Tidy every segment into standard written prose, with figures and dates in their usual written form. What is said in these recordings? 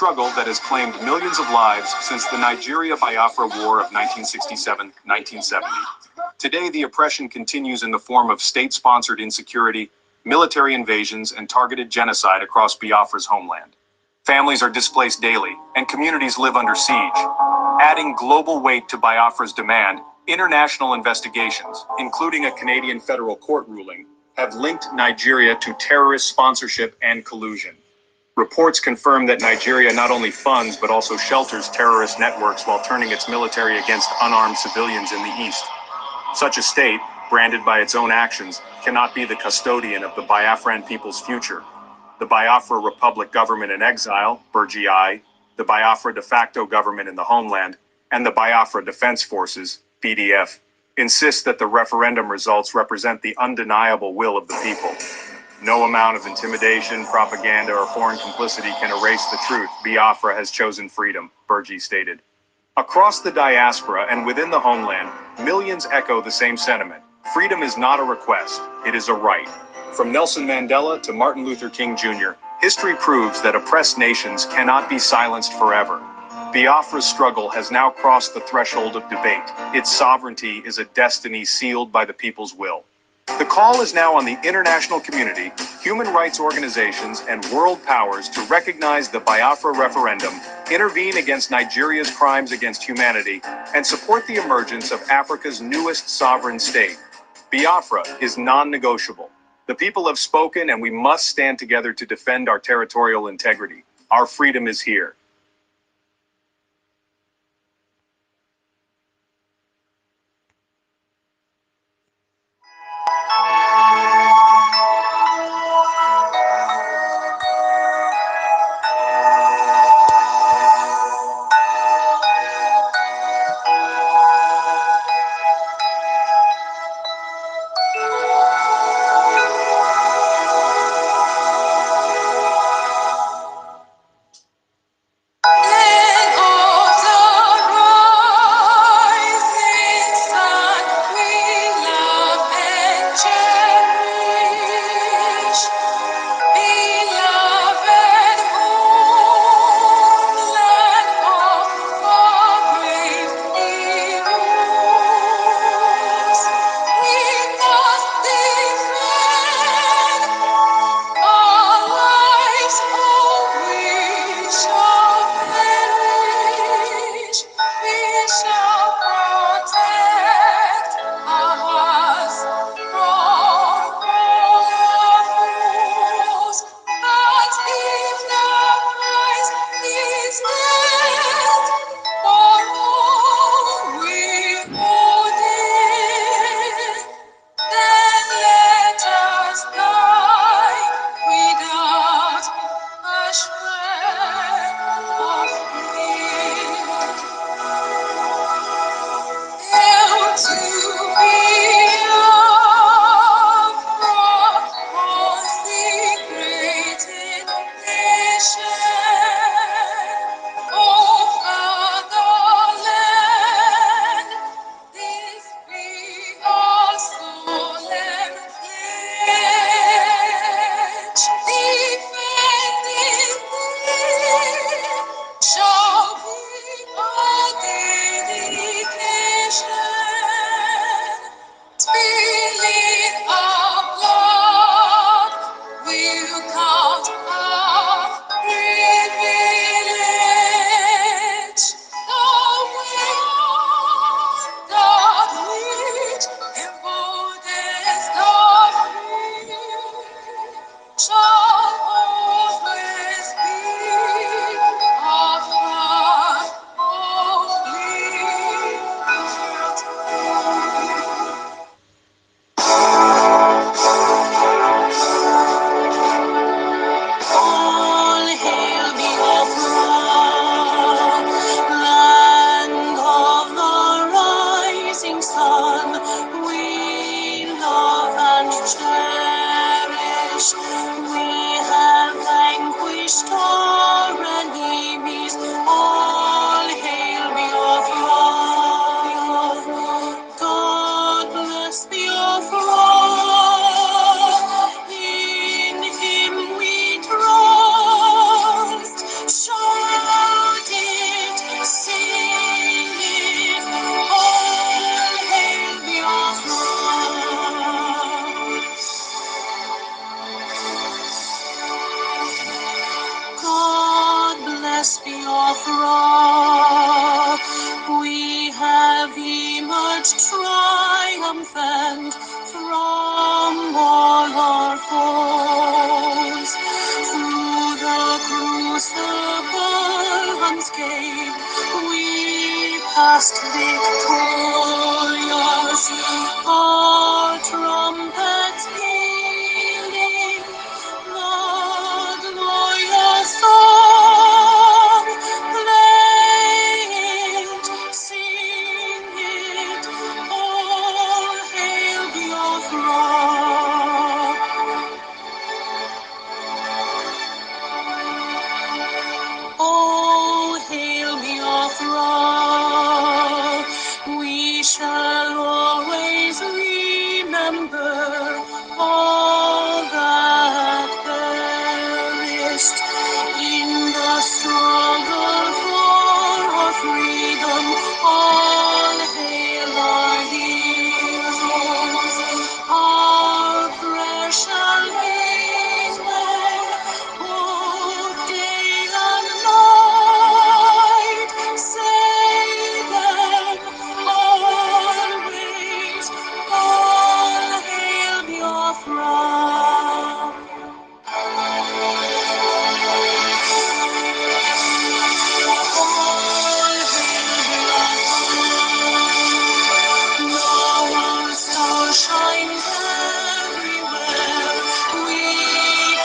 struggle that has claimed millions of lives since the Nigeria-Biafra War of 1967-1970. Today, the oppression continues in the form of state-sponsored insecurity, military invasions, and targeted genocide across Biafra's homeland. Families are displaced daily, and communities live under siege. Adding global weight to Biafra's demand, international investigations, including a Canadian federal court ruling, have linked Nigeria to terrorist sponsorship and collusion. Reports confirm that Nigeria not only funds but also shelters terrorist networks while turning its military against unarmed civilians in the east. Such a state, branded by its own actions, cannot be the custodian of the Biafran people's future. The Biafra Republic government in exile, BRGIE, the Biafra de facto government in the homeland, and the Biafra Defense Forces, BDF, insist that the referendum results represent the undeniable will of the people. No amount of intimidation, propaganda, or foreign complicity can erase the truth. Biafra has chosen freedom, BRGIE stated. Across the diaspora and within the homeland, millions echo the same sentiment. Freedom is not a request, it is a right. From Nelson Mandela to Martin Luther King Jr., history proves that oppressed nations cannot be silenced forever. Biafra's struggle has now crossed the threshold of debate. Its sovereignty is a destiny sealed by the people's will. The call is now on the international community, human rights organizations, and world powers to recognize the Biafra referendum, intervene against Nigeria's crimes against humanity, and support the emergence of Africa's newest sovereign state. Biafra is non-negotiable. The people have spoken, and we must stand together to defend our territorial integrity. Our freedom is here. Biafra, we have emerged triumphant from all our foes. Through the crucible unscathed, we passed victorious, our trumpets pealing, the glorious song, play it, sing it, all hail Biafra. Oh, hail Biafra, we shall always remember all that perished in the struggle for our freedom. All hail our heroes, our precious men, oh, day and night, save them always, all hail Biafra. Our star shines everywhere. We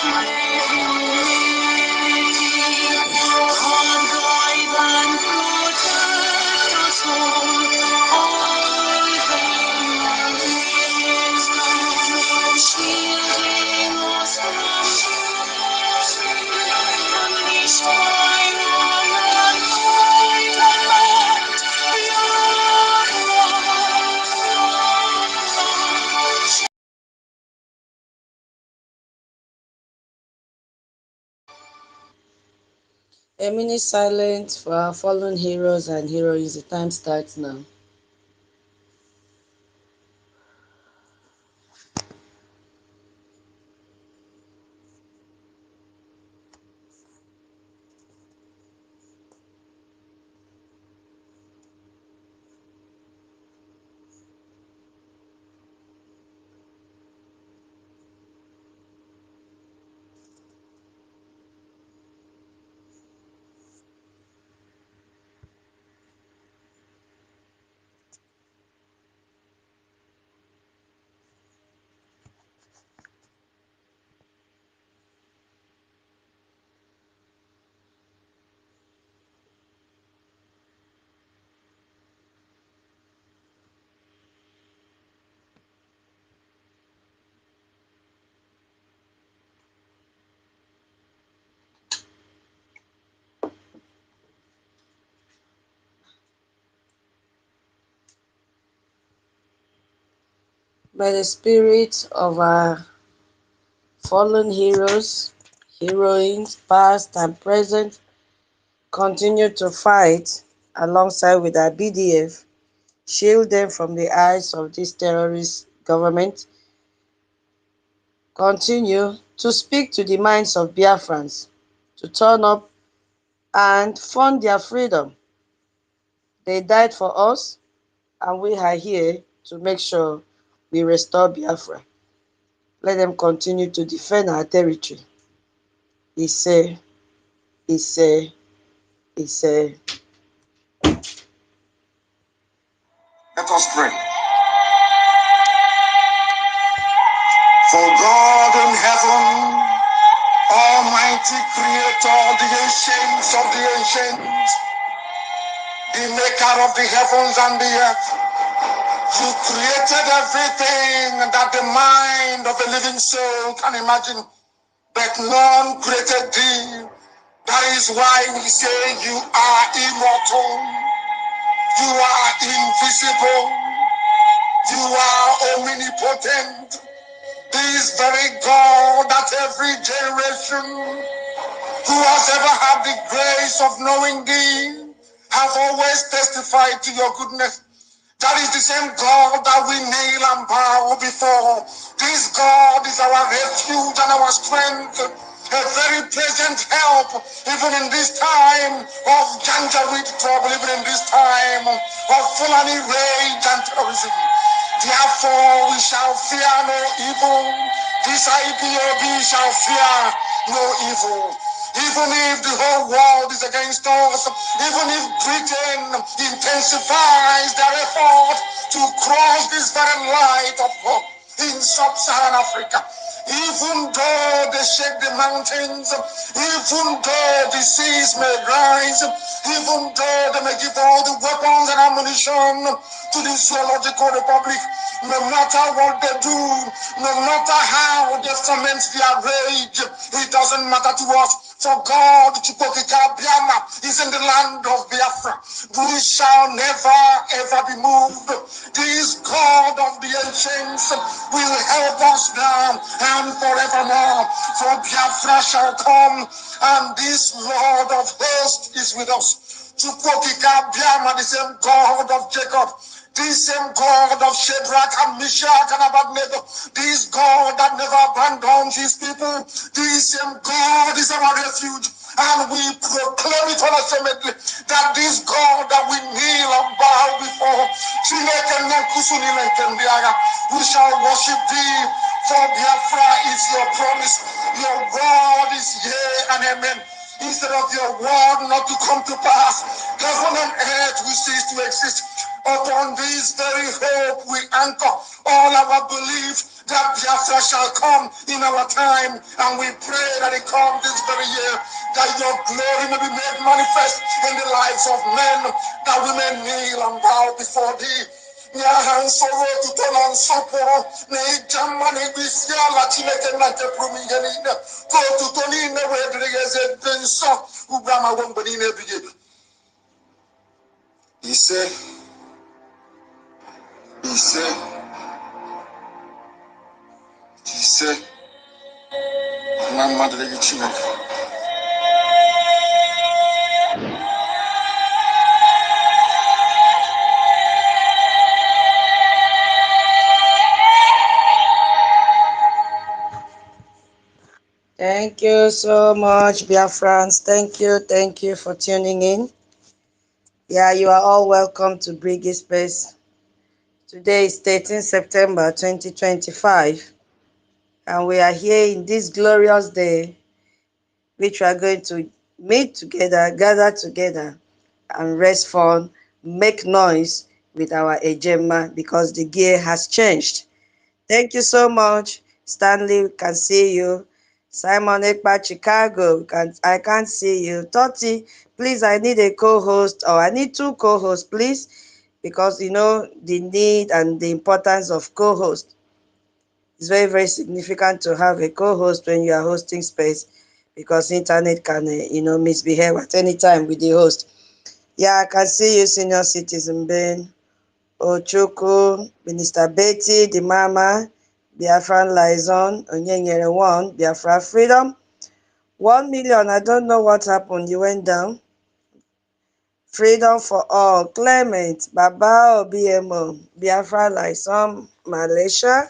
pray humility. God guide and protect us all. All hail your wisdom, shielding us from unleashed by your anointed. A minute silence for our fallen heroes and heroines. The time starts now. By the spirit of our fallen heroes, heroines, past and present, continue to fight alongside with our BDF, shield them from the eyes of this terrorist government, continue to speak to the minds of Biafrans to turn up and fund their freedom. They died for us, and we are here to make sure we restore Biafra. Let them continue to defend our territory. Ise, Ise, Ise. Let us pray. For God in heaven, Almighty Creator, the ancients of the ancients, the maker of the heavens and the earth, you created everything that the mind of a living soul can imagine, but none created thee. That is why we say you are immortal, you are invisible, you are omnipotent. This very God that every generation who has ever had the grace of knowing thee have always testified to your goodness. That is the same God that we kneel and bow before. This God is our refuge and our strength. a very present help, even in this time of Janjaweed trouble, even in this time of Fulani rage and terrorism. Therefore, we shall fear no evil. This IPOB shall fear no evil. Even if the whole world is against us, even if Britain intensifies their effort to cross this very light of hope in sub-Saharan Africa, even though they shake the mountains, even though the seas may rise, even though they may give all the weapons and ammunition to the zoological republic, no matter what they do, no matter how they foment their rage, it doesn't matter to us. For God, Chukokika Biama, is in the land of Biafra. We shall never ever be moved. This God of the ancients will help us now and forevermore. For Biafra shall come, and this Lord of hosts is with us. Chukokika Biama, the same God of Jacob, this same God of Shadrach and Meshach and Abednego, this God that never abandons his people, this same God is our refuge. And we proclaim it unashamedly that this God that we kneel and bow before, we shall worship thee, for Biafra is your promise. Your word is yea and amen. Instead of your word not to come to pass, heaven and earth will cease to exist. Upon this very hope we anchor all our belief that Biafra shall come in our time, and we pray that it come this very year, that your glory may be made manifest in the lives of men, that we may kneel and bow before thee. Nyahansoro tutola nsoporo na ijama na ibisi ala Chineke na nchepụrụ ihe niile ka otuto niile wee dịrị gị eze dị nsọ ugbu a ma gwe mgbe niile ebighị ebi. Ise ise ise na mmadụ gị Chineke. Thank you so much, Biafrans. Thank you for tuning in. Yeah, you are all welcome to BRGIE Space. Today is 13 September 2025, and we are here in this glorious day, which we are going to meet together, gather together, and rest fun, make noise with our Ejema, because the gear has changed. Thank you so much. Stanley, we can see you. Simon Ekpa, Chicago, I can't see you. Toti, please, I need a co-host, or I need two co-hosts, please, because you know the need and the importance of co-host. It's very, very significant to have a co-host when you are hosting space, because internet can, misbehave at any time with the host. Yeah, I can see you, senior citizen Ben, Ochuku, Minister Betty, the Mama, Biafran Liaison, Onyenyere 1, Biafra Freedom. 1 million, I don't know what happened, you went down. Freedom for all, Clement, Baba Obiemo, Biafra Liaison, Malaysia.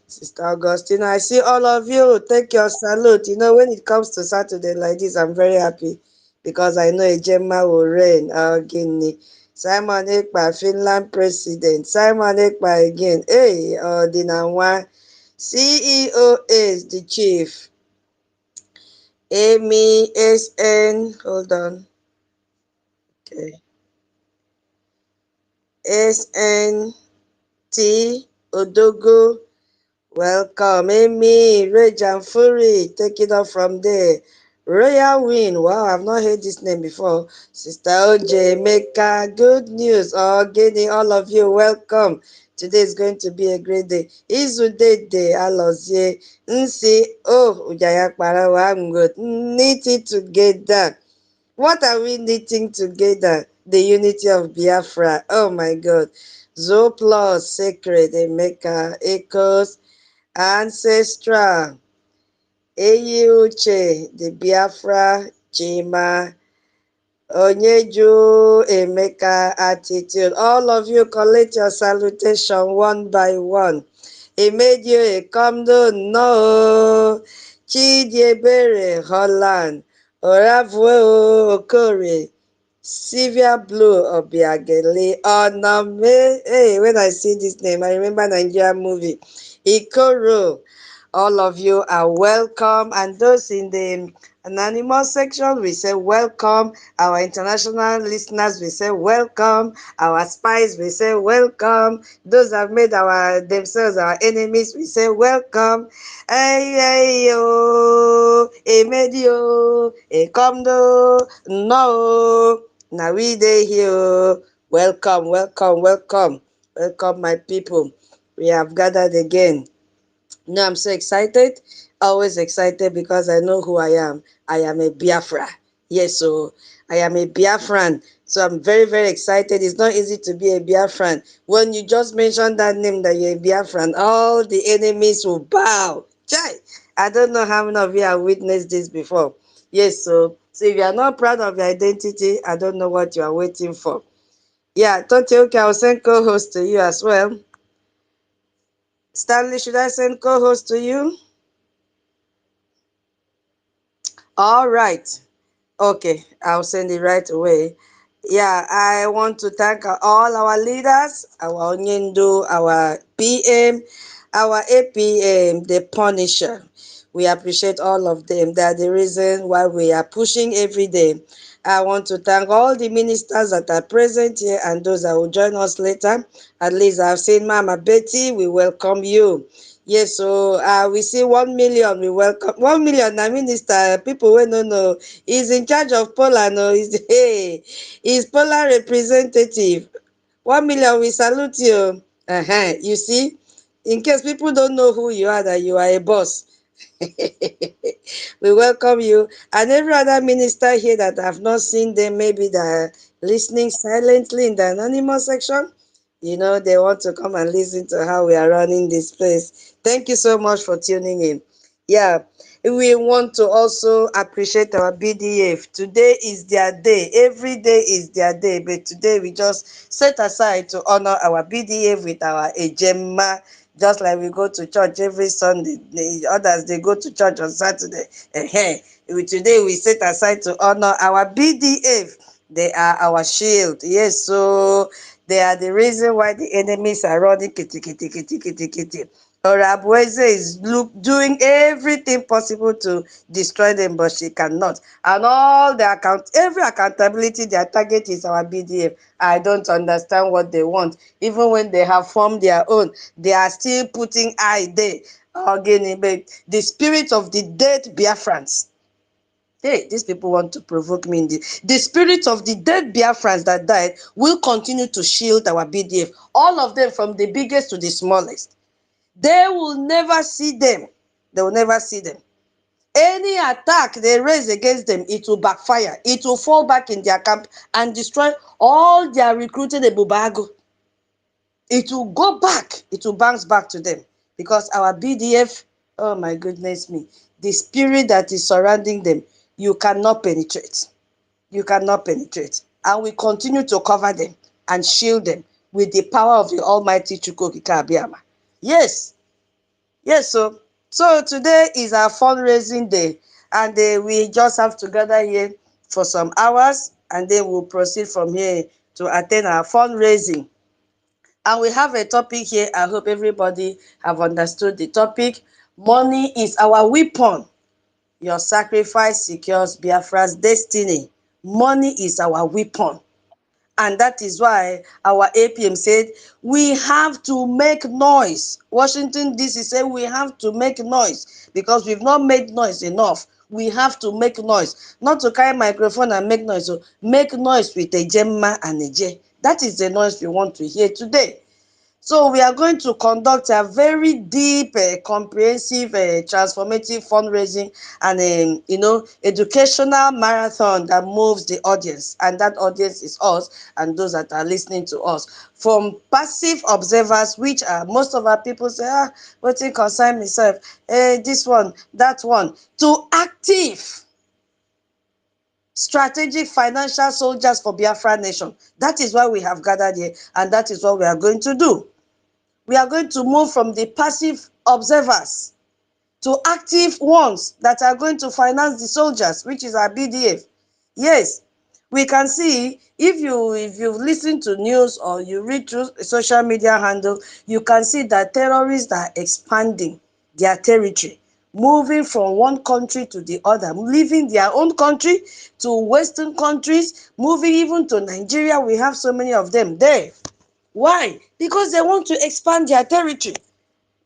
Sister Augustine, I see all of you. Take your salute. You know, when it comes to Saturday like this, I'm very happy because I know Ejema will reign. Guinea. Simon Ekpa, Finland president. Simon Ekpa again. Hey, Dinawa. CEO is the chief. Amy SN. Hold on. Okay. SNT Odogo. Welcome, Amy, Rage and Fury. Take it up from there. Royal Win. Wow, I've not heard this name before. Sister OJ, Mecca, good news. Oh, Guinea, all of you, welcome. Today is going to be a great day. Izudede, Alozie, Nsi, Ujaya Parawa, I'm good. Knit it together. What are we knitting together? The unity of Biafra. Oh my God. Zooplus, Sacred, Emeka, Echoes, Ancestral, Uche, the Biafra, Chima, Onyeju, Emeka, Attitude. All of you collect your salutation one by one. He made you a come down, no. Chidiebere Holland, Oravue Okore, Sylvia Blue Obiageli, Onome. Hey, when I see this name, I remember Nigerian movie. Ikoro. All of you are welcome, and those in the anonymous section, we say welcome. Our international listeners, we say welcome. Our spies, we say welcome. Those that have made themselves our enemies, we say welcome. Hey, hey, yo, emedio, ekomdo, no. Now we dey here. Welcome, welcome, welcome, welcome, my people. We have gathered again. No, I'm so excited, always excited because I know who I am. I am a Biafra. Yes, so I am a Biafran. So I'm very, very excited. It's not easy to be a Biafran. When you just mention that name that you're a Biafran, all the enemies will bow. Chai! I don't know how many of you have witnessed this before. Yes, so if you are not proud of your identity, I don't know what you are waiting for. Yeah, Tonti, okay, I'll send co-host to you as well. Stanley, should I send co-host to you? All right. Okay, I'll send it right away. Yeah, I want to thank all our leaders, our Onyendo, our PM, our APM, the Punisher. We appreciate all of them. They are the reason why we are pushing every day. I want to thank all the ministers that are present here and those that will join us later. At least I've seen Mama Betty. We welcome you. Yes, so we see 1 million. We welcome 1 million. Now, minister, people we don't know, he's in charge of Poland. No, he's Poland representative. 1 million. We salute you. You see, in case people don't know who you are, that you are a boss. We welcome you and every other minister here that I've not seen them. Maybe they're listening silently in the anonymous section. You know, they want to come and listen to how we are running this place. Thank you so much for tuning in. Yeah, we want to also appreciate our BDF. Today is their day. Every day is their day, but today we just set aside to honor our BDF with our ejema. Just like we go to church every Sunday, the others they go to church on Saturday. Today we set aside to honor our BDF. They are our shield. Yes, so they are the reason why the enemies are running kitty kitty kitty kitty kitty. Orabueze is doing everything possible to destroy them, but she cannot. And all the every accountability, their target is our BDF. I don't understand what they want. Even when they have formed their own, they are still putting eye there. Again, the spirit of the dead Biafrans. Hey, these people want to provoke me. The spirit of the dead Biafrans that died will continue to shield our BDF. All of them, from the biggest to the smallest. They will never see them. They will never see them. Any attack they raise against them, it will backfire. It will fall back in their camp and destroy all their recruited Ebubago. It will go back. It will bounce back to them. Because our BDF, oh my goodness me, the spirit that is surrounding them, you cannot penetrate. You cannot penetrate. And we continue to cover them and shield them with the power of the Almighty Chukwokika Abiyama. Yes. Yes, so today is our fundraising day, and we just have to gather here for some hours, and then we'll proceed from here to attend our fundraising. And we have a topic here. I hope everybody have understood the topic. Money is our weapon. Your sacrifice secures Biafra's destiny. Money is our weapon. And that is why our APM said, we have to make noise. Washington, D.C. said, we have to make noise because we've not made noise enough. We have to make noise. Not to carry microphone and make noise. So make noise with a Gemma and a J. That is the noise we want to hear today. So we are going to conduct a very deep, comprehensive, transformative fundraising and, educational marathon that moves the audience. And that audience is us and those that are listening to us. From passive observers, which are most of our people say, what it concern myself, this one, that one, to active strategic financial soldiers for Biafra nation. That is why we have gathered here, and that is what we are going to do. We are going to move from the passive observers to active ones that are going to finance the soldiers, which is our BDF. Yes, we can see if you've listened to news or you read through social media handle, you can see that terrorists are expanding their territory, moving from one country to the other, leaving their own country to Western countries, moving even to Nigeria. We have so many of them there. Why? Because they want to expand their territory,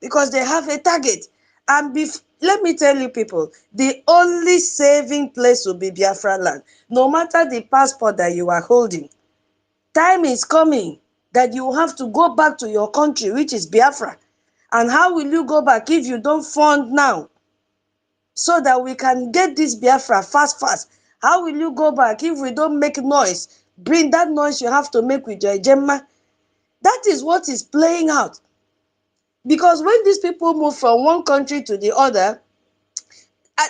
because they have a target. And let me tell you people, the only saving place will be Biafra land. No matter the passport that you are holding, time is coming that you have to go back to your country, which is Biafra. And how will you go back if you don't fund now so that we can get this Biafra fast? How will you go back if we don't make noise? Bring that noise you have to make with your Gemma. That is what is playing out. Because when these people move from one country to the other,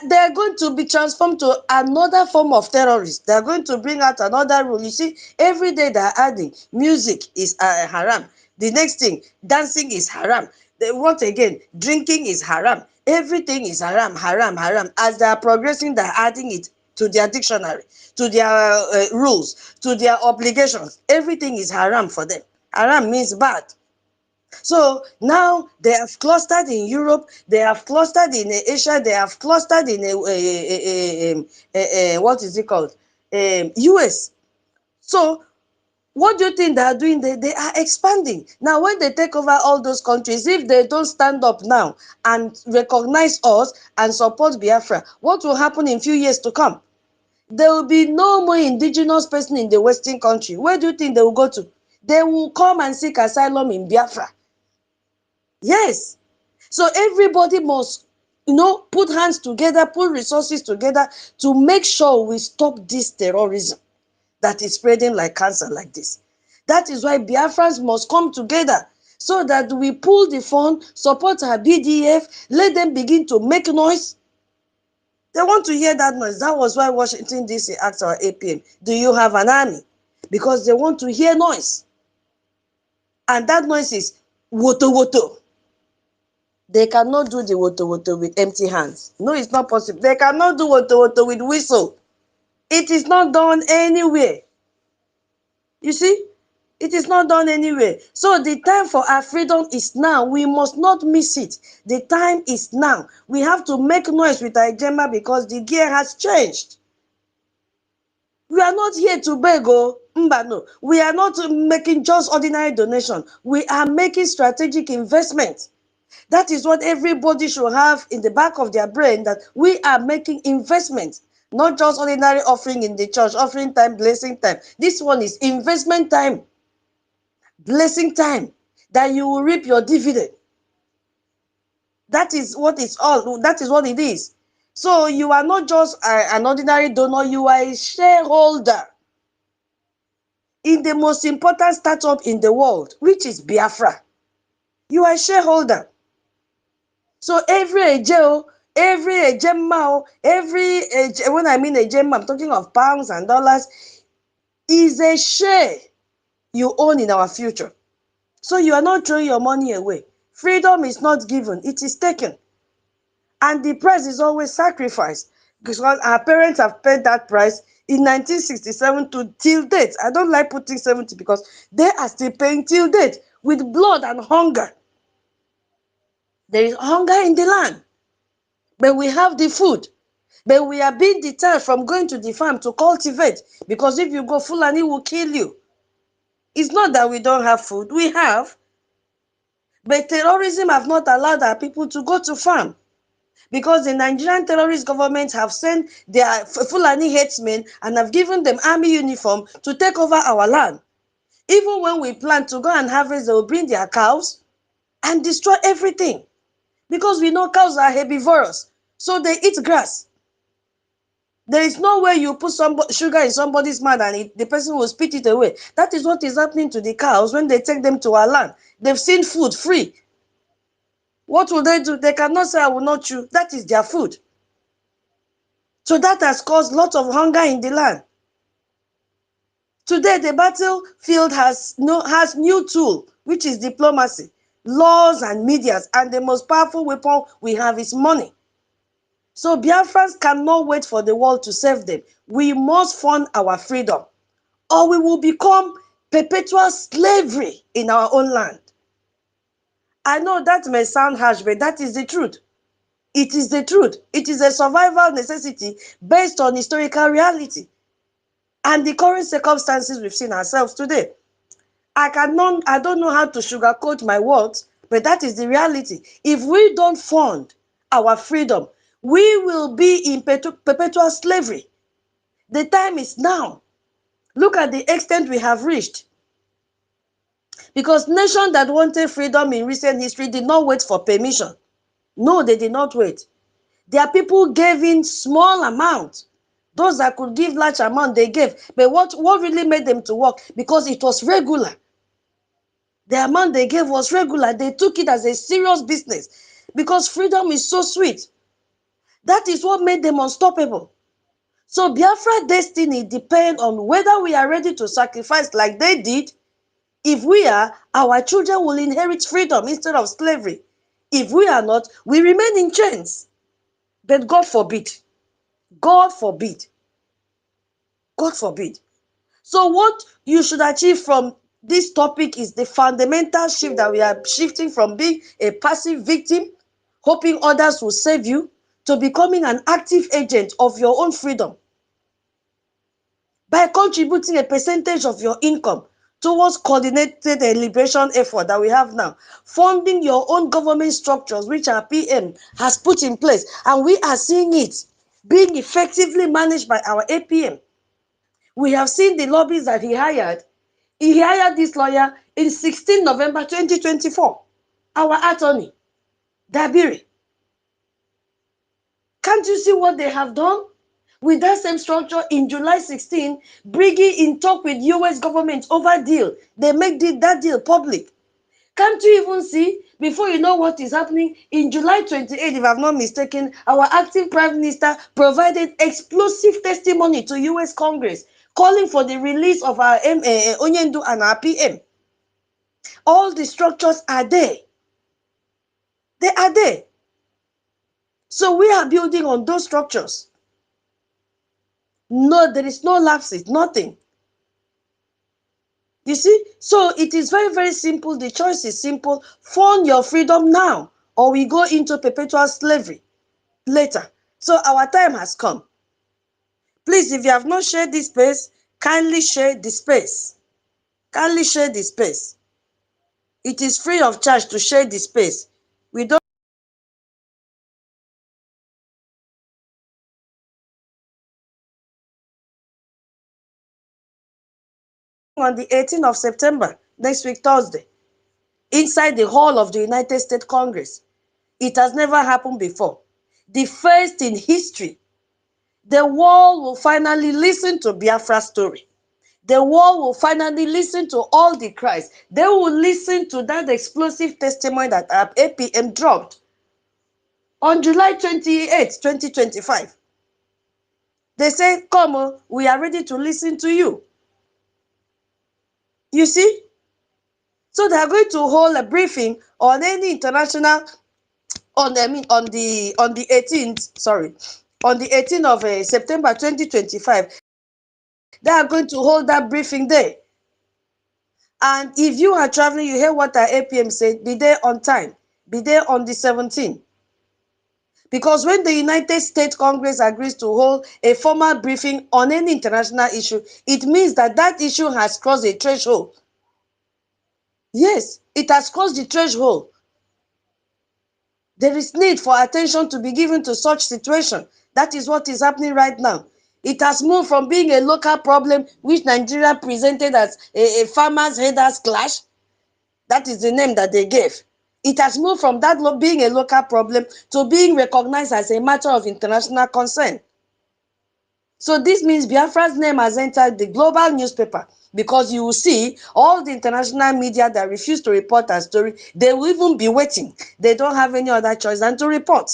they are going to be transformed to another form of terrorists. They are going to bring out another rule. You see, every day they are adding music is haram. The next thing, dancing is haram. What again? Drinking is haram. Everything is haram, haram, haram. As they are progressing, they are adding it to their dictionary, to their rules, to their obligations. Everything is haram for them. Haram means bad. So now they have clustered in Europe, they have clustered in Asia, they have clustered in what is it called? US. So what do you think they are doing? They are expanding. Now, when they take over all those countries, if they don't stand up now and recognize us and support Biafra, what will happen in few years to come? There will be no more indigenous person in the Western country. Where do you think they will go to? They will come and seek asylum in Biafra. Yes. So everybody must, put hands together, put resources together to make sure we stop this terrorism that is spreading like cancer like this. That is why Biafrans must come together so that we pull the fund, support our BDF, let them begin to make noise. They want to hear that noise. That was why Washington DC asked our APM, do you have an army? Because they want to hear noise. And that noise is woto woto. They cannot do the woto woto with empty hands. No, it's not possible. They cannot do woto woto with whistle. It is not done anywhere. You see? It is not done anywhere. So the time for our freedom is now. We must not miss it. The time is now. We have to make noise with our agenda because the gear has changed. We are not here to beg, no. We are not making just ordinary donation. We are making strategic investment. That is what everybody should have in the back of their brain, that we are making investment, not just ordinary offering in the church, offering time, blessing time. This one is investment time, blessing time, that you will reap your dividend. That is what it's all. That is what it is. So you are not just an ordinary donor, you are a shareholder in the most important startup in the world, which is Biafra. You are a shareholder. So every ejeo, every ejemma, when I mean ejemma, I'm talking of pounds and dollars, is a share you own in our future. So you are not throwing your money away. Freedom is not given, it is taken. And the price is always sacrificed, because our parents have paid that price in 1967 to till date. I don't like putting 70 because they are still paying till date with blood and hunger. There is hunger in the land, but we have the food. But we are being deterred from going to the farm to cultivate, because if you go, Fulani will kill you. It's not that we don't have food, we have. But terrorism have not allowed our people to go to farm, because the Nigerian terrorist government have sent their Fulani headsmen and have given them army uniform to take over our land. Even when we plan to go and harvest, they will bring their cows and destroy everything, because we know cows are herbivorous, so they eat grass. There is no way you put sugar in somebody's mouth and the person will spit it away. That is what is happening to the cows when they take them to our land. They've seen food free. What will they do? They cannot say, I will not chew. That is their food. So that has caused lots of hunger in the land. Today, the battlefield has new tool, which is diplomacy, laws and medias, and the most powerful weapon we have is money. So Biafrans cannot wait for the world to save them. We must fund our freedom, or we will become perpetual slavery in our own land. I know that may sound harsh, but that is the truth. It is the truth. It is a survival necessity based on historical reality and the current circumstances we've seen ourselves today. I don't know how to sugarcoat my words, but that is the reality. If we don't fund our freedom, we will be in perpetual slavery. The time is now. Look at the extent we have reached. Because nations that wanted freedom in recent history did not wait for permission. No, they did not wait. Their people gave in small amounts. Those that could give large amount, they gave. But what really made them to work? Because it was regular. The amount they gave was regular. They took it as a serious business. Because freedom is so sweet. That is what made them unstoppable. So Biafra destiny depends on whether we are ready to sacrifice like they did. If we are, our children will inherit freedom instead of slavery. If we are not, we remain in chains. But God forbid. God forbid. God forbid. So what you should achieve from this topic is the fundamental shift that we are shifting from being a passive victim, hoping others will save you, to becoming an active agent of your own freedom by contributing a percentage of your income towards coordinated liberation effort that we have now, funding your own government structures, which our PM has put in place, and we are seeing it being effectively managed by our APM. We have seen the lobbies that he hired. He hired this lawyer in 16 November 2024, our attorney, Dabiri. Can't you see what they have done? With that same structure, in July 16, BRGIE in talk with US government over deal. They make that deal public. Can't you even see, before you know what is happening, in July 28, if I'm not mistaken, our acting Prime Minister provided explosive testimony to US Congress, calling for the release of our Onyendu and our PM. All the structures are there. They are there. So we are building on those structures. No, there is no lapses, nothing. You see? So it is very, very simple. The choice is simple. Fund your freedom now, or we go into perpetual slavery later. So our time has come. Please, if you have not shared this space, kindly share the space. Kindly share the space. It is free of charge to share the space. We don't. On the 18th of September, next week, Thursday, inside the hall of the United States Congress. It has never happened before. The first in history. The world will finally listen to Biafra's story. The world will finally listen to all the cries. They will listen to that explosive testimony that our APM dropped on July 28, 2025. They said, come, we are ready to listen to you. You see? So they are going to hold a briefing on any international, on the 18th, sorry, on the 18th of September 2025. They are going to hold that briefing there. And if you are traveling, you hear what our APM said, be there on time. Be there on the 17th. Because when the United States Congress agrees to hold a formal briefing on any international issue, it means that that issue has crossed a threshold. Yes, it has crossed the threshold. There is need for attention to be given to such situation. That is what is happening right now. It has moved from being a local problem, which Nigeria presented as a farmers' headers clash. That is the name that they gave. It has moved from that being a local problem to being recognized as a matter of international concern. So this means Biafra's name has entered the global newspaper, because you will see all the international media that refuse to report our story, they will even be waiting. They don't have any other choice than to report.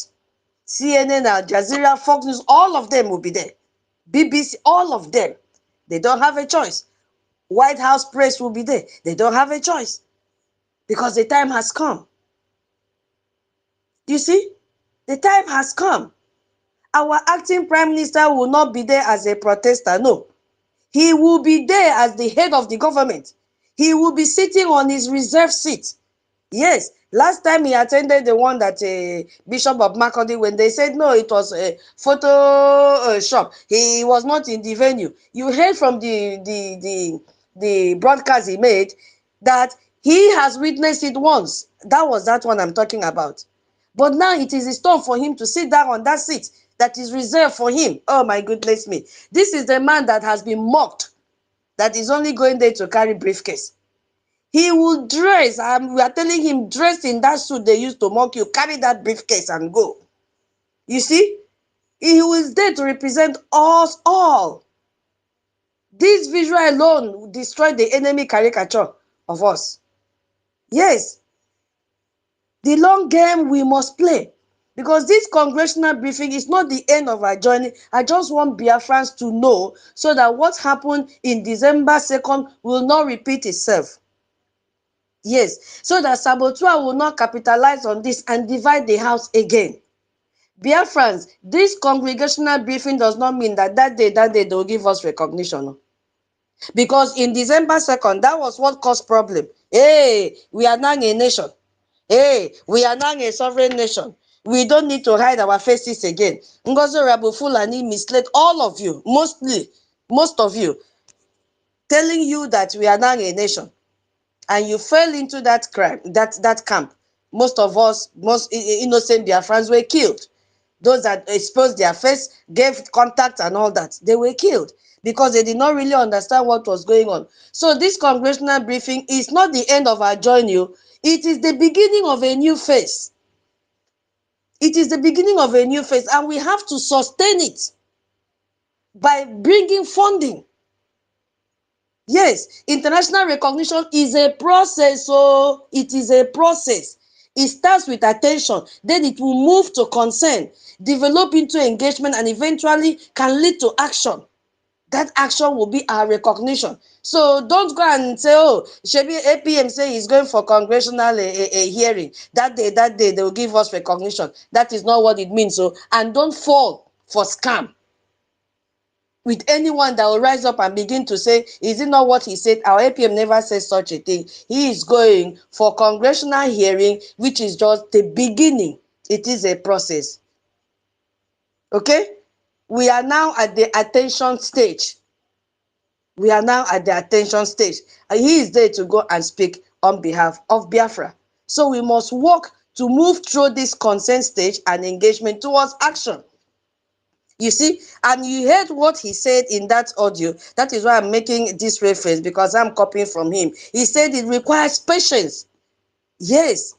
CNN, Al Jazeera, Fox News, all of them will be there. BBC, all of them. They don't have a choice. White House press will be there. They don't have a choice, because the time has come. You see, the time has come. Our acting prime minister will not be there as a protester. No. He will be there as the head of the government. He will be sitting on his reserve seat. Yes, last time he attended the one that Bishop of Makurdi, when they said no, it was a photo shop. He was not in the venue. You heard from the broadcast he made that he has witnessed it once. That was that one I'm talking about. But now it is his turn for him to sit down on that seat that is reserved for him. Oh my goodness me. This is the man that has been mocked, that is only going there to carry briefcase. He will dress, we are telling him, dress in that suit they used to mock you, carry that briefcase and go. You see, he was there to represent us all. This visual alone destroyed the enemy caricature of us. Yes, the long game we must play, because this congressional briefing is not the end of our journey. I just want Biafrans to know so that what happened in December 2nd will not repeat itself. Yes, so that Sabotua will not capitalize on this and divide the house again. Biafrans, this congregational briefing does not mean that that day they will give us recognition. Because in December 2nd, that was what caused problem. Hey, we are now a nation. Hey, we are now a sovereign nation. We don't need to hide our faces again. Ngozi Rabufulani misled all of you, most of you, telling you that we are now a nation. And you fell into that crime, that camp. Most of us, most innocent Biafrans were killed. Those that exposed their face, gave contact and all that, they were killed because they did not really understand what was going on. So this congressional briefing is not the end of our journey. It is the beginning of a new phase. It is the beginning of a new phase, and we have to sustain it by bringing funding. Yes, international recognition is a process, so it is a process. It starts with attention, then it will move to concern, develop into engagement, and eventually can lead to action. That action will be our recognition. So don't go and say, oh, Shebi APM say he's going for congressional hearing. That day, they will give us recognition. That is not what it means. So, and don't fall for scam with anyone that will rise up and begin to say, is it not what he said? Our APM never says such a thing. He is going for congressional hearing, which is just the beginning. It is a process. Okay? We are now at the attention stage. We are now at the attention stage. And he is there to go and speak on behalf of Biafra. So we must work to move through this consent stage and engagement towards action. You see, and you heard what he said in that audio. That is why I'm making this reference, because I'm copying from him. He said it requires patience. Yes.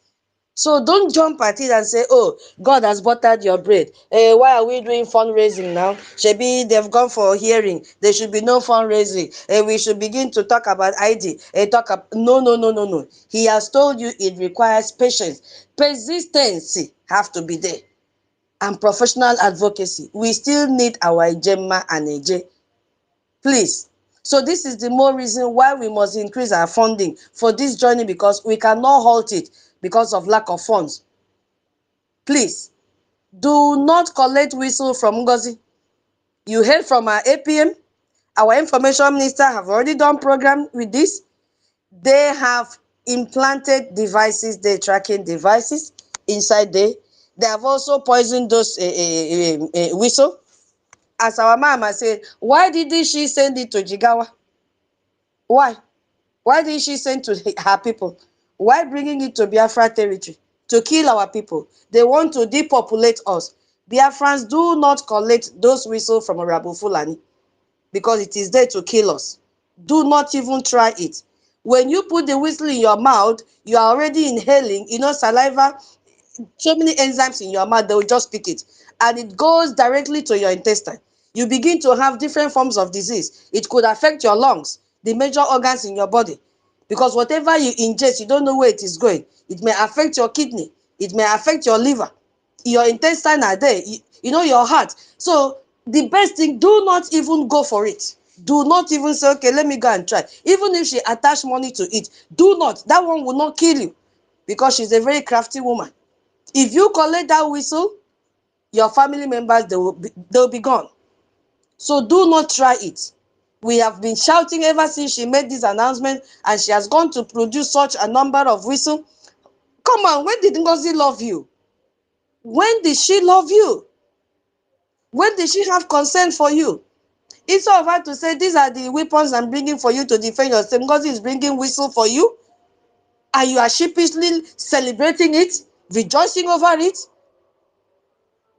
So don't jump at it and say, oh, God has buttered your bread. Why are we doing fundraising now? Shebi, they've gone for a hearing. There should be no fundraising. We should begin to talk about ID. No. He has told you it requires patience. Persistency have to be there. And professional advocacy. We still need our Ejema and Eje. Please. So this is the more reason why we must increase our funding for this journey, because we cannot halt it because of lack of funds. Please, do not collect whistle from Ngozi. You heard from our APM. Our information minister have already done program with this. They have implanted devices, they're tracking devices inside there. They have also poisoned those whistle. As our mama said, why didn't she send it to Jigawa? Why? Why didn't she send to her people? Why bringing it to Biafra territory? To kill our people. They want to depopulate us. Biafrans, do not collect those whistles from Arabu Fulani, because it is there to kill us. Do not even try it. When you put the whistle in your mouth, you are already inhaling, saliva, so many enzymes in your mouth, they will just pick it. And it goes directly to your intestine. You begin to have different forms of disease. It could affect your lungs, the major organs in your body. Because whatever you ingest, you don't know where it is going. It may affect your kidney. It may affect your liver. Your intestine are there. Your heart. So the best thing, do not even go for it. Do not even say, okay, let me go and try. Even if she attach money to it, do not. That one will not kill you, because she's a very crafty woman. If you collect that whistle, your family members, they'll be gone. So do not try it. We have been shouting ever since she made this announcement, and she has gone to produce such a number of whistles. Come on, when did Ngozi love you? When did she love you? When did she have consent for you? Instead of her to say, these are the weapons I'm bringing for you to defend yourself, Ngozi is bringing whistle for you, and you are sheepishly celebrating it, rejoicing over it.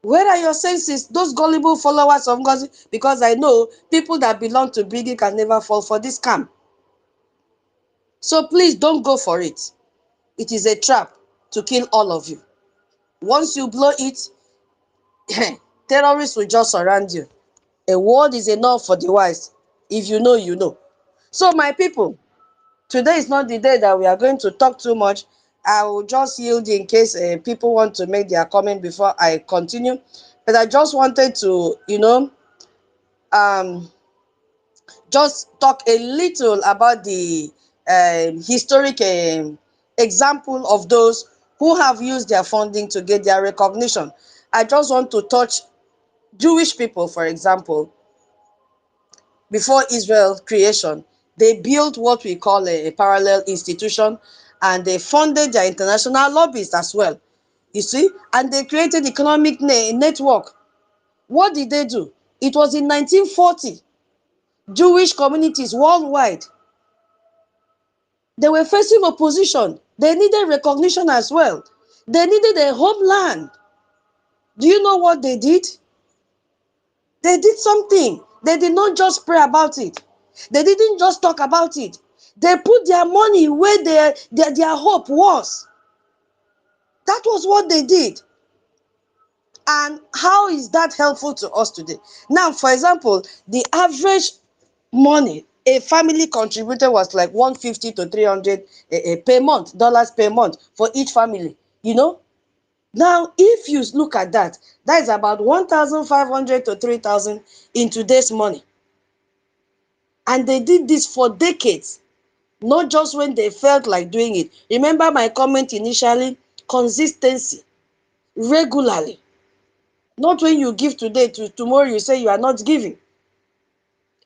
Where are your senses, those gullible followers of Ngozi? Because I know people that belong to BRGIE can never fall for this scam. So please don't go for it. It is a trap to kill all of you. Once you blow it, terrorists will just surround you. A word is enough for the wise. If you know, you know. So my people, today is not the day that we are going to talk too much. I will just yield in case people want to make their comment before I continue. But I just wanted to, um, just talk a little about the historic example of those who have used their funding to get their recognition. I just want to touch Jewish people, for example. Before Israel creation, they built what we call a parallel institution, and they funded their international lobbies as well. You see, and they created economic network. What did they do? It was in 1940. Jewish communities worldwide, they were facing opposition. They needed recognition as well. They needed a homeland. Do you know what they did? They did something. They did not just pray about it. They didn't just talk about it. They put their money where their hope was. That was what they did. And how is that helpful to us today? Now, for example, the average money a family contributed was like 150 to 300 per month, dollars per month for each family. Now, if you look at that, that is about 1,500 to 3,000 in today's money. And they did this for decades, not just when they felt like doing it. Remember my comment initially, consistency, regularly. Not when you give today, to tomorrow you say you are not giving.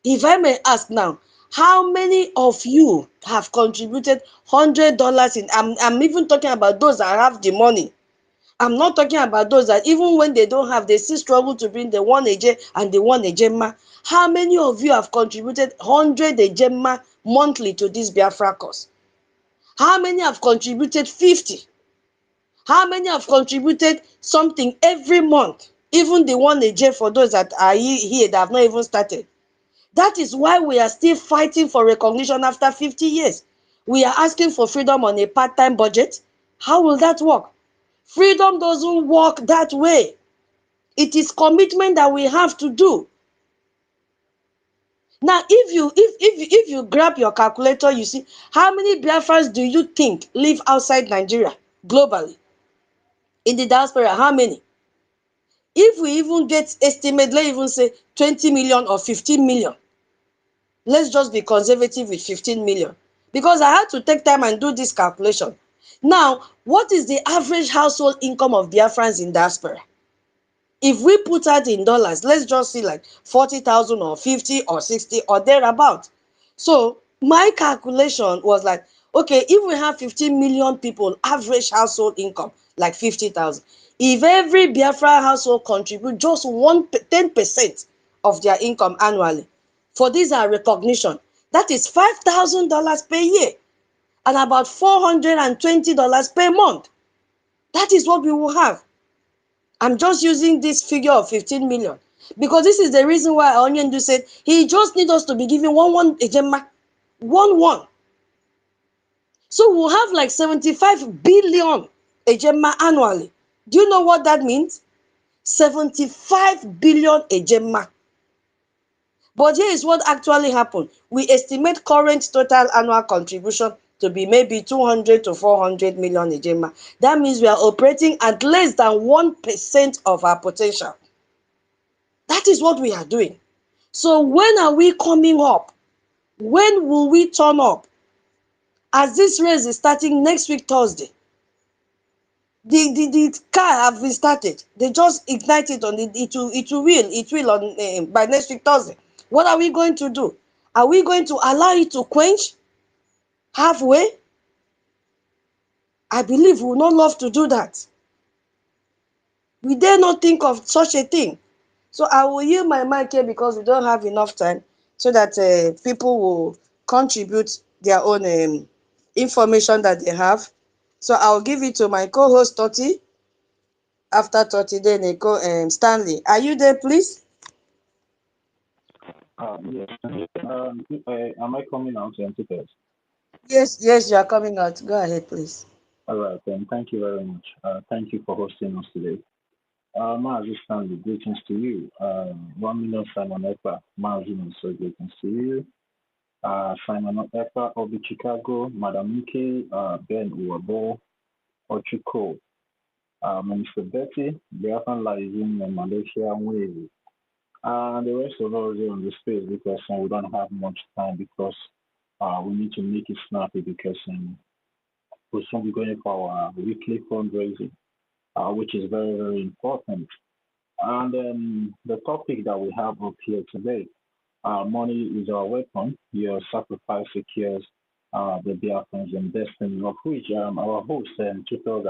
If I may ask now, how many of you have contributed $100 in? I'm even talking about those that have the money. I'm not talking about those that even when they don't have, they still struggle to bring the 1 eje and the 1 ejema. How many of you have contributed 100 ejema monthly to this Biafra cause? How many have contributed 50? How many have contributed something every month? Even the 1 eje for those that are here that have not even started. That is why we are still fighting for recognition after 50 years. We are asking for freedom on a part-time budget. How will that work? Freedom doesn't work that way. It is commitment that we have to do. Now, if you grab your calculator, you see how many Biafrans do you think live outside Nigeria globally? In the diaspora, how many? If we even get estimate, let's even say 20 million or 15 million. Let's just be conservative with 15 million. Because I had to take time and do this calculation. Now, what is the average household income of Biafrans in diaspora? If we put that in dollars, let's just see like 40,000 or 50 or 60 or thereabout. So my calculation was like, okay, if we have 15 million people, average household income, like 50,000. If every Biafra household contribute just 10% of their income annually, for these are recognition, that is $5,000 per year and about $420 per month. That is what we will have. I'm just using this figure of 15 million because this is the reason why Onyendu said he just needs us to be giving one ejema, one. So we'll have like 75 billion ejema annually. Do you know what that means? 75 billion ejema. But here is what actually happened. We estimate current total annual contribution to be maybe 200 to 400 million ejema. That means we are operating at less than 1% of our potential. That is what we are doing. So when are we coming up? When will we turn up? As this race is starting next week, Thursday. The car have been started. They just ignite it on the it will on by next week Thursday. What are we going to do? Are we going to allow it to quench halfway? I believe we will not love to do that. We dare not think of such a thing. So I will yield my mic here because we don't have enough time, so that people will contribute their own information that they have. So I'll give it to my co-host Toti. After Toti, then Stanley. Are you there, please? Yes. Am I coming out to entities? Yes, you are coming out. Go ahead, please. All right, then. Thank you very much. Thank you for hosting us today. Mazi Stanley, greetings to you. 1 million Simon Ekpa, Mazi, so greetings to you. Simon Ekpa, Obi Chicago, Madam Nike, Ben Uwabo, Ochiko, Minister Betty, Biafra lies in Malaysia, Wales. And the rest of us here on the space because we don't have much time because we need to make it snappy because we'll soon be going for our weekly fundraising, which is very, very important. And the topic that we have up here today, money is our weapon. Your sacrifice secures the Biafrans and destiny, of which our host and tutors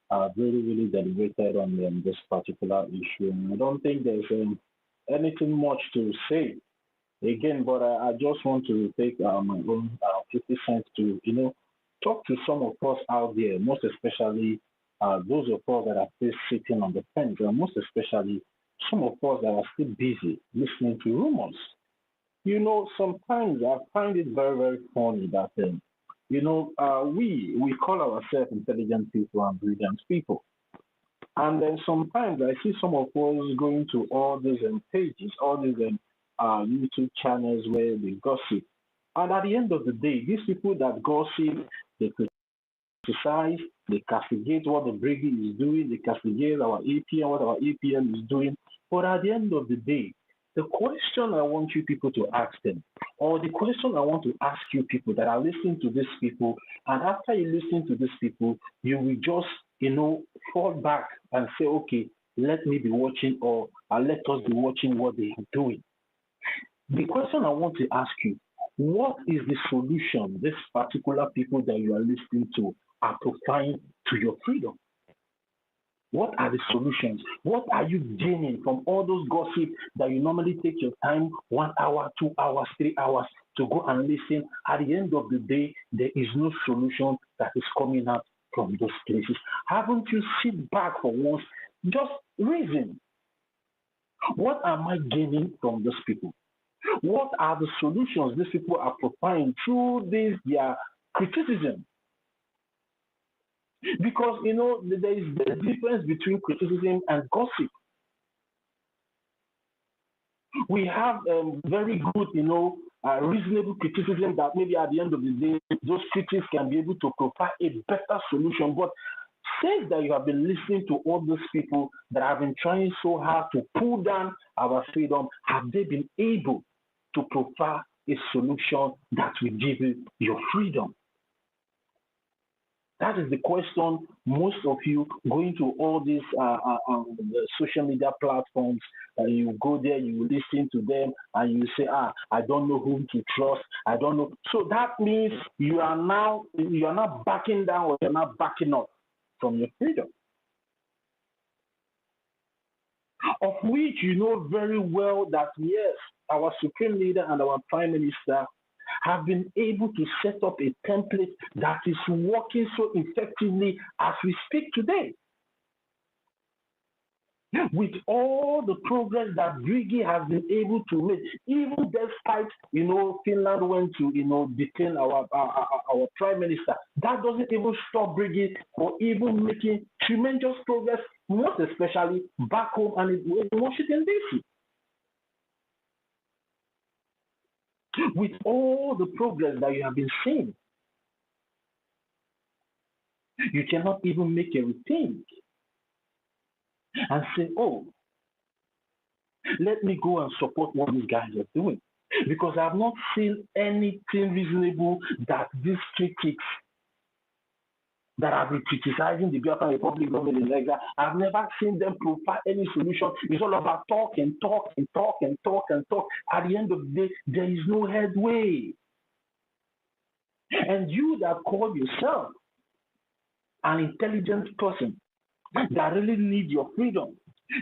have really, really deliberated on this particular issue. And I don't think there's anything much to say again, but I just want to take my own 50 cents to, talk to some of us out there, most especially those of us that are still sitting on the fence, and most especially some of us that are still busy listening to rumors. Sometimes I find it very, very funny that, we call ourselves intelligent people and brilliant people. And then sometimes I see some of us going to all these pages, all these YouTube channels where they gossip. And at the end of the day, these people that gossip, they criticize, they castigate what the BRGIE is doing, they castigate our APM, what our APM is doing. But at the end of the day, the question I want you people to ask them, or the question I want to ask you people that are listening to these people, and after you listen to these people, you will just, fall back and say, okay, let me be watching, or let us be watching what they are doing. The question I want to ask you, what is the solution this particular people that you are listening to are providing to your freedom? What are the solutions? What are you gaining from all those gossip that you normally take your time, 1 hour, 2 hours, 3 hours to go and listen? At the end of the day, there is no solution that is coming out from those places. Haven't you sit back for once? Just reason. What am I gaining from those people? What are the solutions these people are providing through this their criticism? Because there is the difference between criticism and gossip. We have very good, reasonable criticism that maybe at the end of the day, those critics can be able to provide a better solution. But since that you have been listening to all those people that have been trying so hard to pull down our freedom, have they been able to provide a solution that will give you your freedom? That is the question most of you going to all these social media platforms, you go there, you listen to them, and you say, I don't know whom to trust. I don't know. So that means you are not backing down or you're not backing up from your freedom. Of which you know very well that, yes, our supreme leader and our prime minister have been able to set up a template that is working so effectively as we speak today. With all the progress that BRGIE has been able to make, even despite, Finland went to, detain our prime minister, that doesn't even stop BRGIE for even making tremendous progress, most especially back home and in Washington, D.C. With all the progress that you have been seeing, you cannot even make a rethink and say, oh, let me go and support what these guys are doing. Because I have not seen anything reasonable that these critics that have been criticizing the Biafra Republic government in exile. I've never seen them provide any solution. It's all about talk and talk and talk and talk and talk. At the end of the day, there is no headway. And you that call yourself an intelligent person that really need your freedom,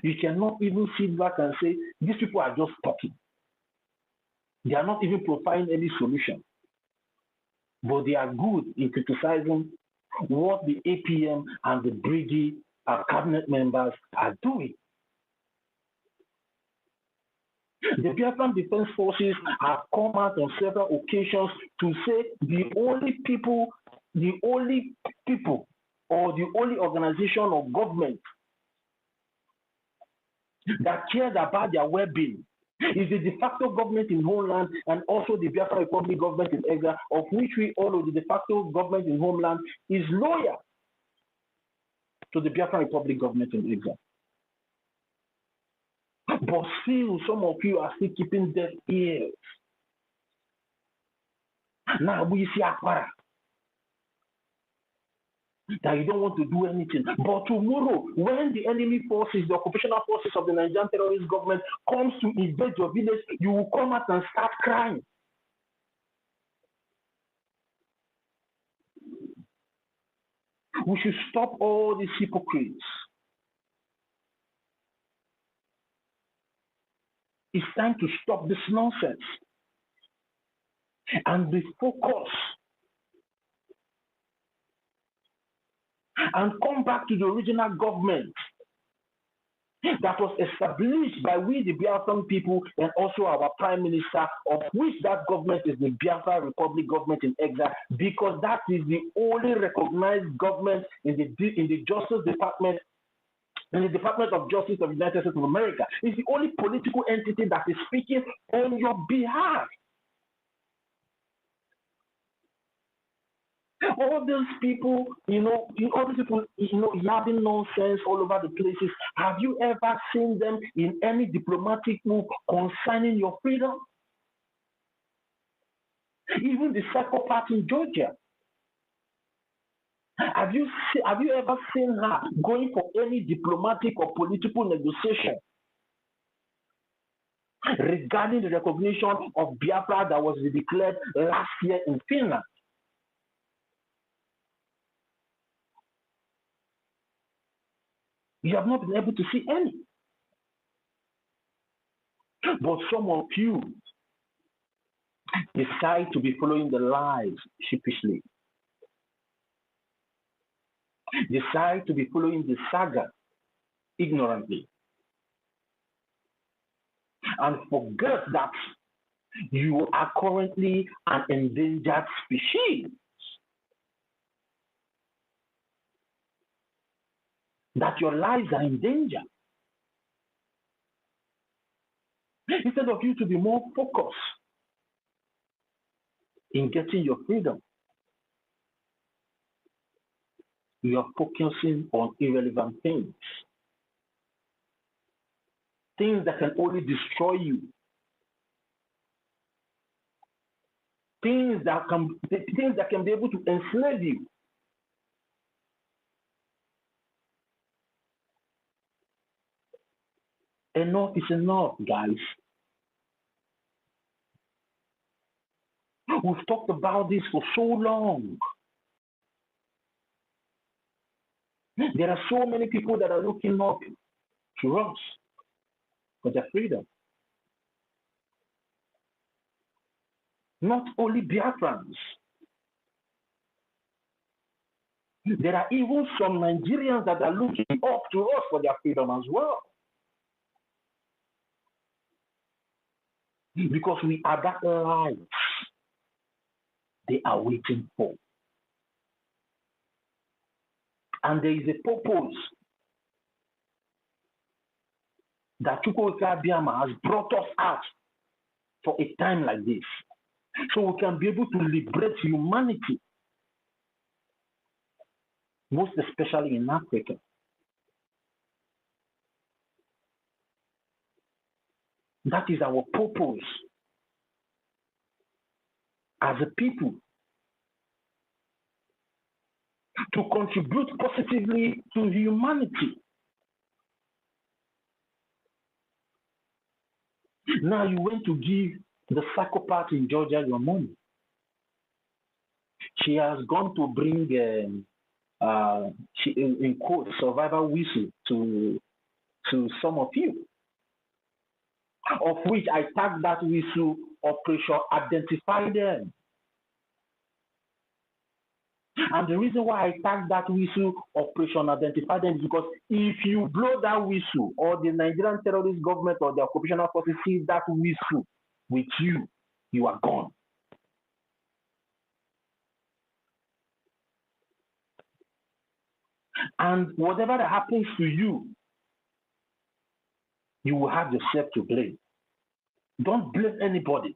you cannot even sit back and say, these people are just talking. They are not even providing any solution. But they are good in criticizing what the APM and the BRGIE cabinet members are doing. The Biafran Defense Forces have come out on several occasions to say the only people or the only organization or government that cares about their well-being is the de facto government in homeland and also the Biafra Republic government in exile, of which we all know the de facto government in homeland is loyal to the Biafra Republic government in exile. But still, some of you are still keeping deaf ears. Now we see Aquara that you don't want to do anything. But tomorrow, when the enemy forces, the occupational forces of the Nigerian terrorist government comes to invade your village, you will come out and start crying. We should stop all these hypocrites. It's time to stop this nonsense and be focused and come back to the original government that was established by we, the Biafran people, and also our prime minister, of which that government is the Biafra Republic government in exile, because that is the only recognized government in the Justice Department, in the Department of Justice of the United States of America. It's the only political entity that is speaking on your behalf. All those people, yapping nonsense all over the places. Have you ever seen them in any diplomatic move concerning your freedom? Even the psychopath in Georgia. Have you ever seen her going for any diplomatic or political negotiation regarding the recognition of Biafra that was declared last year in Finland? You have not been able to see any. But some of you decide to be following the lies sheepishly. Decide to be following the saga ignorantly. And forget that you are currently an endangered species. That your lives are in danger. Instead of you to be more focused in getting your freedom, you are focusing on irrelevant things. Things that can only destroy you. Things that can be able to enslave you. Enough is enough, guys. We've talked about this for so long. There are so many people that are looking up to us for their freedom. Not only Biafrans. There are even some Nigerians that are looking up to us for their freedom as well. Because we are that light they are waiting for. And there is a purpose that Chukwuka Abiyama has brought us out for a time like this. So we can be able to liberate humanity, most especially in Africa. That is our purpose as a people. to contribute positively to humanity. Now you went to give the psychopath in Georgia your money. She has gone to bring, in quote, survival whistle to some of you, of which I tagged that whistle Operation Identify Them. And the reason why I tagged that whistle Operation Identify Them is because if you blow that whistle, or the Nigerian terrorist government or the occupational forces see that whistle with you, you are gone. And whatever that happens to you, you will have yourself to blame. Don't blame anybody.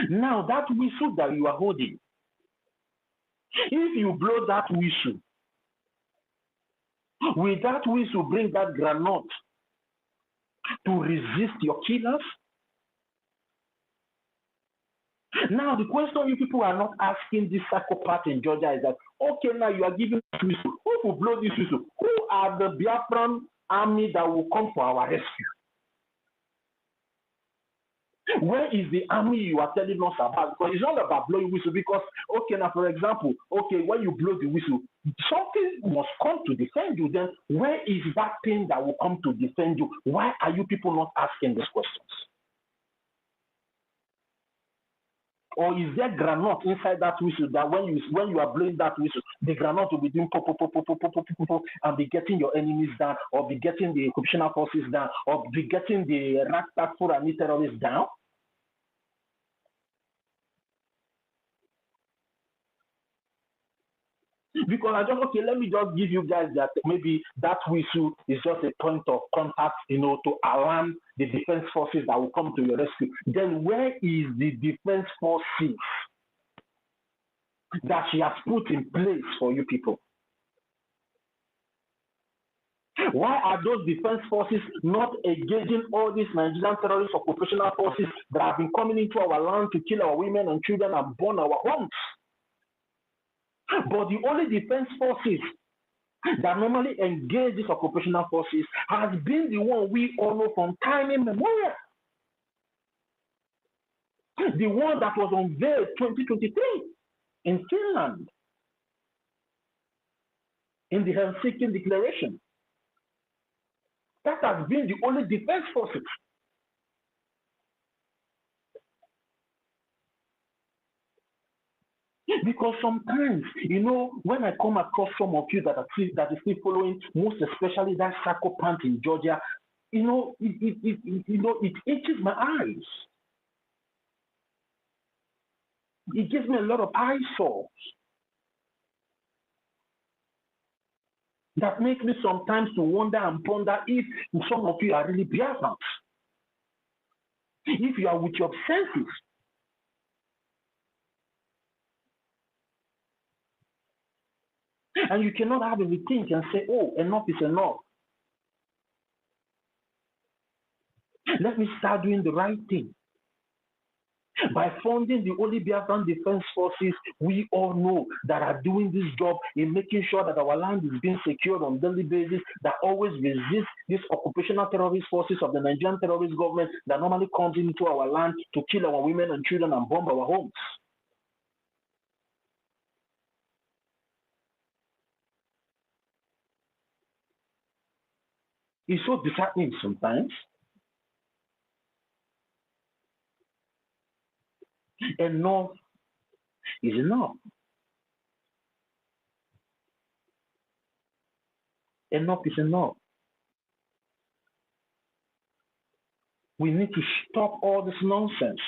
Now, that whistle that you are holding, if you blow that whistle, will that whistle bring that granite to resist your killers? Now, the question you people are not asking this psychopath in Georgia is that, okay, now you are giving this whistle. Who will blow this whistle? Who are the Biafran army that will come for our rescue? Where is the army you are telling us about? Because it's not about blowing whistle. Because, okay, now for example, okay, when you blow the whistle, something must come to defend you. Then where is that thing that will come to defend you? Why are you people not asking these questions? Or is there granite inside that whistle that when you are blowing that whistle, the granite will be doing pop, pop, pop, pop, pop, pop, pop, pop, and be getting your enemies down, or be getting the occupational forces down, or be getting the Raktakfur and terrorists down? Because I just, okay, let me just give you guys that maybe that whistle is just a point of contact, to alarm the defense forces that will come to your rescue. Then where is the defense forces that she has put in place for you people? Why are those defense forces not engaging all these Nigerian terrorist occupational forces that have been coming into our land to kill our women and children and burn our homes? But the only defense forces that normally engage these occupational forces has been the one we all know from time immemorial. The one that was unveiled 2023 in Finland in the Helsinki Declaration. That has been the only defense forces. Because sometimes, when I come across some of you that are still following, most especially that psychopath in Georgia, it itches my eyes. It gives me a lot of eyesores that make me sometimes to wonder and ponder if some of you are really Biafrans. If you are with your senses. And you cannot have a rethink and say, oh, enough is enough. Let me start doing the right thing. By funding the only Biafran defense forces we all know that are doing this job in making sure that our land is being secured on a daily basis, that always resist these occupational terrorist forces of the Nigerian terrorist government that normally comes into our land to kill our women and children and bomb our homes. It's so disheartening sometimes. Enough is enough. Enough is enough. We need to stop all this nonsense.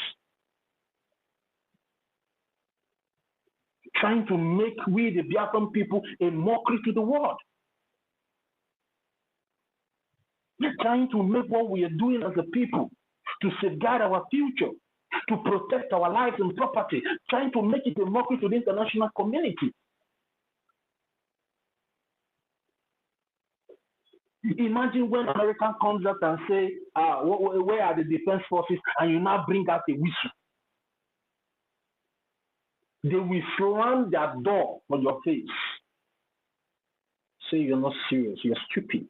Trying to make we, the Biafran people, a mockery to the world. Trying to make what we are doing as a people to safeguard our future, to protect our lives and property, trying to make it a mockery to the international community. Imagine when America comes out and say, where are the defense forces? And you now bring out a whistle. They will slam their door on your face. Say you're not serious, you're stupid.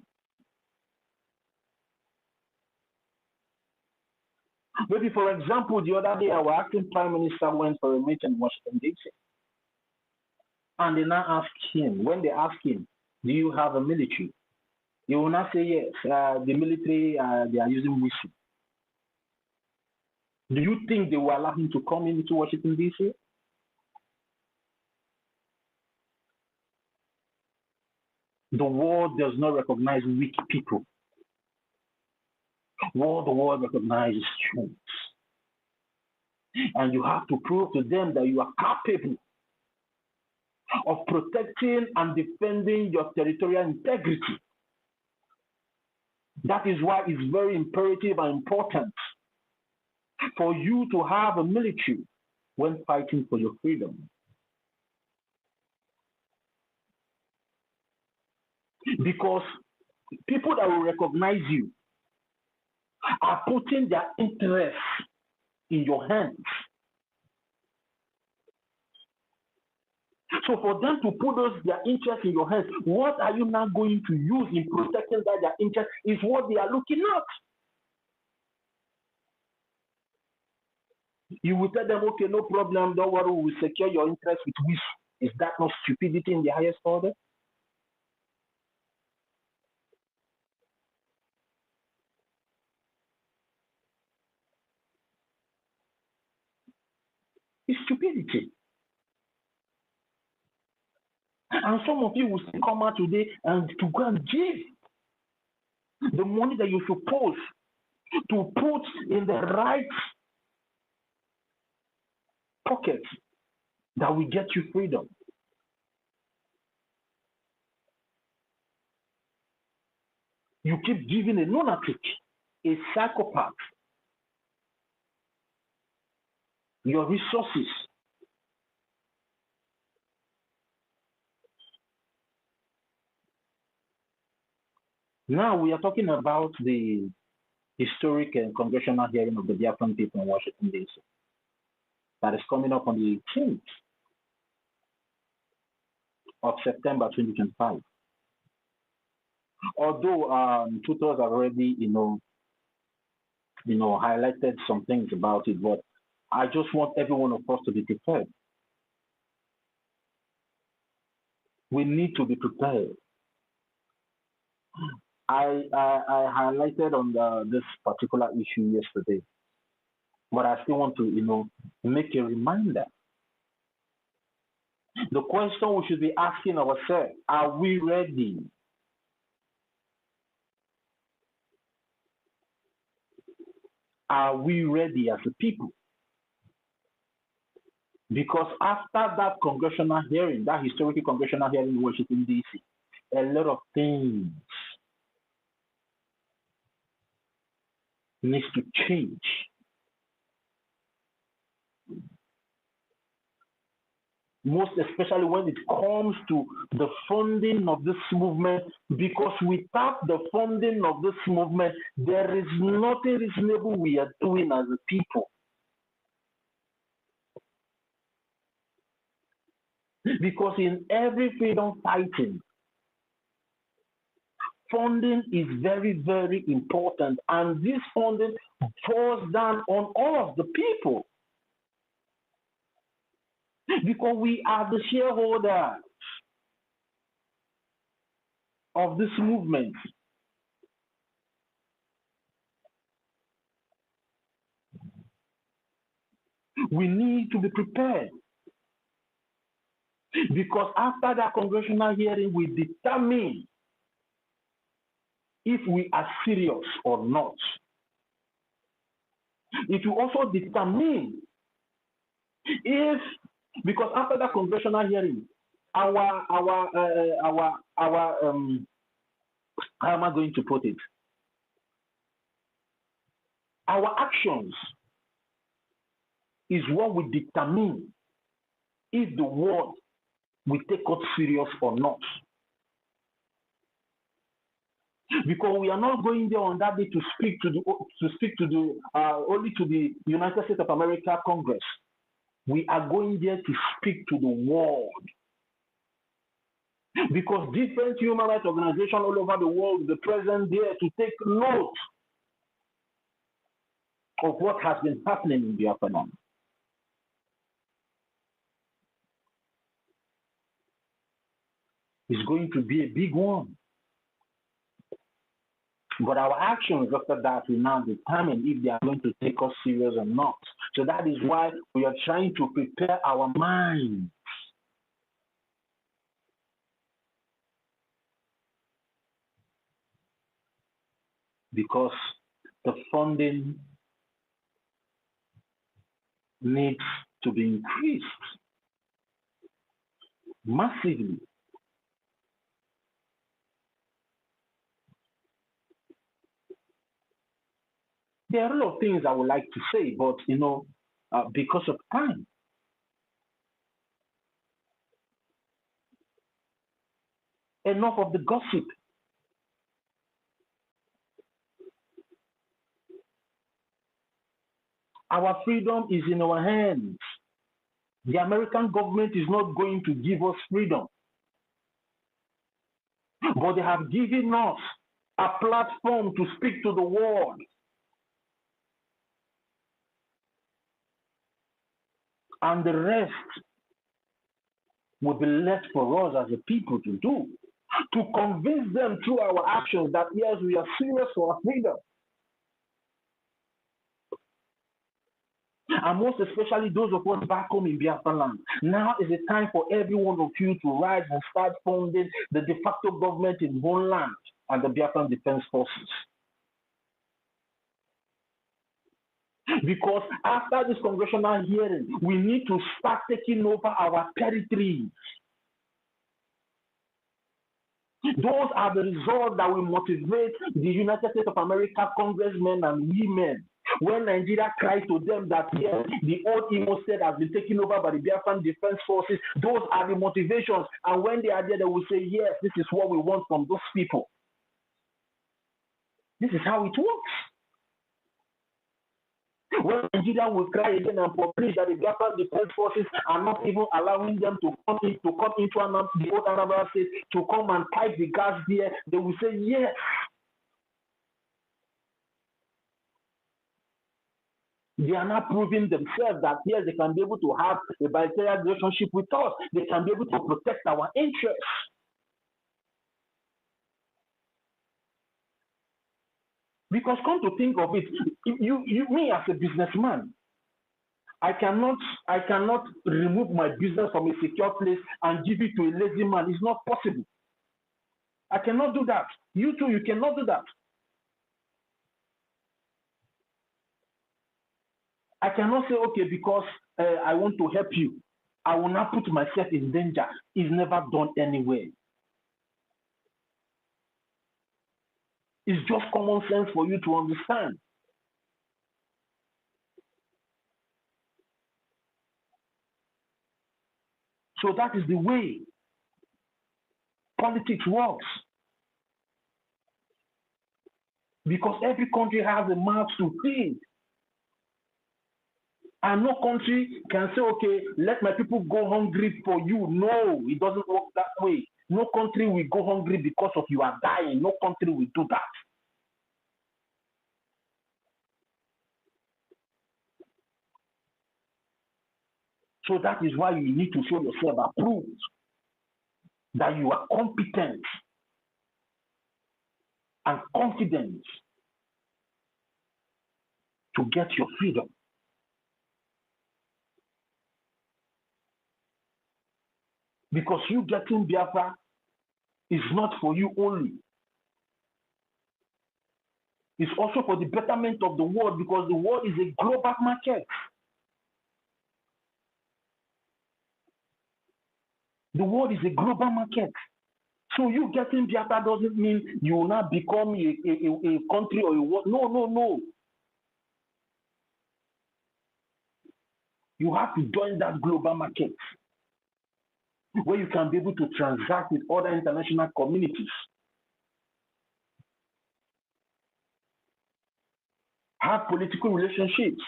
Maybe, for example, the other day our acting prime minister went for a meeting in Washington, D.C. And they now ask him, when they ask him, do you have a military? He will not say yes. The military, they are using whistle. Do you think they will allow him to come into Washington, D.C.? The world does not recognize weak people. What the world recognizes strength. And you have to prove to them that you are capable of protecting and defending your territorial integrity. That is why it's very imperative and important for you to have a military when fighting for your freedom. Because people that will recognize you are putting their interests in your hands. So for them to put their interest in your hands, what are you now going to use in protecting their interest is what they are looking at. You will tell them, okay, no problem, don't worry, we will secure your interest with which. Is that not stupidity in the highest order? It's stupidity. And some of you will come out today and to go and give the money that you're supposed to put in the right pocket that will get you freedom. You keep giving a lunatic, a psychopath, your resources. Now we are talking about the historic and congressional hearing of the Biafran people in Washington, D.C. that is coming up on the 18th of September 2025. Although tutors have already, highlighted some things about it, but I just want every one of us to be prepared. We need to be prepared. I highlighted on this particular issue yesterday, but I still want to, make a reminder. The question we should be asking ourselves, are we ready? Are we ready as a people? Because after that congressional hearing, that historical congressional hearing in Washington, D.C., a lot of things needs to change. Most especially when it comes to the funding of this movement, because without the funding of this movement, there is nothing reasonable we are doing as a people. Because in every freedom fighting, funding is very, very important, and this funding falls down on all of the people. Because we are the shareholders of this movement. We need to be prepared. Because after that congressional hearing, we determine if we are serious or not. It will also determine if, because after that congressional hearing, our how am I going to put it? Our actions is what will determine if the world will take us serious or not. Because we are not going there on that day to speak to the only to the United States of America Congress, We are going there to speak to the world. Because different human rights organizations all over the world will be present there to take note of what has been happening in Biafra land. It's going to be a big one. But our actions after that will now determine if they are going to take us serious or not. So that is why we are trying to prepare our minds. Because the funding needs to be increased massively. There are a lot of things I would like to say, but because of time, enough of the gossip. Our freedom is in our hands. The American government is not going to give us freedom, but they have given us a platform to speak to the world. And the rest will be left for us as a people to do, to convince them through our actions that yes, we are serious for our freedom. And most especially those of us back home in Biafra land. Now is the time for every one of you to rise and start funding the de facto government in one land and the Biafran Defense Forces. Because after this congressional hearing, we need to start taking over our territories. Those are the results that will motivate the United States of America congressmen and women. When Nigeria cries to them that yes, the old Imo state has been taken over by the Biafran Defense Forces, those are the motivations. And when they are there, they will say, yes, this is what we want from those people. This is how it works. When Nigeria will cry again and publish that the Biafran Defense Forces are not even allowing them to come into the old Anambra state to come and pipe the gas there, they will say, yes. They are not proving themselves that yes, they can be able to have a bilateral relationship with us. They can be able to protect our interests. Because come to think of it, me as a businessman, I cannot remove my business from a secure place and give it to a lazy man. It's not possible. I cannot do that. You too, you cannot do that. I cannot say, okay, because I want to help you, I will not put myself in danger. It's never done anywhere. It's just common sense for you to understand. So that is the way politics works. Because every country has a mouth to feed. And no country can say, okay, let my people go hungry for you. No, it doesn't work that way. No country will go hungry because of you are dying. No country will do that. So that is why you need to show yourself approved, that you are competent and confident to get your freedom. Because you getting Biafra is not for you only. It's also for the betterment of the world, because the world is a global market. The world is a global market. So you getting Biafra doesn't mean you will not become a country or a world. No, no, no. You have to join that global market where you can be able to transact with other international communities, have political relationships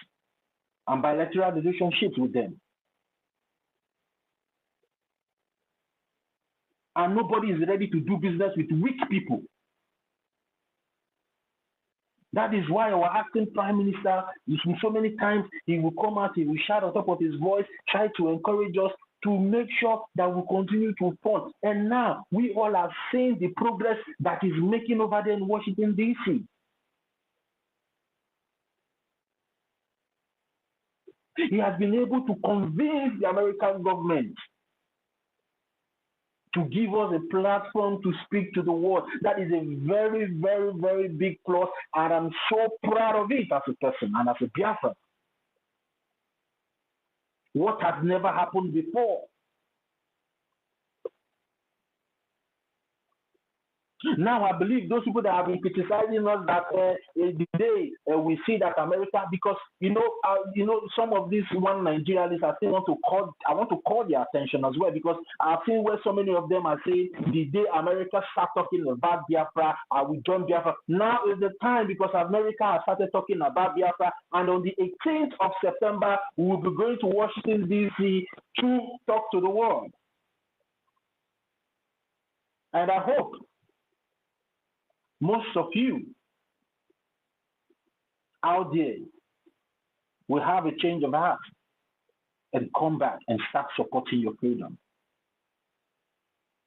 and bilateral relationships with them. And nobody is ready to do business with weak people. That is why our acting prime minister, so many times, he will come out, he will shout on top of his voice, try to encourage us to make sure that we continue to fund. And now we all have seen the progress that is making over there in Washington, D.C. He has been able to convince the American government to give us a platform to speak to the world. That is a very, very, very big plus, and I'm so proud of it as a person and as a Biafra. What has never happened before. Now I believe those people that have been criticizing us that the day we see that America, because some of these one Nigerians, I want to call their attention as well, because I've seen where so many of them are saying the day America start talking about Biafra, I will join Biafra. Now is the time, because America has started talking about Biafra, and on the 18th of September we will be going to Washington D.C. to talk to the world. And I hope most of you out there will have a change of heart and come back and start supporting your freedom.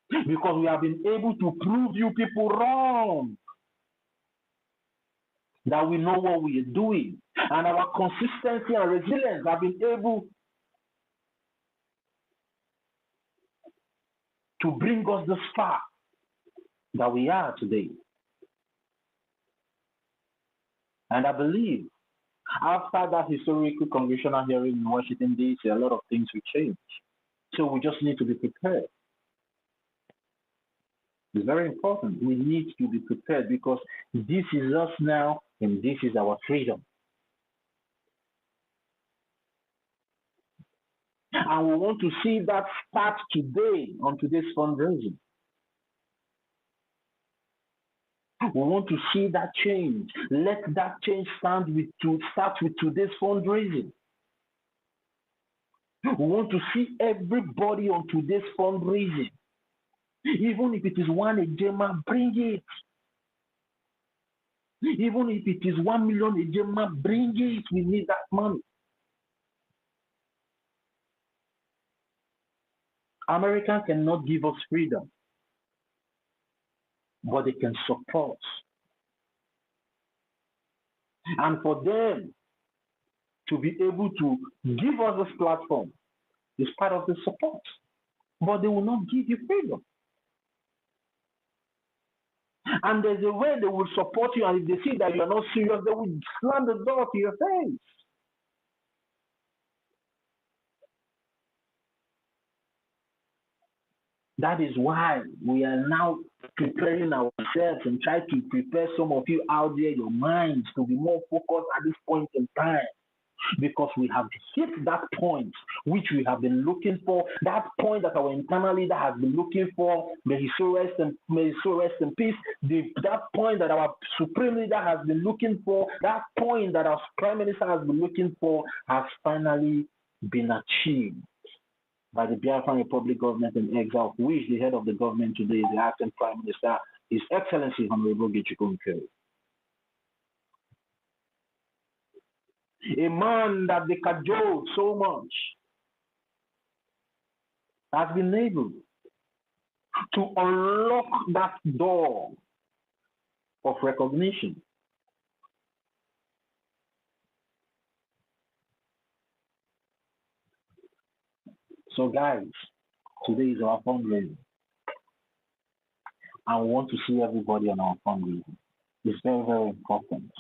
Because we have been able to prove you people wrong. That we know what we are doing. And our consistency and resilience have been able to bring us this far that we are today. And I believe after that historical congressional hearing in Washington, D.C., a lot of things will change. So we just need to be prepared. It's very important. We need to be prepared, because this is us now and this is our freedom. And we want to see that start today on today's fundraising. We want to see that change. Let that change start with today's fundraising. We want to see everybody on today's fundraising. Even if it is one ejema, bring it. Even if it is 1 million ejema, bring it. We need that money. Americans cannot give us freedom, but they can support. And for them to be able to give us this platform is part of the support. But they will not give you freedom. And there's a way they will support you, and if they see that you are not serious, they will slam the door to your face. That is why we are now preparing ourselves and try to prepare some of you out there, your minds, to be more focused at this point in time. Because we have hit that point which we have been looking for, that point that our internal leader has been looking for. May he so rest in peace. That point that our supreme leader has been looking for, that point that our prime minister has been looking for, has finally been achieved by the Biafran Republic government in exile, of which the head of the government today is the acting prime minister, His Excellency Honorable BRGIE. A man that they cajoled so much has been able to unlock that door of recognition. So guys, today is our fundraising. I want to see everybody on our fundraising. It's very, very important.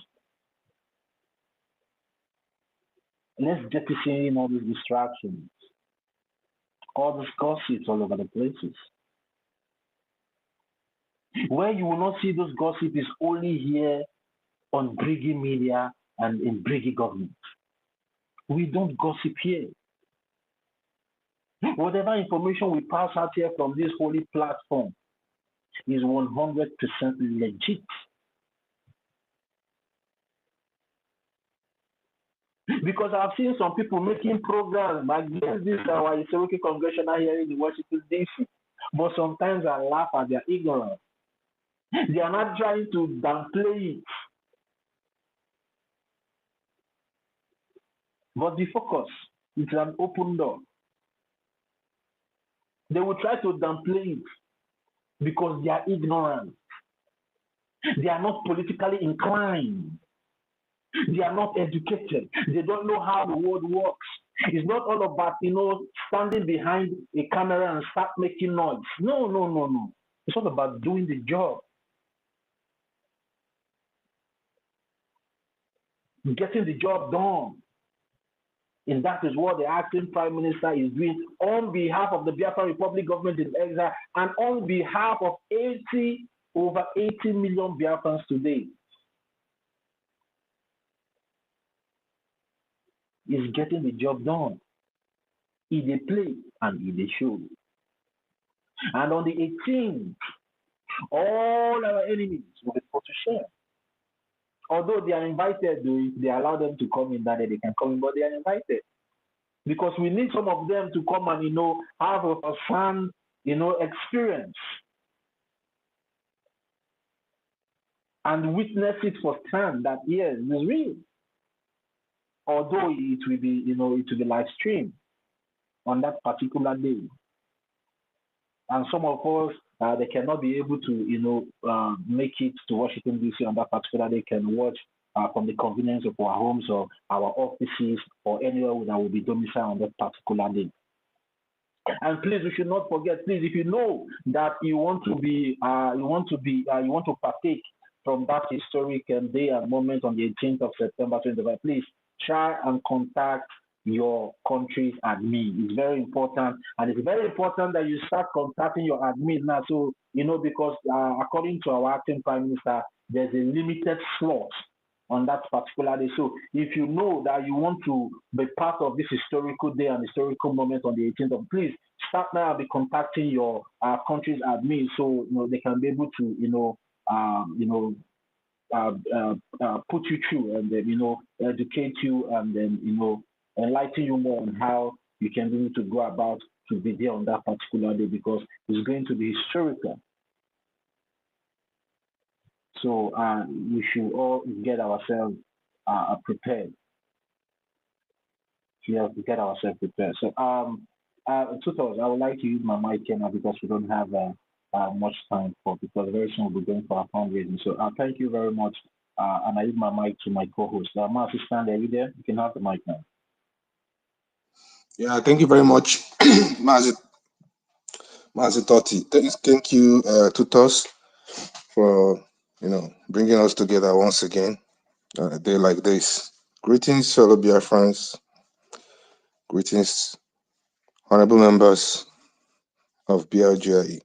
Let's jettison all these distractions, all these gossips all over the places. Where you will not see those gossip is only here on BRGIE media and in BRGIE government. We don't gossip here. Whatever information we pass out here from this holy platform is 100% legit. Because I've seen some people making programs against this our historical congressional hearing in Washington, D.C. But sometimes I laugh at their ignorance. They are not trying to downplay it, but the focus is an open door. They will try to downplay it because they are ignorant. They are not politically inclined. They are not educated. They don't know how the world works. It's not all about, standing behind a camera and start making noise. No, no, no, no. It's all about doing the job. Getting the job done. And that is what the acting prime minister is doing on behalf of the Biafra Republic government in exile and on behalf of over 80 million Biafrans today. Is getting the job done. He they play and he they show. And on the 18th, all our enemies will be put to shame. Although they are invited, if they allow them to come in that day, they can come in, but they are invited. Because we need some of them to come and, have a fun, experience. And witness it firsthand that, yes, it's real. Although it will be, it will be live streamed on that particular day. And some of us, they cannot be able to, make it to Washington, D.C. on that particular day, can watch from the convenience of our homes or our offices or anywhere that will be domiciled on that particular day. And please, we should not forget, please, if you know that you want to partake from that historic day and moment on the 18th of September 2025, please try and contact your country's admin. It's very important, and it's very important that you start contacting your admin now. So, because according to our acting prime minister, there's a limited slot on that particular day. So if you know that you want to be part of this historical day and historical moment on the 18th, please start now and be contacting your country's admin, so they can be able to put you through and then educate you and then enlighten you more on how you can be able to go about to be there on that particular day, because it's going to be historical. So we should all get ourselves prepared. We have to get ourselves prepared. So, tutors, I would like to use my mic here now because we don't have much time because very soon we'll be going for our fundraising. So, thank you very much. And I use my mic to my co-host. My assistant, are you there? You can have the mic now. Yeah, thank you very much, Mazi Totti. Thank you, tutors, for bringing us together once again on a day like this. Greetings, fellow Biafrans. Greetings, honorable members of BRGIE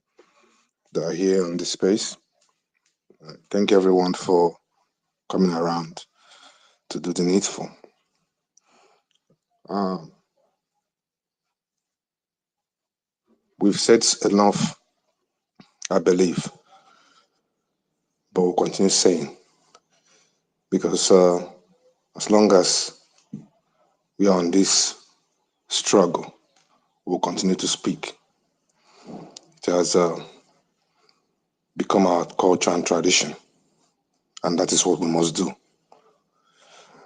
that are here on this space. Thank everyone for coming around to do the needful. We've said enough, I believe, but we'll continue saying, because as long as we are on this struggle, we'll continue to speak. It has become our culture and tradition, and that is what we must do.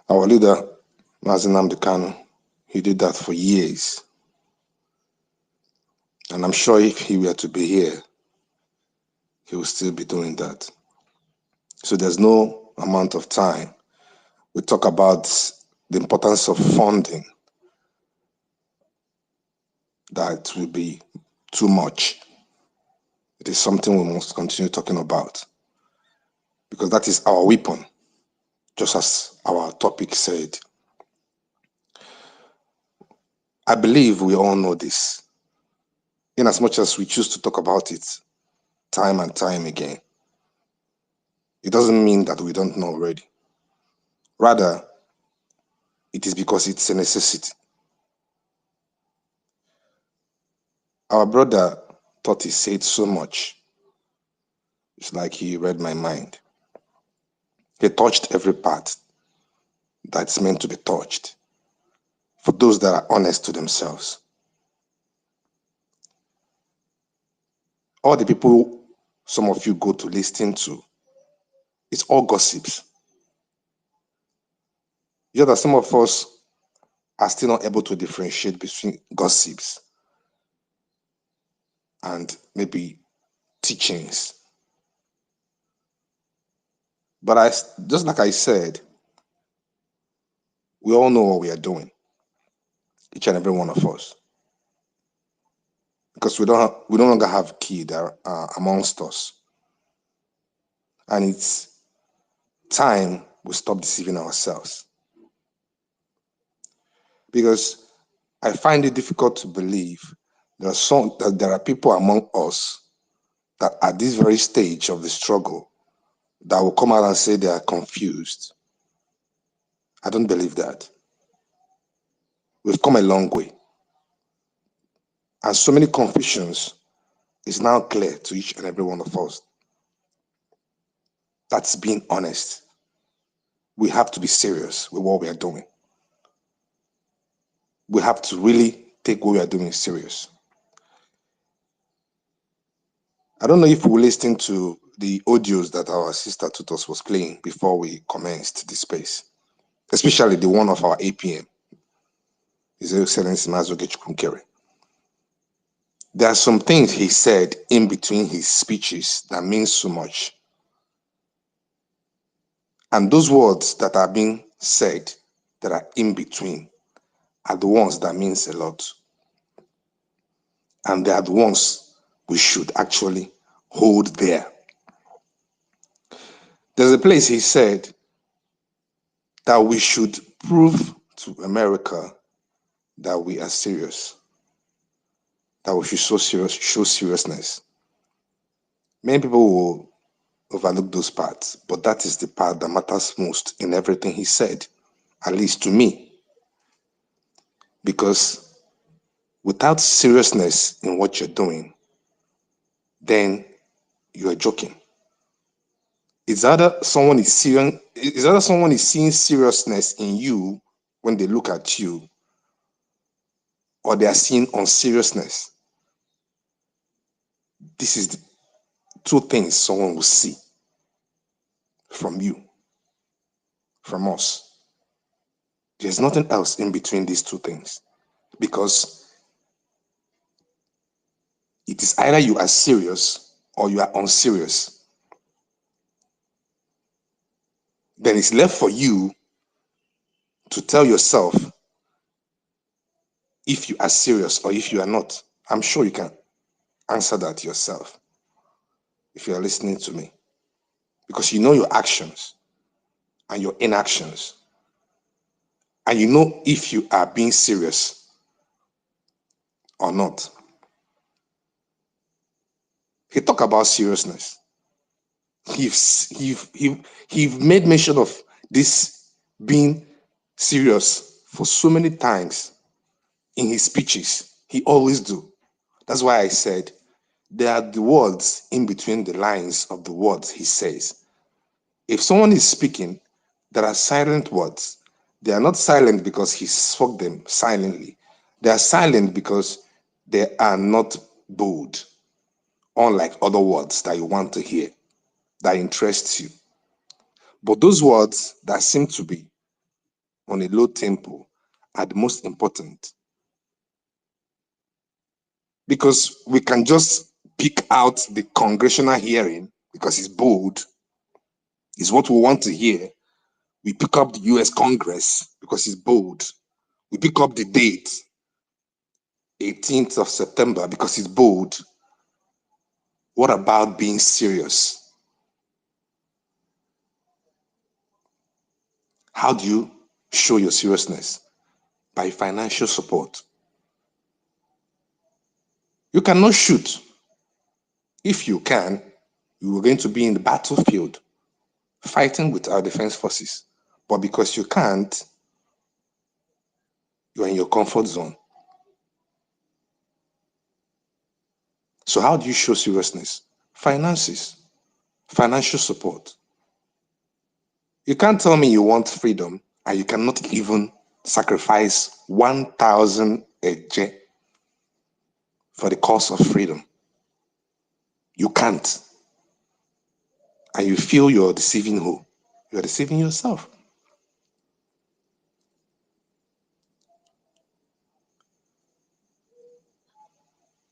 Our leader, Mazi Nnamdi Kanu, he did that for years. And I'm sure if he were to be here, he will still be doing that. So there's no amount of time. We talk about the importance of funding. That will be too much. It is something we must continue talking about, because that is our weapon, just as our topic said. I believe we all know this, in as much as we choose to talk about it time and time again. It doesn't mean that we don't know already. Rather, it is because it's a necessity. Our brother Totti said so much. It's like he read my mind. He touched every part that's meant to be touched, for those that are honest to themselves. all the people some of you go to listen to, it's all gossips. You know that some of us are still not able to differentiate between gossips and maybe teachings. But just like I said, we all know what we are doing, each and every one of us, because we no longer have key that are amongst us, and it's time we stop deceiving ourselves. Because I find it difficult to believe that there are people among us that at this very stage of the struggle that will come out and say they are confused. I don't believe that. We've come a long way. And so many confusions is now clear to each and every one of us. That's being honest. We have to be serious with what we are doing. We have to really take what we are doing serious. I don't know if we listened to the audios that our sister Tutos was playing before we commenced this space, especially the one of our APM, His Excellency Mazoge Chukwunkere. There are some things he said in between his speeches that mean so much. And those words that are being said that are in between are the ones that means a lot. And they are the ones we should actually hold there. There's a place he said that we should prove to America that we are serious, that we should show seriousness. Many people will overlook those parts, but that is the part that matters most in everything he said, at least to me. Because without seriousness in what you're doing, then you are joking. It's either someone is seeing seriousness in you when they look at you, or they are seeing unseriousness. This is the two things someone will see from you, from us. There's nothing else in between these two things, because it is either you are serious or you are unserious. Then it's left for you to tell yourself if you are serious or if you are not. I'm sure you can answer that yourself if you are listening to me, because you know your actions and your inactions, and you know if you are being serious or not. He talked about seriousness. He made mention of this being serious for so many times in his speeches. He always do. That's why I said there are the words in between the lines of the words he says. If someone is speaking, there are silent words. They are not silent because he spoke them silently. They are silent because they are not bold, unlike other words that you want to hear, that interests you. But those words that seem to be on a low tempo are the most important, because we can just pick out the congressional hearing because it's bold, is what we want to hear. We pick up the US Congress because it's bold. We pick up the date, 18th of September, because it's bold. What about being serious? How do you show your seriousness? By financial support. You cannot shoot. If you can, you are going to be in the battlefield fighting with our defense forces. But because you can't, you're in your comfort zone. So how do you show seriousness? Finances, financial support. You can't tell me you want freedom and you cannot even sacrifice 1,000 eje for the cause of freedom. You can't. And you feel you're deceiving who? You're deceiving yourself.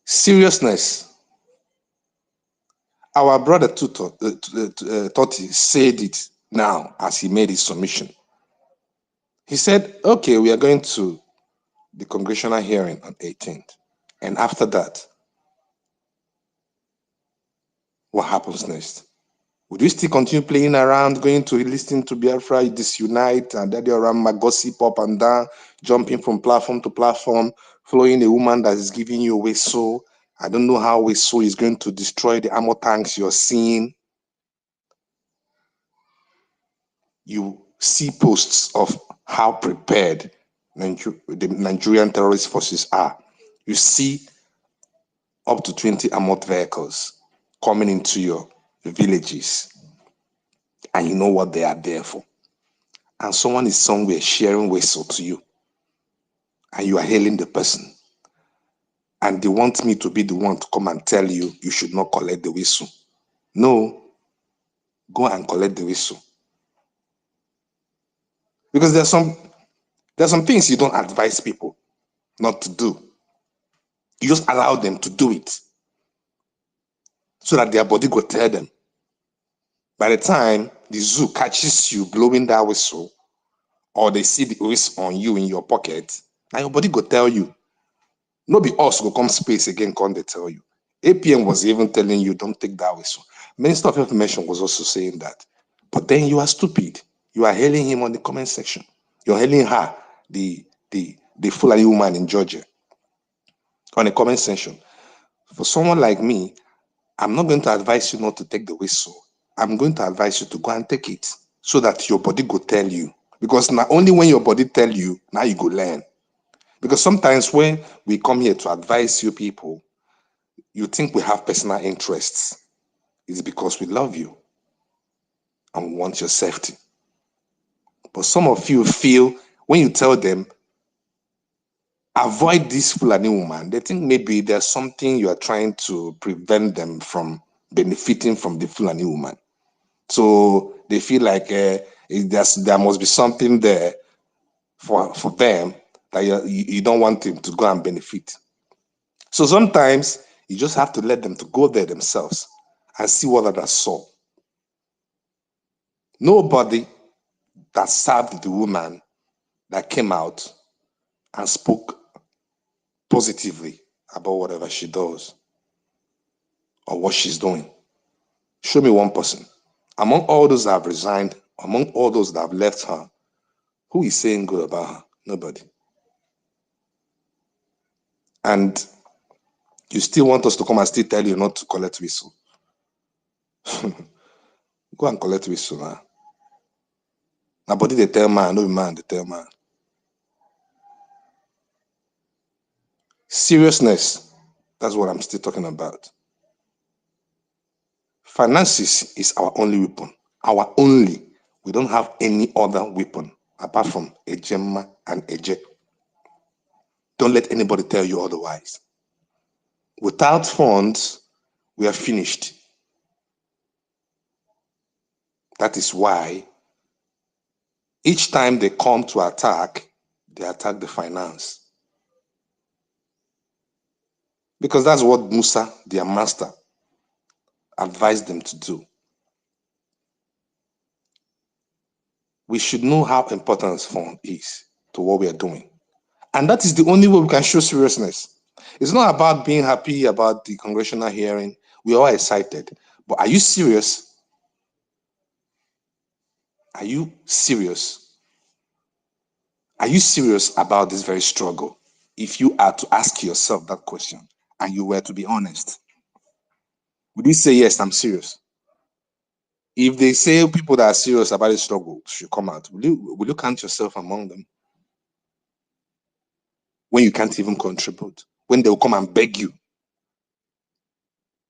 Seriousness. Our brother Toti said it now as he made his submission. He said, okay, we are going to the congressional hearing on 18th. And after that, what happens next? Would we still continue playing around, going to listen to Biafra disunite and daddy around my gossip up and down, jumping from platform to platform, following a woman that is giving you a whistle? I don't know how whistle is going to destroy the armor tanks you're seeing. You see posts of how prepared the Nigerian terrorist forces are. You see up to 20 armored vehicles coming into your villages, and you know what they are there for. And someone is somewhere sharing whistle to you, and you are hailing the person. And they want me to be the one to come and tell you, you should not collect the whistle. No, go and collect the whistle. Because there's some things you don't advise people not to do. You just allow them to do it so that their body will tell them. By the time the zoo catches you blowing that whistle, or they see the whistle on you in your pocket, and your body go tell you. No be us go come space again, come they tell you. APM was even telling you, don't take that whistle. Minister of Information was also saying that. But then you are stupid. You are hailing him on the comment section. You're hailing her, the Fulani woman in Georgia, on the comment section. For someone like me, I'm not going to advise you not to take the whistle. I'm going to advise you to go and take it so that your body go tell you. Because not only when your body tell you, now you go learn. Because sometimes when we come here to advise you people, you think we have personal interests. It's because we love you and we want your safety. But some of you feel when you tell them, avoid this Fulani woman, they think maybe there's something you are trying to prevent them from benefiting from the Fulani woman. So they feel like there must be something there for them that you don't want them to go and benefit. So sometimes you just have to let them to go there themselves and see what others saw. Nobody that served the woman that came out and spoke positively about whatever she does or what she's doing. Show me one person. Among all those that have resigned, among all those that have left her, who is saying good about her? Nobody. And you still want us to come and still tell you not to collect whistle. Go and collect whistle now. Now, body they tell man, no man they tell man. Seriousness, that's what I'm still talking about. Finances is our only weapon. Our only. We don't have any other weapon apart from Ejema and Eje. Don't let anybody tell you otherwise. Without funds, we are finished. That is why each time they come to attack, they attack the finance. Because that's what Musa, their master, advised them to do. We should know how important fund is to what we are doing. And that is the only way we can show seriousness. It's not about being happy about the congressional hearing. We are all excited. But are you serious? Are you serious? Are you serious about this very struggle? If you are to ask yourself that question and you were to be honest, would you say, yes, I'm serious? If they say people that are serious about the struggle should come out, will you count yourself among them? When you can't even contribute, when they'll come and beg you.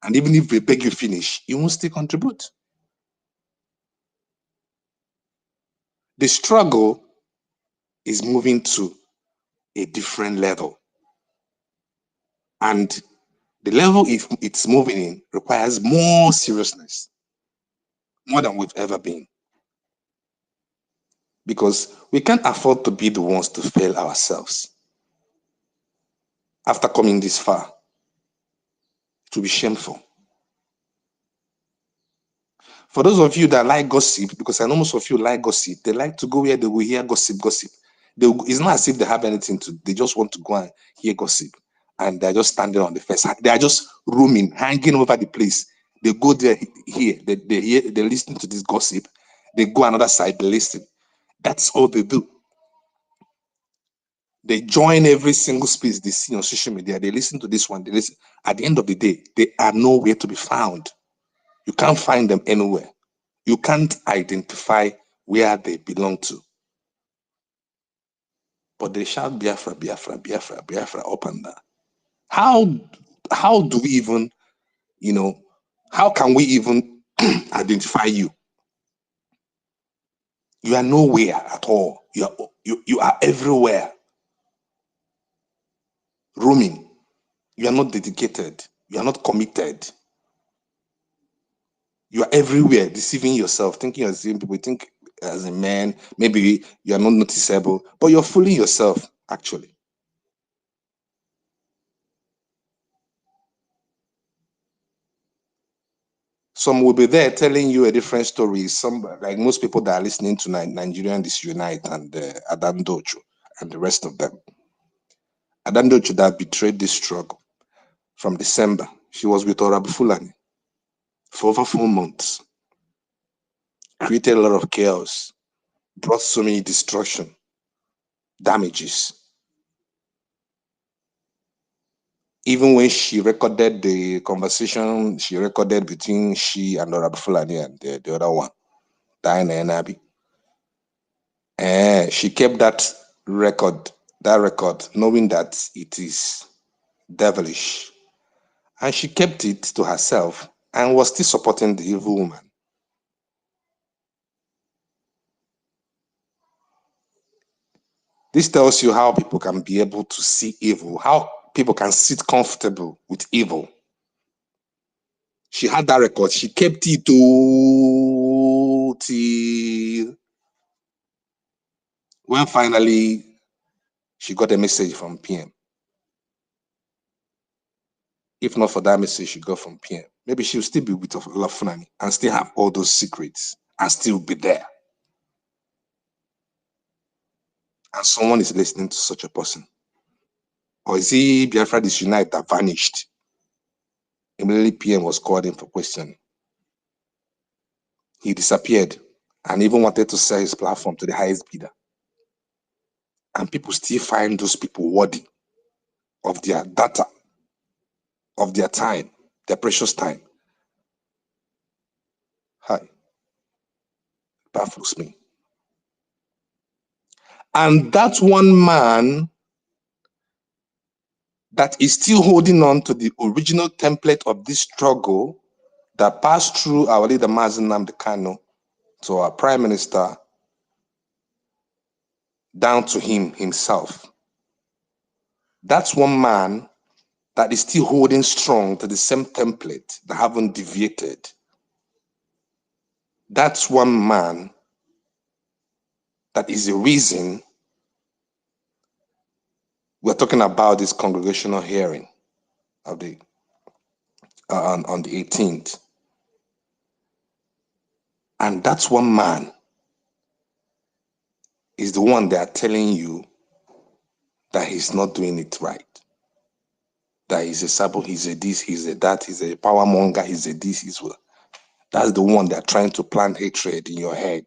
And even if they beg you finish, you won't still contribute. The struggle is moving to a different level. And The level it's moving in requires more seriousness, more than we've ever been. Because we can't afford to be the ones to fail ourselves. After coming this far, it will be shameful. For those of you that like gossip, because I know most of you like gossip, they like to go where they will hear gossip. It's not as if they have anything to, they just want to go and hear gossip. And they're just standing on the fence. They are just roaming, hanging over the place. They go there, they listen to this gossip. They go another side, they listen. That's all they do. They join every single space they see on social media. They listen to this one, they listen. At the end of the day, they are nowhere to be found. You can't find them anywhere. You can't identify where they belong to. But they shout Biafra, Biafra, Biafra, Biafra up and down. How do we even, how can we even identify you? You are nowhere at all. You are everywhere. Roaming. You are not dedicated. You are not committed. You are everywhere, deceiving yourself, thinking you're seeing people, think as a man, maybe you are not noticeable, but you're fooling yourself, actually. Some will be there telling you a different story. Some, like most people that are listening to Nigerian Disunite and Adan Docho and the rest of them. Adan Docho that betrayed this struggle from December. She was with Orabu Fulani for over 4 months. Created a lot of chaos. Brought so many destruction, damages. Even when she recorded the conversation she recorded between she and Orabu Fulani and the other one, Diana and Abby. She kept that record, knowing that it is devilish. And she kept it to herself and was still supporting the evil woman. This tells you how people can be able to see evil, how people can sit comfortable with evil. She had that record. She kept it till when finally she got a message from PM. If not for that message she got from PM, maybe she'll still be with Lafulani and still have all those secrets and still be there. And someone is listening to such a person. Or is he Biafra Disunite that vanished? Immediately PM was called in for questioning. He disappeared and even wanted to sell his platform to the highest bidder. And people still find those people worthy of their data, of their time, their precious time. Hi. Baffles me. And that's one man that is still holding on to the original template of this struggle that passed through our leader Mazi Nnamdi Kanu to our prime minister down to him himself. That's one man that is still holding strong to the same template that haven't deviated. That's one man that is the reason we're talking about this congregational hearing of the on the 18th. And that's one man is the one that are telling you that he's not doing it right. That he's a sabo, he's a this, he's a that, he's a power monger, he's a this, he's a... That's the one that are trying to plant hatred in your head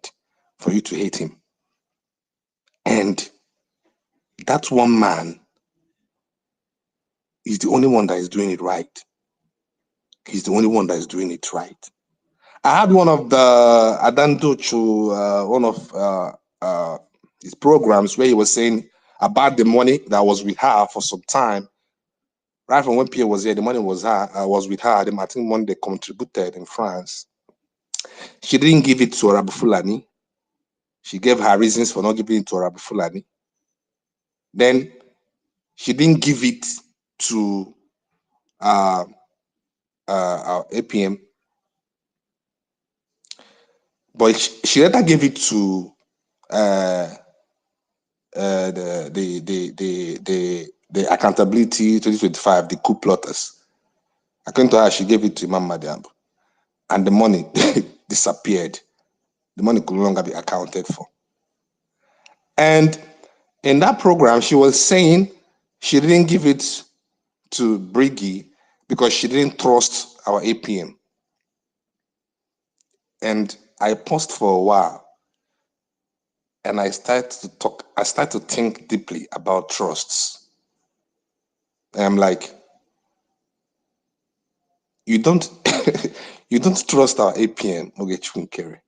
for you to hate him. And that one man is the only one that is doing it right. He's the only one that is doing it right. I had one of the Adan Docho, one of his programs where he was saying about the money that was with her for some time. Right from when Pierre was here, the money was with her. The I think money they contributed in France. She didn't give it to Orabu Fulani. She gave her reasons for not giving it to Orabu Fulani. Then she didn't give it to our APM, but she later gave it to the accountability 2025, the coup plotters. According to her, she gave it to Imam Madiambo, and the money disappeared. The money could no longer be accounted for. And in that program, she was saying she didn't give it to BRGIE because she didn't trust our APM. And I paused for a while, and I started to think deeply about trusts. And I'm like, you don't you don't trust our APM, Ogechunkere.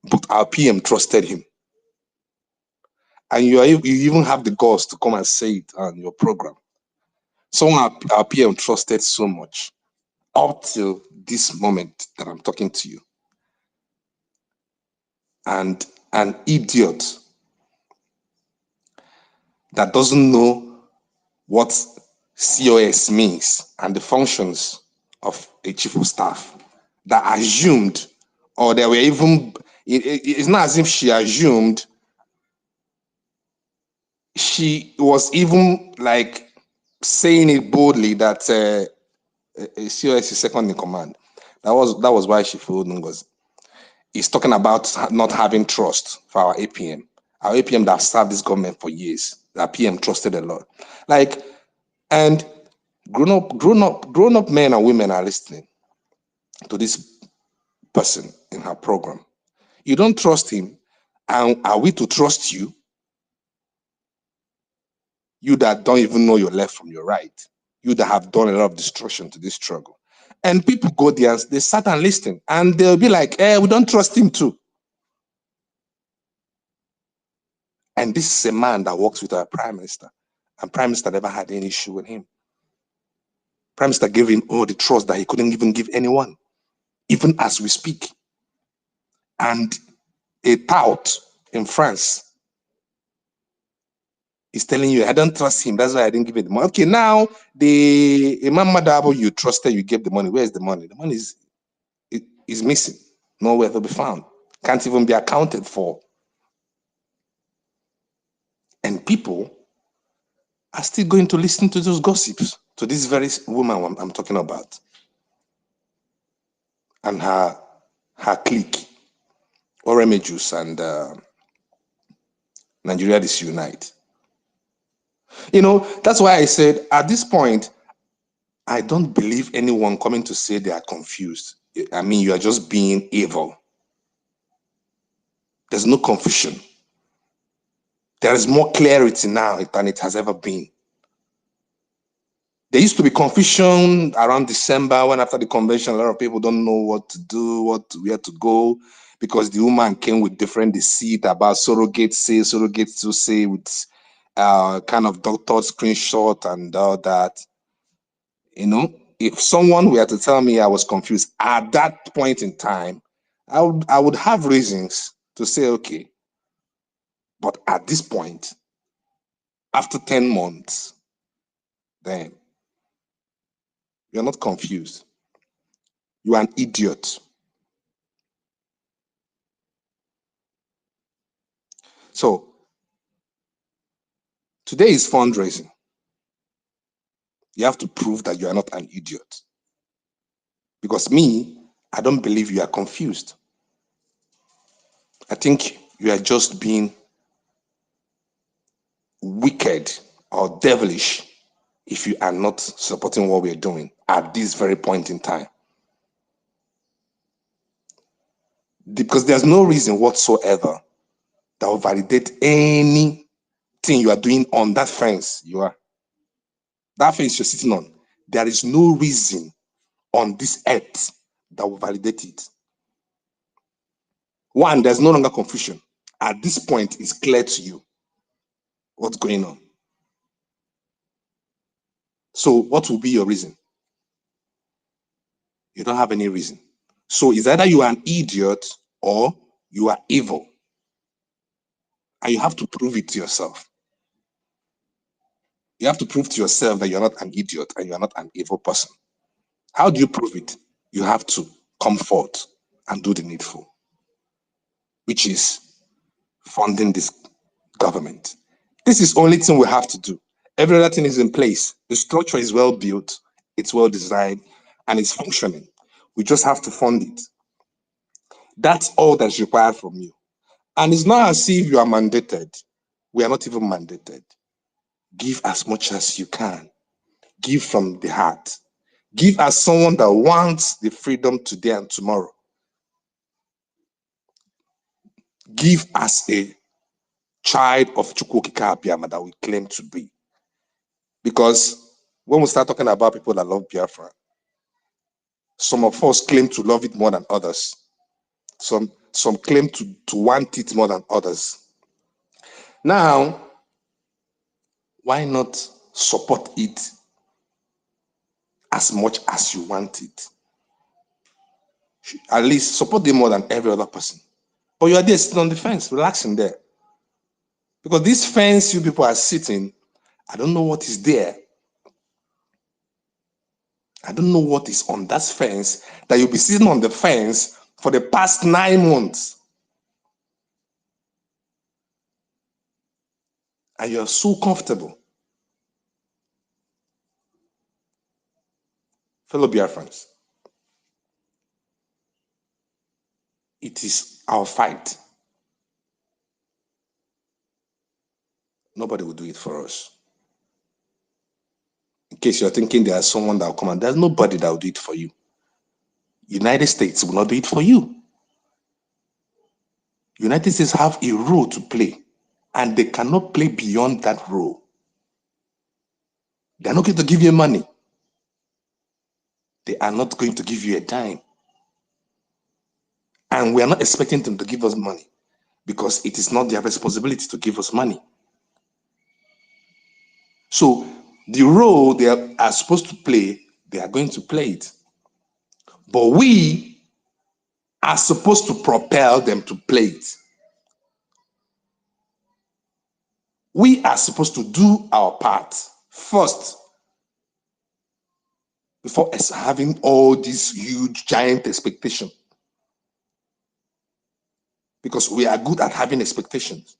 But our PM trusted him. And you even have the guts to come and say it on your program. So our PM trusted so much up till this moment that I'm talking to you. And an idiot that doesn't know what COS means and the functions of a chief of staff, that assumed, or they were even, it's not as if she assumed, she was even like saying it boldly that COS is second in command. That was why she followed Ngozi. He's talking about not having trust for our APM. Our APM that served this government for years. Our PM trusted a lot. Like, and grown up men and women are listening to this person in her program. You don't trust him, and are we to trust you? You that don't even know your left from your right. You that have done a lot of destruction to this struggle. And people go there and they sat and listen, and they'll be like, we don't trust him too. And this is a man that works with our prime minister, and prime minister never had any issue with him. Prime minister gave him all the trust that he couldn't even give anyone, even as we speak. And a tout in France is telling you, I don't trust him, that's why I didn't give it the money. Okay, now the Imam Madabo you trusted, you gave the money. Where's the money? The money is missing, nowhere to be found, can't even be accounted for. And people are still going to listen to those gossips, to this very woman I'm talking about, and her clique, Oremejus and Nigeria Disunite. You know, that's why I said at this point, I don't believe anyone coming to say they are confused. I mean, you are just being evil. There's no confusion. There is more clarity now than it has ever been. There used to be confusion around December when after the convention, a lot of people don't know what to do, where to go, because the woman came with different deceit about surrogates to say with kind of doctor screenshot and all that. You know, if someone were to tell me I was confused at that point in time, I would have reasons to say, okay. But at this point, after 10 months, then you're not confused. You are an idiot. So today is fundraising. You have to prove that you are not an idiot. Because me, I don't believe you are confused. I think you are just being wicked or devilish if you are not supporting what we're doing at this very point in time. Because there's no reason whatsoever that will validate anything you are doing on that fence that fence you're sitting on. There is no reason on this earth that will validate it. One, there's no longer confusion. At this point, it's clear to you what's going on. So what will be your reason? You don't have any reason. So it's either you are an idiot or you are evil. And you have to prove it to yourself. You have to prove to yourself that you're not an idiot and you're not an evil person. How do you prove it? You have to come forth and do the needful, which is funding this government. This is the only thing we have to do. Every other thing is in place. The structure is well built, it's well designed, and it's functioning. We just have to fund it. That's all that's required from you. And it's not as if you are mandated. We are not even mandated. Give as much as you can. Give from the heart. Give as someone that wants the freedom today and tomorrow. Give as a child of Chukwukika Abiyama that we claim to be. Because when we start talking about people that love Biafra, some of us claim to love it more than others. Some claim to want it more than others. Now, why not support it as much as you want it? At least support them more than every other person. But you are there sitting on the fence, relaxing there. Because this fence you people are sitting, I don't know what is there. I don't know what is on that fence that you'll be sitting on the fence for the past 9 months. And you're so comfortable. Fellow Biafrans, it is our fight. Nobody will do it for us. In case you're thinking there's someone that will come, and there's nobody that will do it for you. United States will not do it for you. United States have a role to play, and they cannot play beyond that role. They're not going to give you money. They are not going to give you a dime. And we are not expecting them to give us money because it is not their responsibility to give us money. So the role they are supposed to play, they are going to play it. But we are supposed to propel them to play it. We are supposed to do our part first before us having all these huge, giant expectations. Because we are good at having expectations,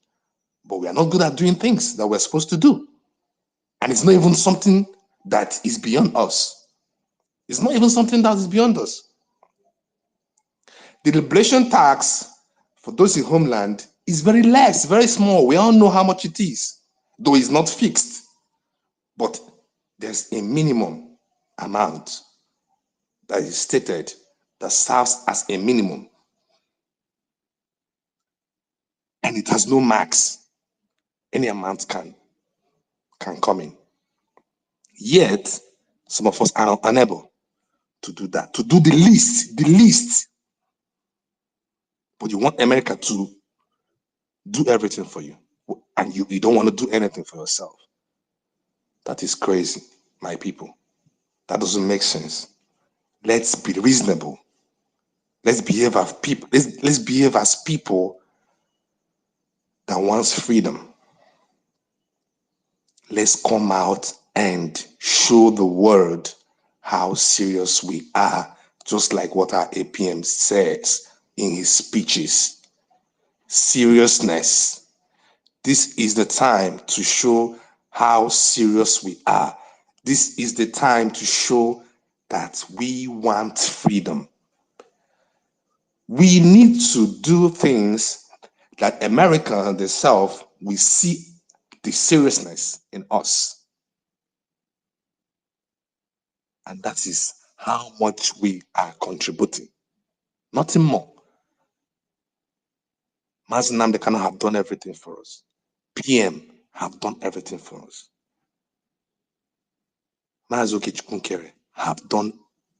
but we are not good at doing things that we're supposed to do. And it's not even something that is beyond us. It's not even something that is beyond us. The liberation tax for those in homeland is very less, very small. We all know how much it is, though it's not fixed. But there's a minimum amount that is stated that serves as a minimum. And it has no max. Any amount can come in. Yet, some of us are unable to do that, to do the least. But you want America to do everything for you, and you don't want to do anything for yourself. That is crazy, my people. That doesn't make sense. Let's be reasonable. Let's behave as people. Let's behave as people that wants freedom. Let's come out and show the world how serious we are, just like what our APM says in his speeches. Seriousness. This is the time to show how serious we are. This is the time to show that we want freedom. We need to do things that America themselves will see the seriousness in us. And that is how much we are contributing. Nothing more. Mazi Nnamdi Kanu have done everything for us. PM have done everything for us. Mazi Okechukwu Nkere have done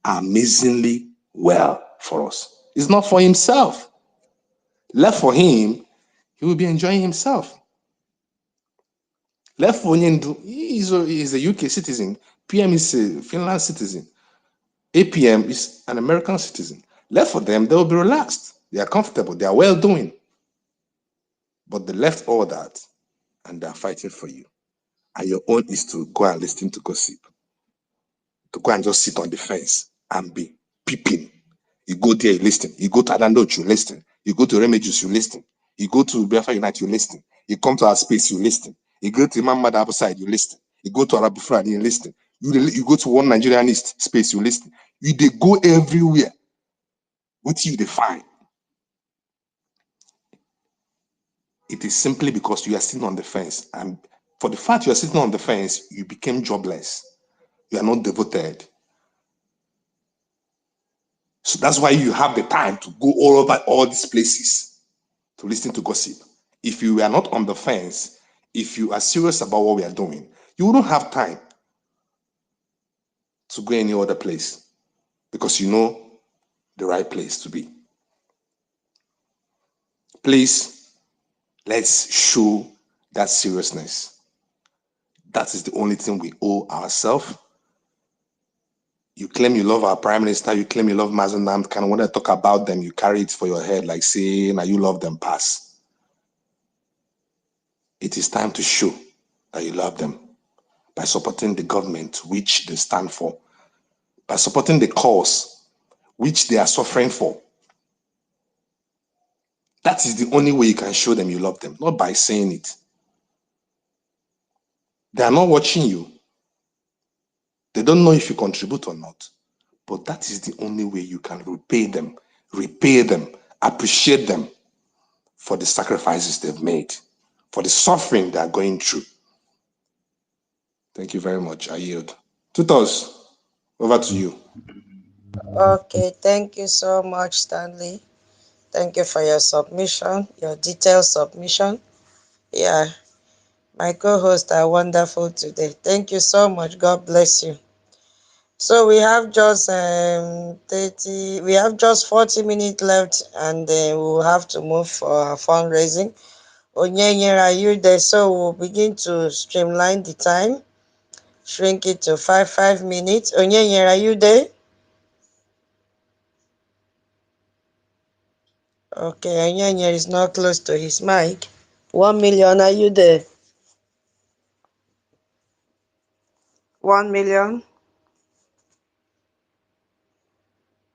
amazingly well for us. It's not for himself. Left for him, he will be enjoying himself. Left for Nyendu, he's a UK citizen. PM is a Finland citizen. APM is an American citizen. Left for them, they will be relaxed. They are comfortable. They are well doing. But they left all that and they're fighting for you. And your own is to go and listen to gossip, to go and just sit on the fence and be peeping. You go there, you listen. You go to Adandot, you listen. You go to Remedios, you listen. You go to Biafra Unite, you listen. You come to our space, you listen. You go to Imam Mada side, you listen. You go to Arab Friday, you listen. You go to one Nigerianist space, you listen. They go everywhere. What you define? It is simply because you are sitting on the fence. And for the fact you are sitting on the fence, you became jobless. You are not devoted. So that's why you have the time to go all over all these places to listen to gossip. If you are not on the fence, if you are serious about what we are doing, you wouldn't have time to go any other place because you know the right place to be. Please, let's show that seriousness. That is the only thing we owe ourselves. You claim you love our prime minister, you claim you love Mazen Namdekan. When I talk about them, you carry it for your head like saying, now you love them, pass. It is time to show that you love them by supporting the government, which they stand for, by supporting the cause, which they are suffering for. That is the only way you can show them you love them, not by saying it. They are not watching you. They don't know if you contribute or not. But that is the only way you can repay them, appreciate them for the sacrifices they've made, for the suffering they are going through. Thank you very much. I yield. Tutos, over to you. Okay, thank you so much, Stanley. Thank you for your submission, your detailed submission. Yeah, my co-hosts are wonderful today. Thank you so much. God bless you. So we have just 40 minutes left, and then we'll have to move for our fundraising. Onyenyer, are you there? So we'll begin to streamline the time, shrink it to 5 minutes. Onyenyer, are you there? Okay, Onyenyer is not close to his mic. 1 million, are you there? 1 million?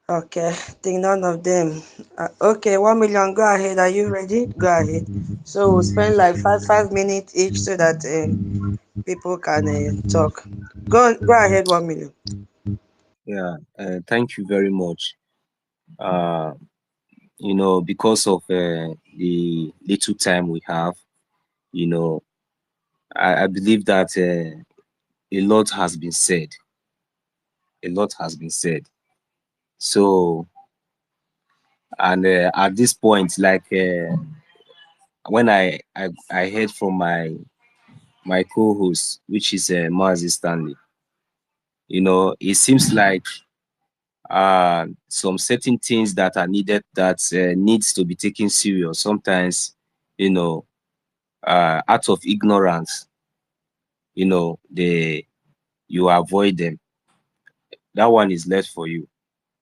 Okay, I think none of them. Okay, 1 million, go ahead. Are you ready? Go ahead. So we'll spend like five minutes each so that people can talk. Go ahead, 1 million. Yeah, thank you very much. Because of the little time we have, I believe that a lot has been said. A lot has been said. So, and at this point, like when I heard from my co-host, which is Mazi Stanley, it seems like some certain things that are needed that needs to be taken serious. Sometimes, out of ignorance, you avoid them. That one is left for you.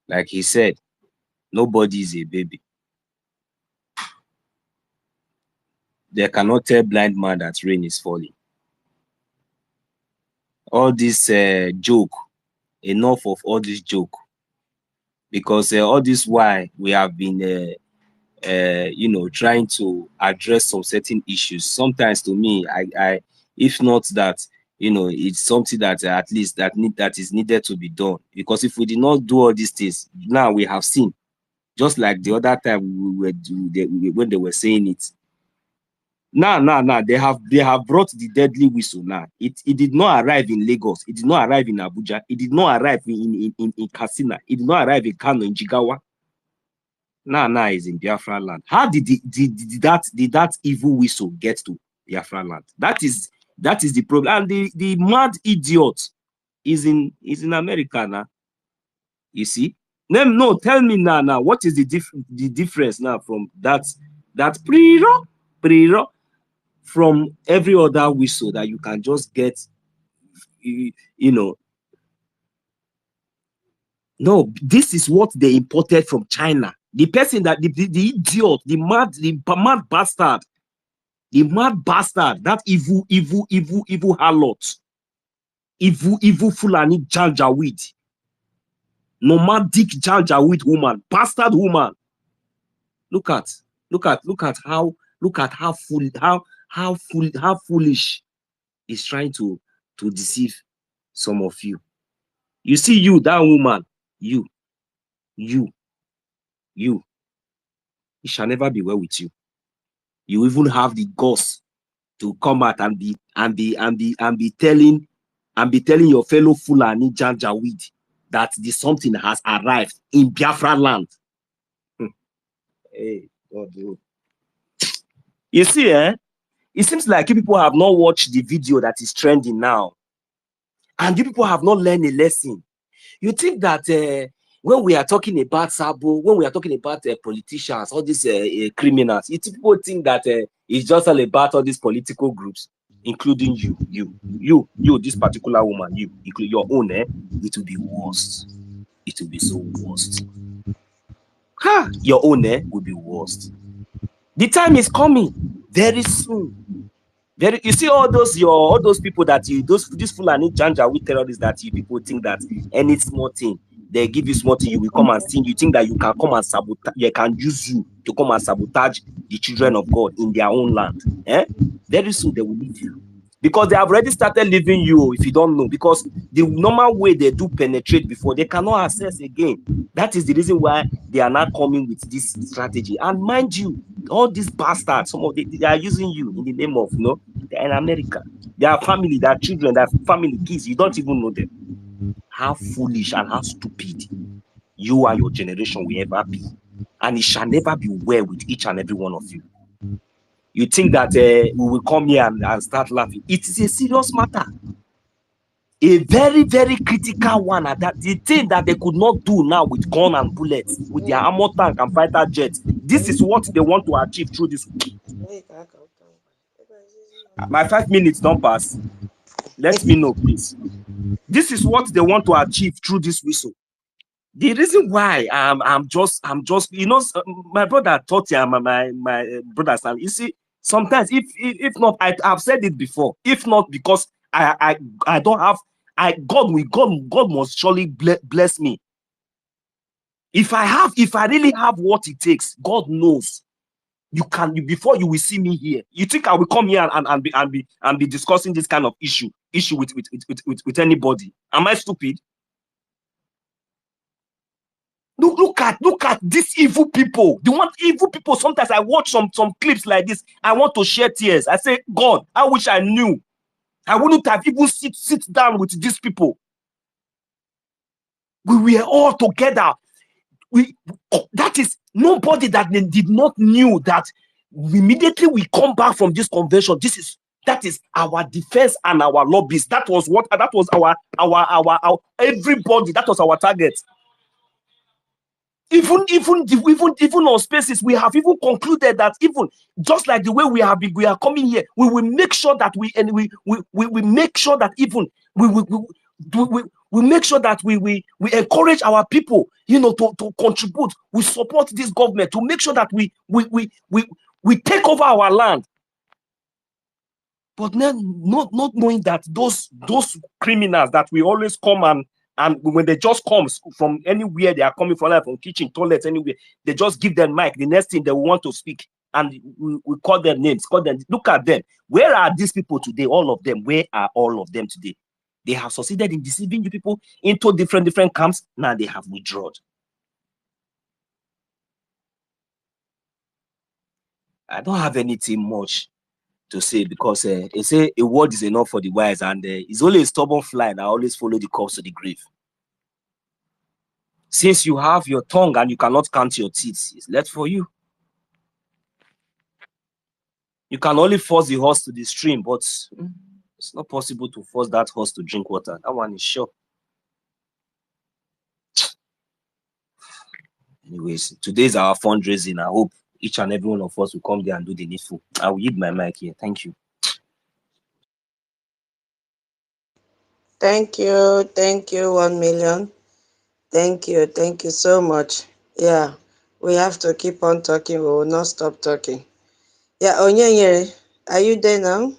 Like he said, nobody is a baby. They cannot tell blind man that rain is falling. All this joke, enough of all this joke, because all this why we have been trying to address some certain issues. Sometimes to me, I if not that, it's something that at least that is needed to be done. Because if we did not do all these things, now we have seen, just like the other time when they were saying it. Now, they have brought the deadly whistle now. It did not arrive in Lagos. It did not arrive in Abuja. It did not arrive in Katsina. It did not arrive in Kano, in Jigawa. Now is in Biafra land. How did that evil whistle get to Biafra land? That is the problem. And the mad idiot is in America now. You see? No, tell me now. What is the difference now from that pre-ro from every other whistle that you can just get? No, this is what they imported from China. The person that the idiot, the mad bastard The mad bastard, that evil harlot, evil Fulani Janjaweed, nomadic Janjaweed woman, bastard woman. Look at how foolish is trying to deceive some of you. You see, you, that woman, you, it shall never be well with you. You even have the guts to come out and be telling your fellow Fulani Janjaweed that the something has arrived in Biafra land. Hey, God, dude. You see, it seems like you people have not watched the video that is trending now, and you people have not learned a lesson. You think that when we are talking about Sabo, when we are talking about politicians, all these criminals, you people think that it's just all about all these political groups, including you, this particular woman, you, include your own, it will be worst. It will be so worst. Your own will be worst. The time is coming very soon. You see all those people that these Fulani Janjaweed terrorists that you people think that any small thing they give you small thing, you will come and sing. You think that you can come and sabotage, they can use you to come and sabotage the children of God in their own land. Very soon they will leave you. Because they have already started leaving you, if you don't know, because the normal way they do penetrate before, they cannot access again. That is the reason why they are not coming with this strategy. And mind you, all these bastards, some of they are using you in the name of, they're in America. Their family, their children, their family, kids, you don't even know them. How foolish and how stupid you and your generation will ever be. And it shall never be well with each and every one of you. You think that we will come here and start laughing. It is a serious matter. A very, very critical one. That the thing that they could not do now with gun and bullets, with their armor tank and fighter jets. This is what they want to achieve through this. My 5 minutes don't pass. Let me know, please. This is what they want to achieve through this whistle. The reason why I'm just, my brother taught you, my brother Sam. You see, sometimes if not, I've said it before. If not, because I don't have, God must surely bless me. If I really have what it takes, God knows. Before you will see me here. You think I will come here and be discussing this kind of issue with anybody? Am I stupid? Look at these evil people. The one evil people. Sometimes I watch some clips like this. I want to shed tears. I say, God, I wish I knew. I wouldn't have even sit down with these people. We were all together. That is nobody that they did not knew that immediately we come back from this convention. That is our defense and our lobbies. That was our everybody. That was our target. Even on spaces, we have even concluded that even just like the way we are coming here, we will make sure that we make sure that even we make sure that we encourage our people, to contribute. We support this government to make sure that we take over our land. But then not knowing that those criminals that we always come and when they just come from anywhere, they are coming from, like from kitchen, toilets, anywhere, they just give them mic. The next thing they want to speak, and we call them names, look at them. Where are these people today? All of them. Where are all of them today? They have succeeded in deceiving you people into different camps. Now they have withdrawn. I don't have anything much to say because they say a word is enough for the wise, and it's only a stubborn fly that always follow the corpse to the grave. Since you have your tongue and you cannot count your teeth, it's left for you. You can only force the horse to the stream, but it's not possible to force that horse to drink water. That one is sure. Anyways, today's our fundraising. I hope each and every one of us will come there and do the needful. I will yield my mic here. Thank you. Thank you, 1 million. Thank you so much. Yeah, we have to keep on talking. We will not stop talking. Yeah, Onyenyere, Are you there now?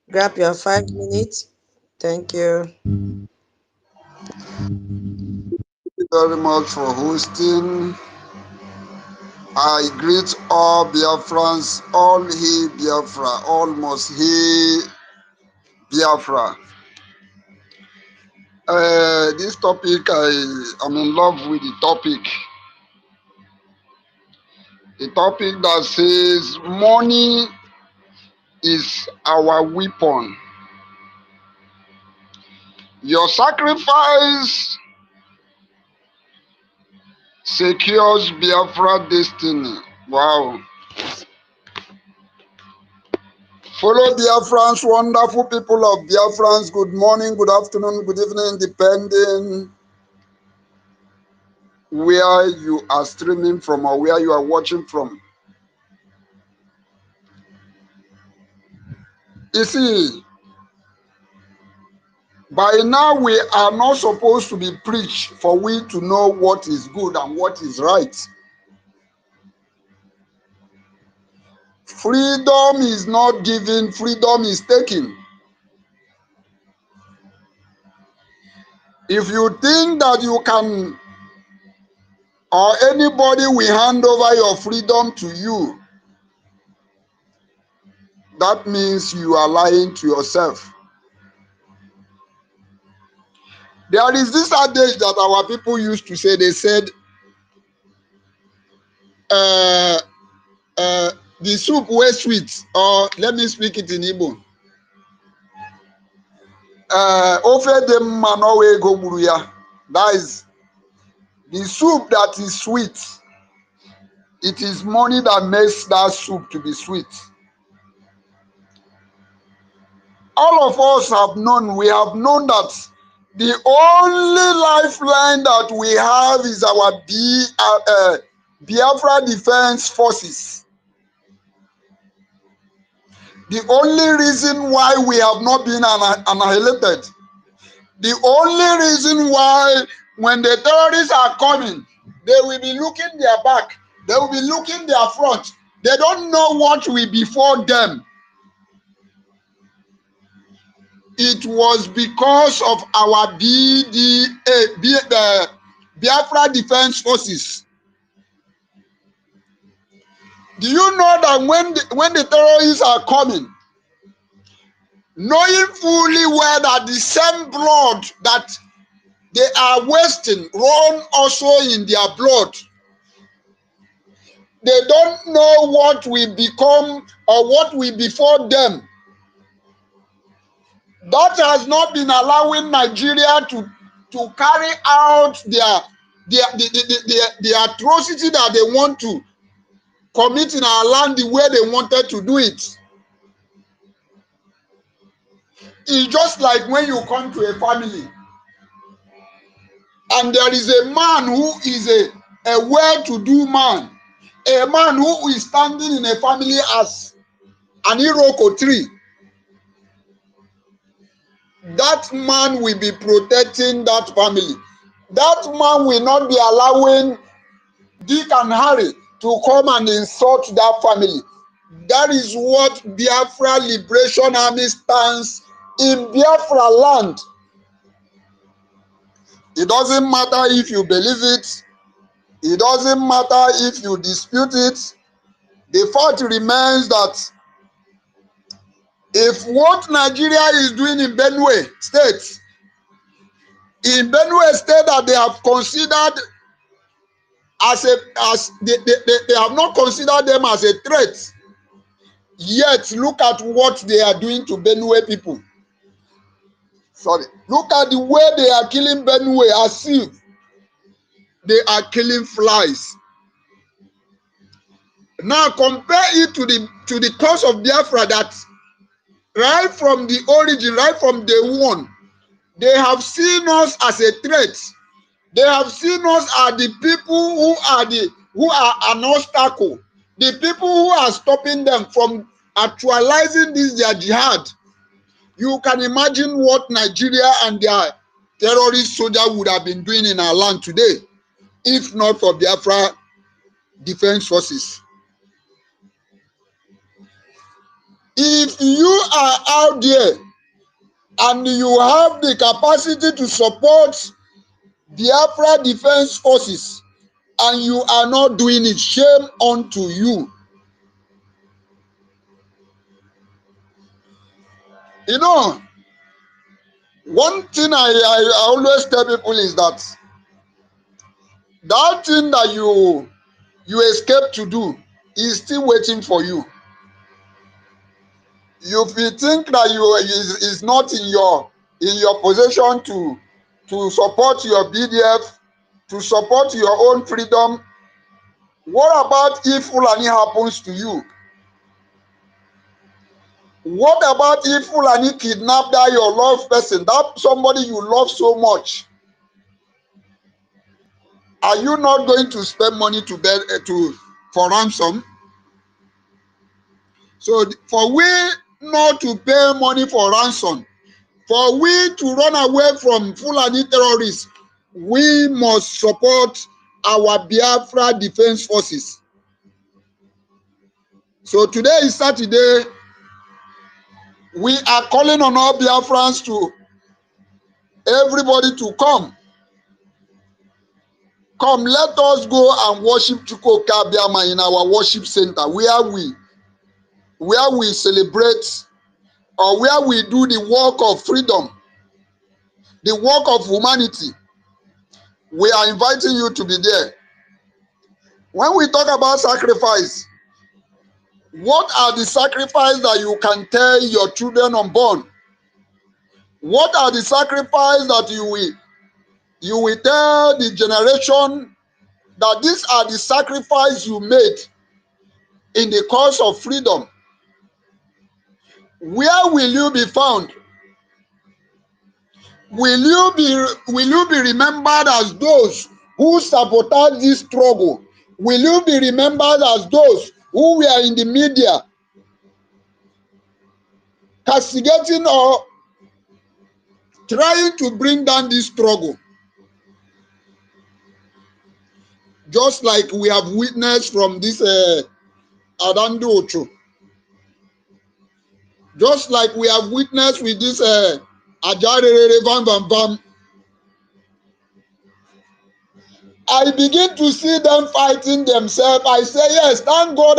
Grab your 5 minutes. Thank you. Very much for hosting. I greet all Biafrans, all he Biafra, almost he Biafra. This topic, I'm in love with the topic. The topic that says money is our weapon. Your sacrifice secures Biafra destiny. Wow. Follow Biafrans, wonderful people of Biafrans. Good morning, good afternoon, good evening, depending where you are streaming from or where you are watching from. You see, by now we are not supposed to be preached for we to know what is good and what is right. Freedom is not given, freedom is taken. If you think that you can, or anybody will hand over your freedom to you, that means you are lying to yourself. There is this adage that our people used to say. They said, the soup was sweet, or let me speak it in Igbo. Ofe de mma n'ọwa ego gburu ya. That is the soup that is sweet. It is money that makes that soup to be sweet. All of us have known, we have known that the only lifeline that we have is our Biafra Defense Forces. The only reason why we have not been annihilated, the only reason why when the terrorists are coming, they will be looking their back, they will be looking their front. They don't know what will befall them. It was because of our the Biafra Defense Forces. Do you know that when the terrorists are coming, knowing fully well that the same blood that they are wasting run also in their blood, they don't know what will become or what will befall them. That has not been allowing Nigeria to carry out the atrocity that they want to commit in our land the way they wanted to do it. It's just like when you come to a family and there is a man who is a well-to-do man, a man who is standing in a family as an Iroko tree. That man will be protecting that family. That man will not be allowing Dick and Harry to come and insult that family. That is what Biafra Liberation Army stands in Biafra land. It doesn't matter if you believe it. It doesn't matter if you dispute it. The fact remains that if what Nigeria is doing in Benue State, that they have considered they have not considered them as a threat, yet look at what they are doing to Benue people. Sorry, look at the way they are killing Benue as if they are killing flies. Now compare it to the cause of Biafra, that right from the origin, right from day one, they have seen us as a threat. They have seen us as the people who are an obstacle, the people who are stopping them from actualizing this their jihad. You can imagine what Nigeria and their terrorist soldiers would have been doing in our land today, if not for Biafra Defense Forces. If you are out there and you have the capacity to support Biafra Defense Forces and you are not doing it, shame unto you. You know, one thing I always tell people is that that thing that you escape to do is still waiting for you. If you think that is not in your possession to support your BDF, to support your own freedom, what about if Fulani happens to you? What about if Fulani kidnap that your loved person, that somebody you love so much? Are you not going to spend money for ransom? So for we not to pay money for ransom, for we to run away from Fulani terrorists, we must support our Biafra Defense Forces. So today is Saturday. We are calling on all Biafrans to everybody to come. Come, let us go and worship Chukwuka Biama in our worship center where we celebrate, or where we do the work of freedom, the work of humanity. We are inviting you to be there. When we talk about sacrifice, what are the sacrifices that you can tell your children unborn? What are the sacrifices that you will tell the generation that these are the sacrifices you made in the cause of freedom? Where will you be found? Will you be remembered as those who sabotaged this struggle? Will you be remembered as those who were in the media castigating or trying to bring down this struggle? Just like we have witnessed from this Adando Ocho. Just like we have witnessed with this Ajarere Van Van Van. I begin to see them fighting themselves. I say, yes, thank God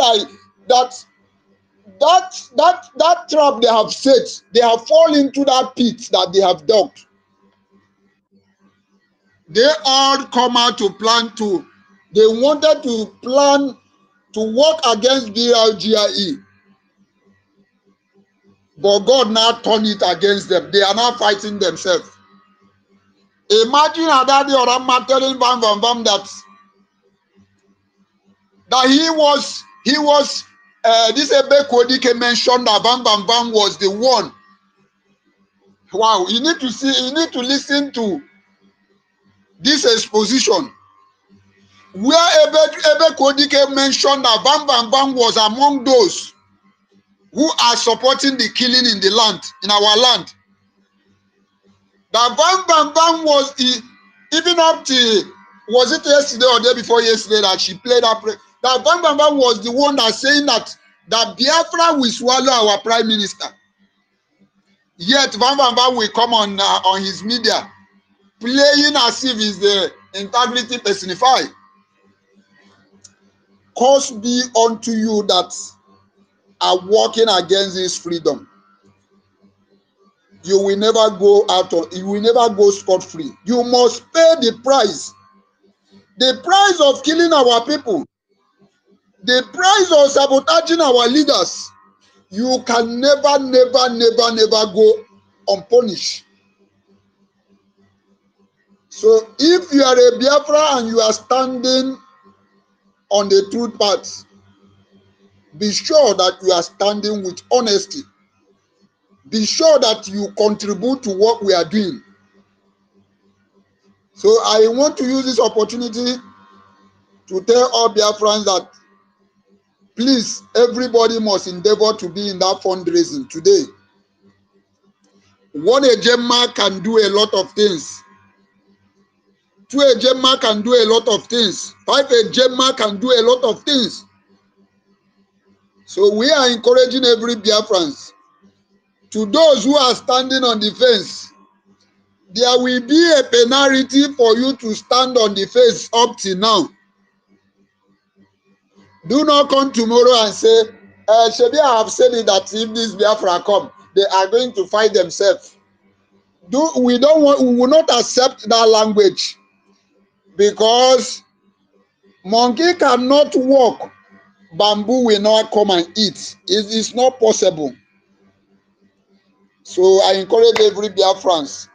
that trap they have set, they have fallen into that pit that they have dug. They all come out to they wanted to plan to work against BRGIE. But God now turned it against them. They are now fighting themselves. Imagine Adadi Orama telling Bam Bam Bam that he was this Ebe Kodike mentioned that Bam Bam Bam was the one. Wow, you need to listen to this exposition where Ebe Kodike mentioned that Bam Bam Bam was among those who are supporting the killing in the land, in our land. That Bam Bam Bam was even up to, was it yesterday or day before yesterday that she played that that Bam Bam Bam was the one that saying that Biafra will swallow our prime minister. Yet Bam Bam Bam will come on his media playing as if he's the integrity personified. Curse be unto you that are working against this freedom. You will never go you will never go scot-free. You must pay the price. The price of killing our people. The price of sabotaging our leaders. You can never go unpunished. So if you are a Biafra and you are standing on the truth path, be sure that you are standing with honesty. Be sure that you contribute to what we are doing. So I want to use this opportunity to tell all Biafrans that please, everybody must endeavor to be in that fundraising today. One Ejema can do a lot of things. Two Ejema can do a lot of things. Five Ejema can do a lot of things. So we are encouraging every Biafrans. To those who are standing on the fence, there will be a penalty for you to stand on the fence up till now. Do not come tomorrow and say, Shebi, I have said it that if this Biafra come, they are going to fight themselves. We will not accept that language, because monkey cannot walk, bamboo will not come and eat. It is not possible. So I encourage every Biafrans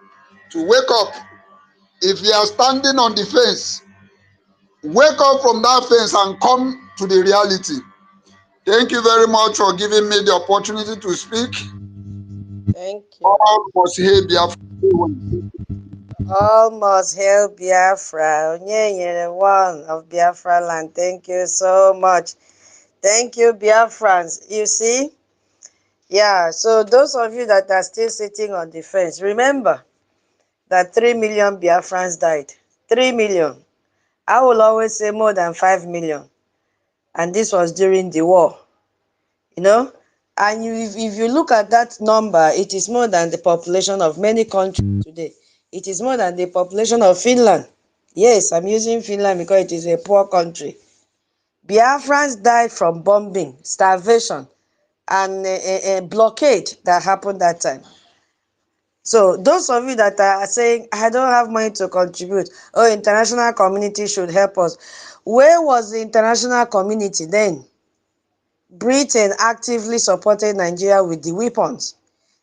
to wake up. If you are standing on the fence, wake up from that fence and come to the reality. Thank you very much for giving me the opportunity to speak. Thank you. All must hail Biafra. All must hail Biafra. Onye one of Biafra land. Thank you so much. Thank you, Biafrans. You see? Yeah, so those of you that are still sitting on the fence, remember that 3 million Biafrans died. 3 million. I will always say more than 5 million. And this was during the war. You know? And if you look at that number, it is more than the population of many countries today. It is more than the population of Finland. Yes, I'm using Finland because it is a poor country. Biafrans died from bombing, starvation, and a blockade that happened that time. So those of you that are saying, I don't have money to contribute, oh, international community should help us. Where was the international community then? Britain actively supported Nigeria with the weapons.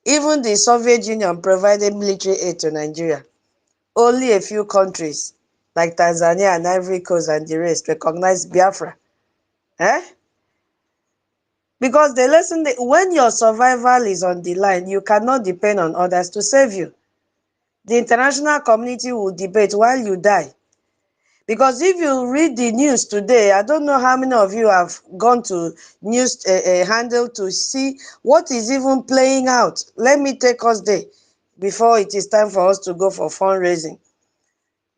Even the Soviet Union provided military aid to Nigeria. Only a few countries, like Tanzania and Ivory Coast and the rest, recognized Biafra. Because the lesson, when your survival is on the line, you cannot depend on others to save you. The international community will debate while you die. Because if you read the news today, I don't know how many of you have gone to news handle to see what is even playing out. Let me take us there before it is time for us to go for fundraising.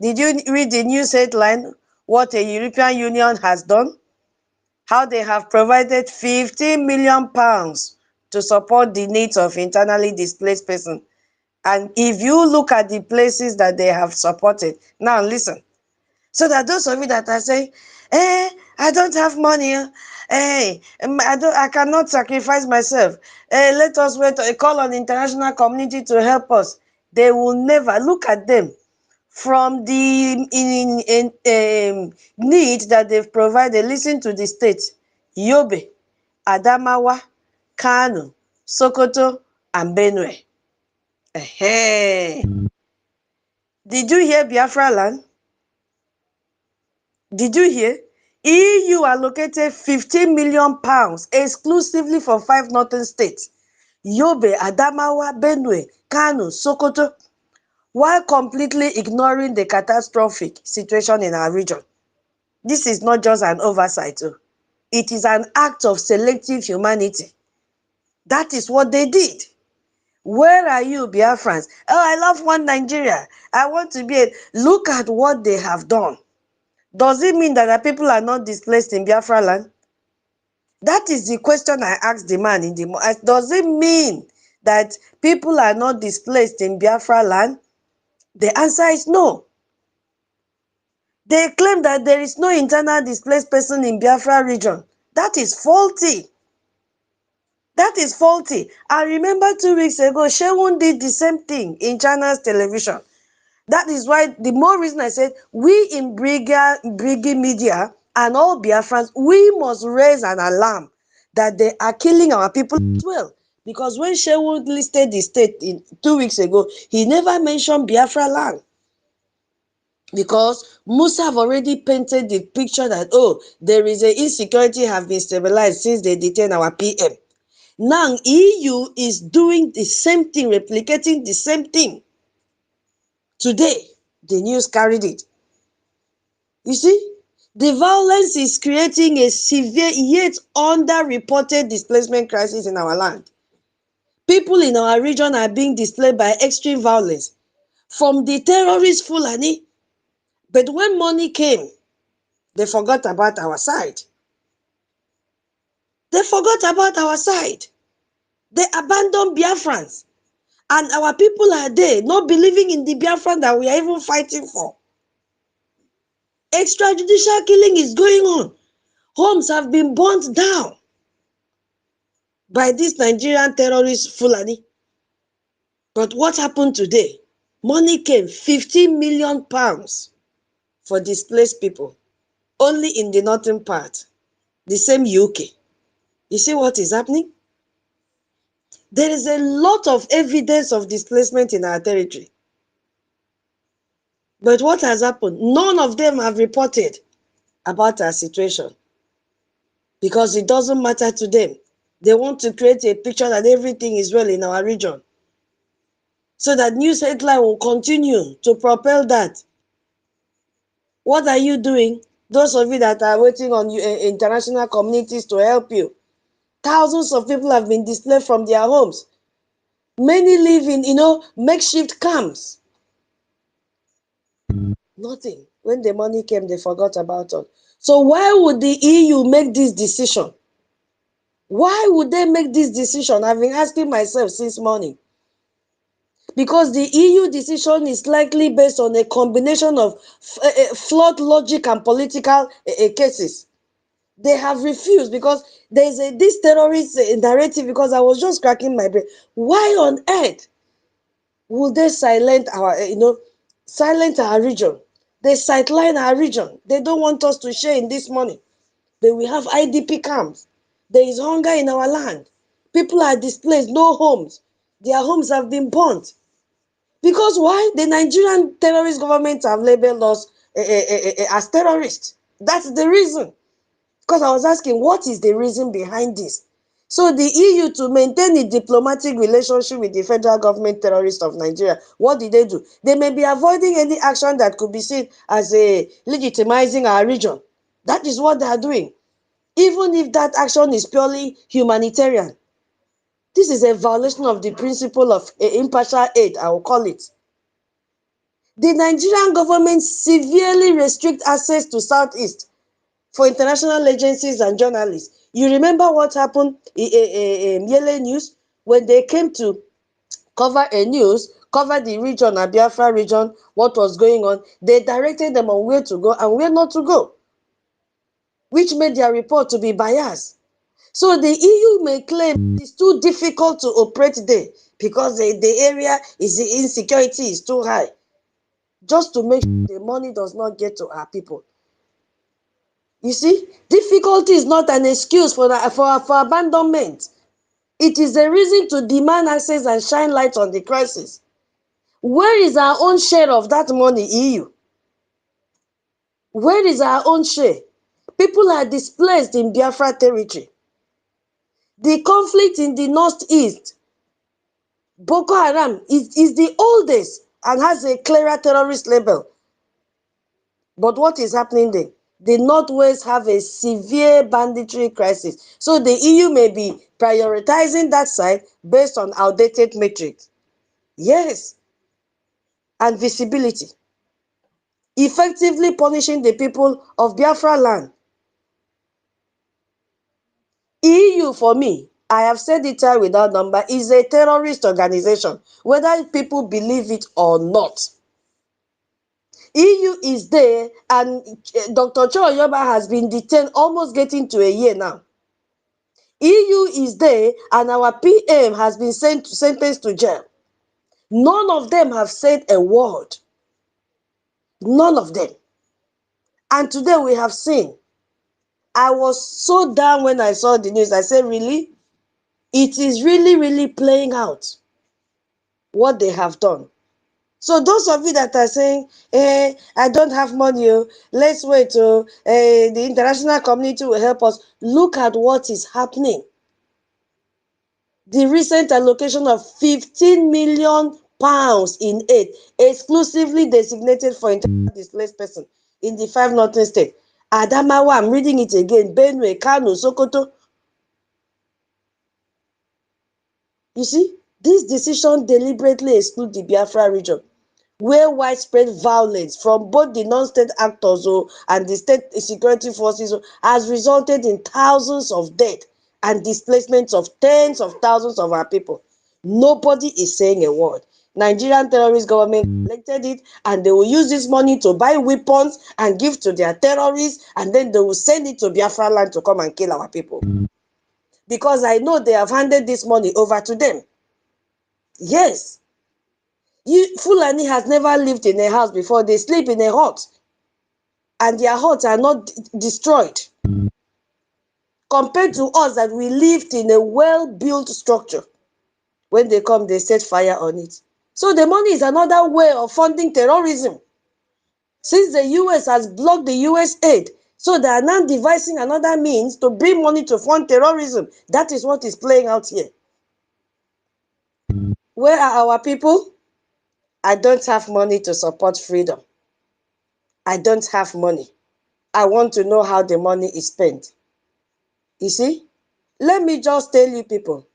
Did you read the news headline, what a European Union has done? How they have provided 15 million pounds to support the needs of internally displaced persons. And if you look at the places that they have supported, now listen. So that those of you that are saying, I don't have money, I cannot sacrifice myself. Let us wait, call on the international community to help us. They will never. Look at them. From the need that they've provided, listen to the states: Yobe, Adamawa, Kano, Sokoto, and Benue. Did you hear Biafra land? Did you hear? EU allocated 15 million pounds exclusively for 5 northern states: Yobe, Adamawa, Benue, Kano, Sokoto, while completely ignoring the catastrophic situation in our region. This is not just an oversight. It is an act of selective humanity. That is what they did. Where are you, Biafrans? Oh, I love one Nigeria. I want to be Look at what they have done. Does it mean that the people are not displaced in Biafra land? That is the question I asked the man in the... Does it mean that people are not displaced in Biafra land? The answer is no. They claim that there is no internal displaced person in Biafra region. That is faulty. That is faulty. I remember 2 weeks ago, Shewun did the same thing in China's television. That is why the more reason I said, we in BRGIE media and all Biafrans, we must raise an alarm that they are killing our people as well. Because when Shewun listed the state 2 weeks ago, he never mentioned Biafra land. Because Musa have already painted the picture that, oh, there is an insecurity have been stabilized since they detained our PM. Now, EU is doing the same thing, replicating the same thing. Today, the news carried it. You see, the violence is creating a severe yet underreported displacement crisis in our land. People in our region are being displaced by extreme violence from the terrorist Fulani. But when money came, they forgot about our side. They forgot about our side. They abandoned Biafrans. And our people are there, not believing in the Biafran that we are even fighting for. Extrajudicial killing is going on. Homes have been burnt down by this Nigerian terrorist Fulani. But what happened today? Money came, 15 million pounds for displaced people, only in the northern part, the same UK. You see what is happening? There is a lot of evidence of displacement in our territory. But what has happened? None of them have reported about our situation because it doesn't matter to them. They want to create a picture that everything is well in our region, so that news headline will continue to propel that. What are you doing? Those of you that are waiting on international communities to help you. Thousands of people have been displaced from their homes. Many live in, makeshift camps. Nothing. When the money came, they forgot about us. So why would the EU make this decision? Why would they make this decision? I've been asking myself since morning. Because the EU decision is likely based on a combination of flawed logic and political cases. They have refused because there is this terrorist narrative. Because I was just cracking my brain. Why on earth would they silence our region? They sideline our region. They don't want us to share in this money. They will have IDP camps. There is hunger in our land. People are displaced, no homes. Their homes have been burnt. Because why? The Nigerian terrorist government have labeled us as terrorists. That's the reason. Because I was asking, what is the reason behind this? So the EU, to maintain a diplomatic relationship with the federal government terrorists of Nigeria, what did they do? They may be avoiding any action that could be seen as a legitimizing our region. That is what they are doing. Even if that action is purely humanitarian. This is a violation of the principle of impartial aid, I will call it. The Nigerian government severely restricts access to Southeast for international agencies and journalists. You remember what happened in Yele News when they came to cover the region, a Biafra region, what was going on. They directed them on where to go and where not to go, which made their report to be biased. So the EU may claim it's too difficult to operate there because the area is, the insecurity is too high, just to make sure the money does not get to our people. You see, difficulty is not an excuse for abandonment. It is a reason to demand access and shine light on the crisis. Where is our own share of that money, EU? Where is our own share? People are displaced in Biafra territory. The conflict in the northeast, Boko Haram, is the oldest and has a clearer terrorist label. But what is happening there? The Northwest have a severe banditry crisis. So the EU may be prioritizing that side based on outdated metrics. Yes. And visibility. Effectively punishing the people of Biafra land. EU, for me, I have said it here without number, is a terrorist organization, whether people believe it or not. EU is there, and Dr. Choroyoba has been detained almost getting to a year now. EU is there, and our PM has been sentenced to jail. None of them have said a word. None of them. And today we have seen. I was so down when I saw the news. I said, really? It is really, really playing out what they have done. So those of you that are saying, I don't have money, let's wait, the international community will help us. Look at what is happening. The recent allocation of 15 million pounds in aid, exclusively designated for internally displaced persons in the 5 northern states. Adamawa, I'm reading it again, Benue, Kano, Sokoto. You see, this decision deliberately excludes the Biafra region, where widespread violence from both the non-state actors and the state security forces has resulted in thousands of deaths and displacement of tens of thousands of our people. Nobody is saying a word. Nigerian terrorist government collected it, and they will use this money to buy weapons and give to their terrorists, and then they will send it to Biafra land to come and kill our people. Because I know they have handed this money over to them. Yes. Fulani has never lived in a house before. They sleep in a hut, and their huts are not destroyed. Compared to us that we lived in a well-built structure. When they come, they set fire on it. So the money is another way of funding terrorism. Since the US has blocked the US aid, so they are now devising another means to bring money to fund terrorism. That is what is playing out here. Where are our people? I don't have money to support freedom. I don't have money. I want to know how the money is spent. You see? Let me just tell you people.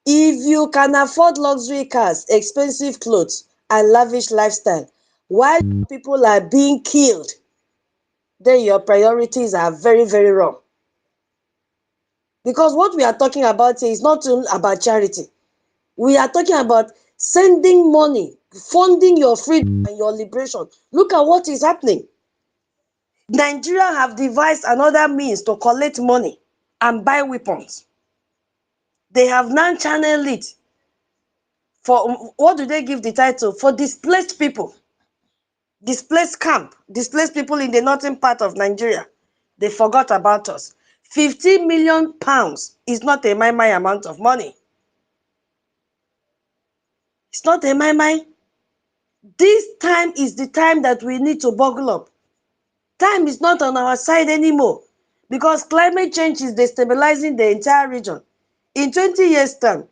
If you can afford luxury cars, expensive clothes, and lavish lifestyle, while people are being killed, then your priorities are very, very wrong. Because what we are talking about here is not about charity. We are talking about sending money, funding your freedom and your liberation. Look at what is happening. Nigeria have devised another means to collect money and buy weapons. They have now channeled it for, what do they give the title? For displaced people. Displaced camp, displaced people in the northern part of Nigeria. They forgot about us. 50 million pounds is not a my amount of money. It's not a my. This time is the time that we need to buckle up. Time is not on our side anymore because climate change is destabilizing the entire region. In 20 years' time,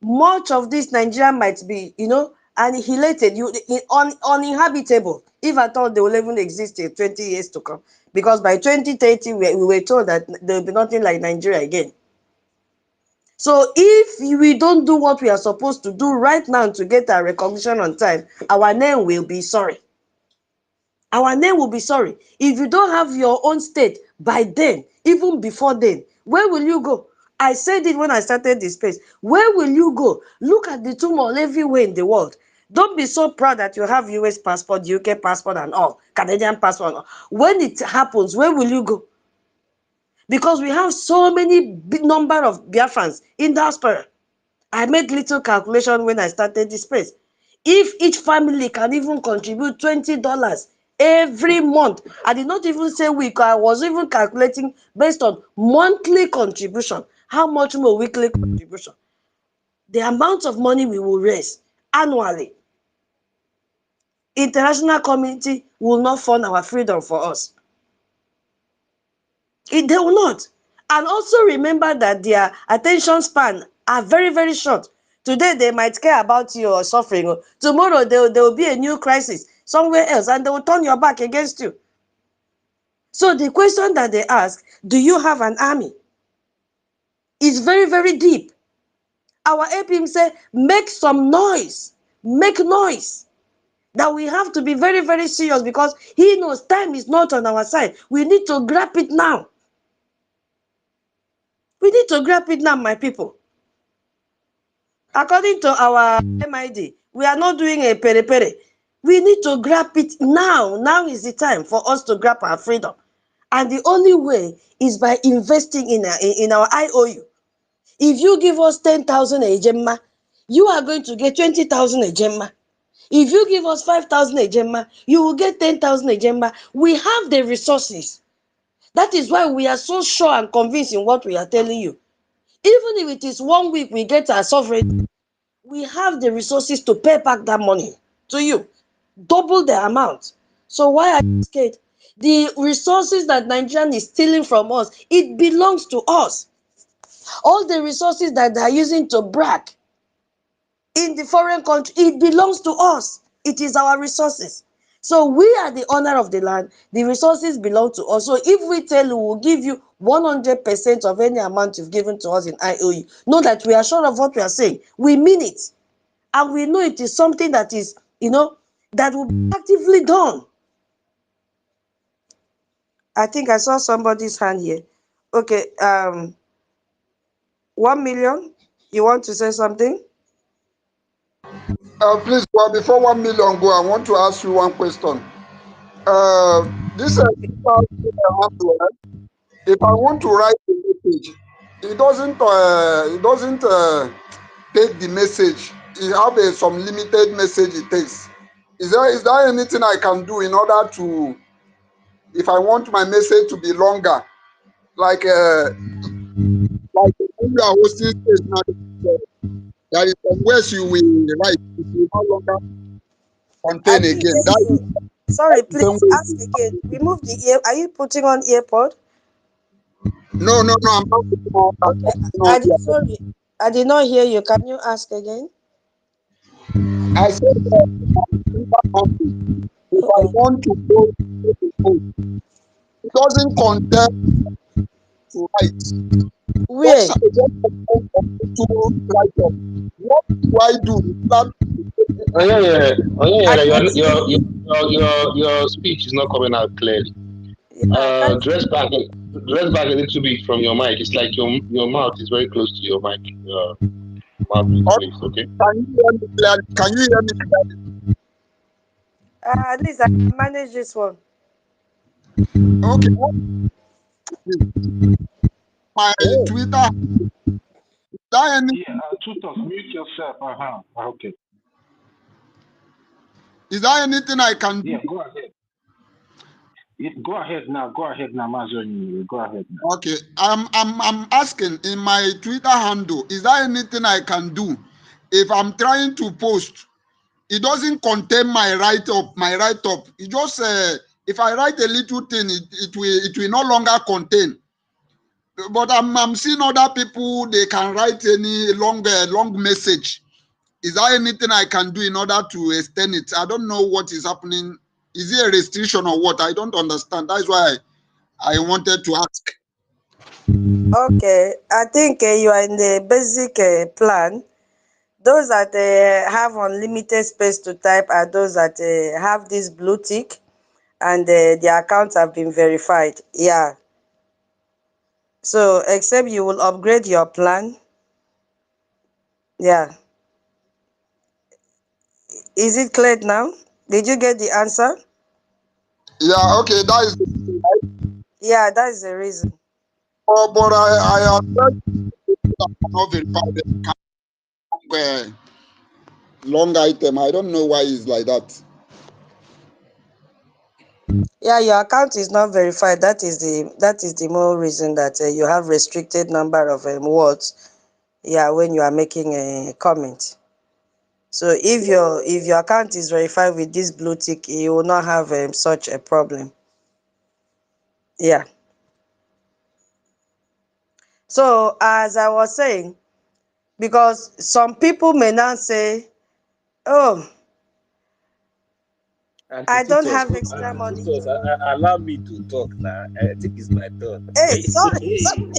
much of this Nigeria might be, annihilated, uninhabitable, if at all they will even exist in 20 years to come. Because by 2030, we were told that there will be nothing like Nigeria again. So if we don't do what we are supposed to do right now to get our recognition on time, our name will be sorry. Our name will be sorry. If you don't have your own state by then, even before then, where will you go? I said it when I started this space. Where will you go? Look at the turmoil everywhere in the world. Don't be so proud that you have US passport, UK passport and all, Canadian passport. When it happens, where will you go? Because we have so many big number of Biafrans in diaspora. I made little calculation when I started this space. If each family can even contribute $20 every month, I did not even say week, I was even calculating based on monthly contribution, how much more weekly contribution, the amount of money we will raise annually. International community will not fund our freedom for us. They will not. And also remember that their attention span are very, very short. Today, they might care about your suffering. Tomorrow, there will be a new crisis somewhere else, and they will turn your back against you. So the question that they ask, do you have an army? Is very, very deep. Our APM say, make some noise. Make noise. That we have to be very, very serious because he knows time is not on our side. We need to grab it now. We need to grab it now, my people. According to our MID, we are not doing a pere-pere. We need to grab it now. Now is the time for us to grab our freedom. And the only way is by investing in our IOU. If you give us 10,000 a gemma, you are going to get 20,000 a gemma. If you give us 5,000 a gemma, you will get 10,000 a gemma. We have the resources. That is why we are so sure and convinced in what we are telling you. Even if it is 1 week we get our sovereignty, we have the resources to pay back that money to you. Double the amount. So why are you scared? The resources that Nigerian is stealing from us, it belongs to us. All the resources that they are using to brag in the foreign country, it belongs to us. It is our resources. So we are the owner of the land. The resources belong to us. So if we tell you, we'll give you 100% of any amount you've given to us in IOU, know that we are sure of what we are saying. We mean it. And we know it is something that is, that will be actively done. I think I saw somebody's hand here. Okay, 1 million. You want to say something? Please, well, before 1 million go, I want to ask you one question. This if I want to write a message, it doesn't take the message. It have some limited message it takes. Is there anything I can do in order to, if I want my message to be longer, like when you are hosting stage now, there is some words you will write, it will no longer I contain didn't again. get you. That's Sorry, the same please way. ask again. Remove the ear. Are you putting on earpod? No, no, no. I'm not putting on. I'm Okay. not putting on earphone. Sorry, I did not hear you. Can you ask again? I said if I Uh-uh. want to go to the phone, it doesn't contain to write. Where? Just to write up. What do I do? That Oh yeah, yeah. Oh yeah, I yeah. can't hear you. Your speech is not coming out clearly. Yeah, I can't hear Dress you. back, dress back a little bit from your mic. It's like your mouth is very close to your mic. Mouthpiece, or please. Okay. can you hear me clearly? Can you hear me clearly? At least I can manage this one. Okay. What is my Oh. Twitter? Is there any? Yeah, tutors, mute yourself. Okay. Is there anything I can do? Yeah, go ahead. Yeah, go ahead now. Go ahead now, Mazoni. Go ahead now. Okay. I'm asking in my Twitter handle. Is there anything I can do if I'm trying to post? It doesn't contain my write-up. It just if I write a little thing, it will no longer contain. But I'm seeing other people, they can write any long message. Is there anything I can do in order to extend it? I don't know what is happening. Is it a restriction or what? I don't understand. That's why I wanted to ask. Okay. I think you are in the basic plan. Those that have unlimited space to type are those that have this blue tick and their accounts have been verified. Yeah. So, except you will upgrade your plan. Yeah. Is it clear now? Did you get the answer? Yeah, okay, that is. Yeah, that is the reason. But I have not verified the long item. I don't know why it's like that. Yeah, your account is not verified. That is the more reason that you have restricted number of words. Yeah, when you are making a comment. So if your account is verified with this blue tick, you will not have such a problem. Yeah. So as I was saying, because some people may now say, "Oh, I don't have extra money." Allow me to talk now. I think it's my turn. Hey, sorry, sorry,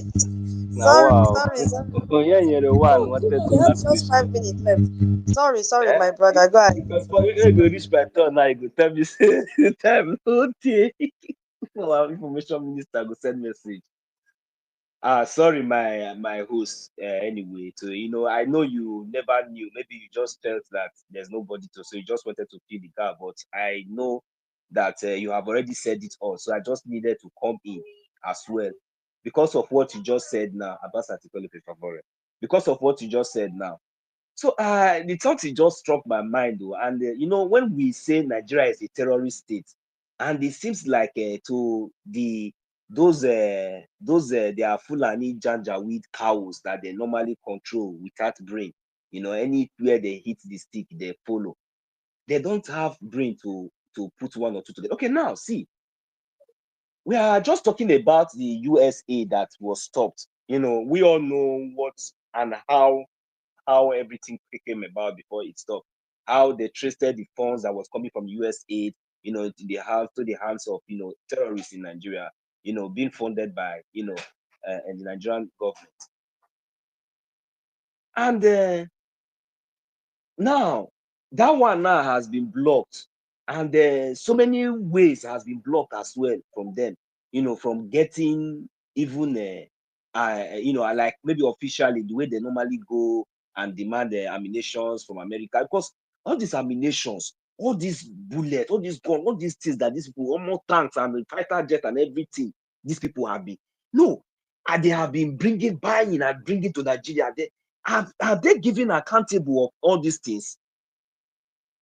Now, sorry, wow. sorry, sorry. Oh, yeah, you're the one Oh, wanted we to have ask just question. 5 minutes left. Sorry, sorry, Eh? my brother. Go ahead. Because for you go reach my turn now, you go tell me say the time. Okay. Our information minister go send message. Sorry, my host. Anyway, so I know you never knew. Maybe you just felt that there's nobody to, so you just wanted to fill the gap. But I know that you have already said it all. So I just needed to come in as well because of what you just said now. Abbas article per favore. Because of what you just said now. So the thought it just struck my mind though, and when we say Nigeria is a terrorist state, and it seems like to the those they are Fulani Janjaweed cows that they normally control without brain. Anywhere they hit the stick, they follow. They don't have brain to put one or two together. Okay, now see, we are just talking about the USA that was stopped. We all know what and how everything came about before it stopped. How they traced the funds that was coming from US aid, to the hands of terrorists in Nigeria, being funded by and the Nigerian government. And now that one now has been blocked, and so many ways has been blocked as well from them. From getting even you know, like maybe officially the way they normally go and demand the ammunitions from America, because all these ammunitions, all these bullets, all these guns, all these things that these people, almost tanks and fighter jet and everything, these people have been and they have been buying and bringing to Nigeria. Are they giving accountable of all these things?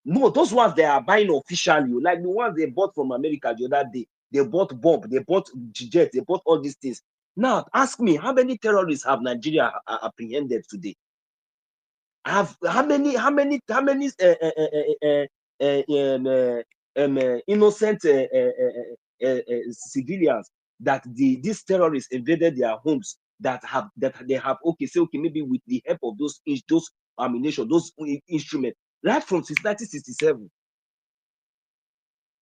No, those ones they are buying officially, like the ones they bought from America the other day. They bought bomb, they bought jet, they bought all these things. Now, ask me, how many terrorists have Nigeria apprehended today? How many innocent civilians that these terrorists invaded their homes that they have maybe with the help of those ammunition, those instruments, right from since 1967.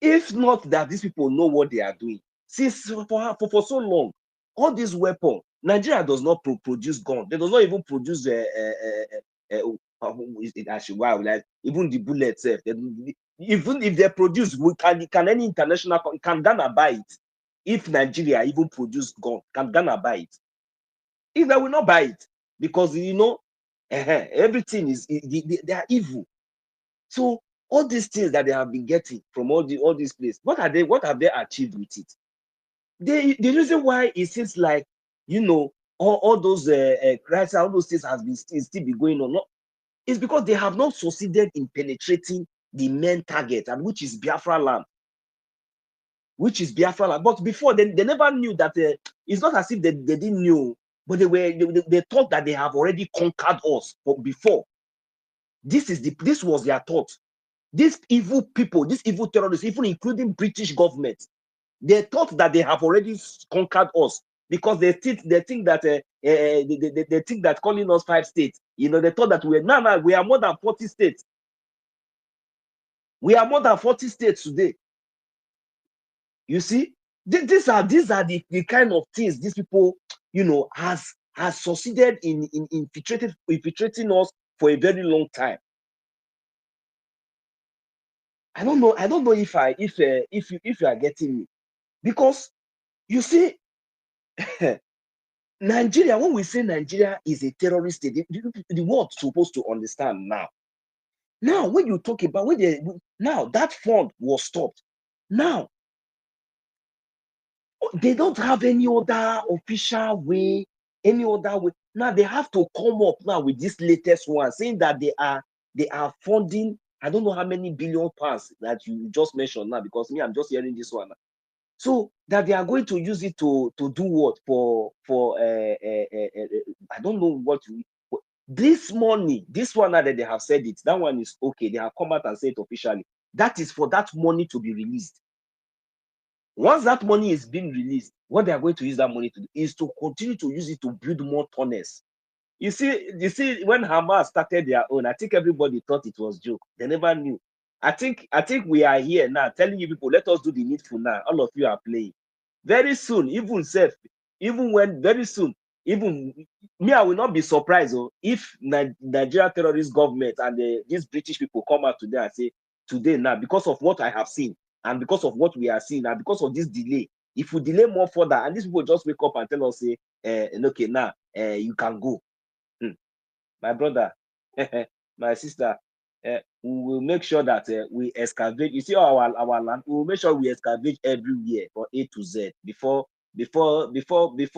If not that these people know what they are doing, since for so long, all these weapons, Nigeria does not produce gun. They does not even produce actually, wow, like even the bullets. Even if they produce, can any international, can Ghana buy it? If Nigeria even produce gun, can Ghana buy it? If they will not buy it, because you know, everything is they are evil. So all these things that they have been getting from all these places, what have they achieved with it? The reason why it seems like, you know, all those crises, all those things has been still be going on, is because they have not succeeded in penetrating the main target, and which is Biafra land. But before, they never knew that. It's not as if they didn't know, but they thought that they have already conquered us before. This was their thought. These evil people, these evil terrorists, even including British government, they thought that they have already conquered us, because they think that they think that calling us 5 states, you know, they thought that we are more than 40 states. We are more than 40 states today. You see, these are the kind of things these people, you know, has succeeded in infiltrating us for a very long time. I don't know if you are getting me, because you see, Nigeria, when we say Nigeria is a terrorist state, the world supposed to understand now. Now, when you talk about now that fund was stopped. Now, they don't have any other official way, Now they have to come up now with this latest one, saying that they are funding, I don't know how many billion pounds that you just mentioned now, because me, I'm just hearing this one. So that they are going to use it to do what for I don't know what this money, this one now that they have said it, that one is okay. They have come out and said it officially. That is for that money to be released. Once that money is being released, what they are going to use that money to do is to continue to use it to build more tunnels. You see, when Hamas started their own, I think everybody thought it was joke. They never knew. I think we are here now telling you people, let us do the needful now. All of you are playing. Very soon, even me, I will not be surprised if Nigeria terrorist government and these British people come out today and say, today now, because of what I have seen, and because of what we are seeing, and because of this delay, if we delay more further, and these people just wake up and tell us, say, okay, now you can go. My brother, my sister, we will make sure that we excavate. You see our land, we will make sure we excavate everywhere from A to Z before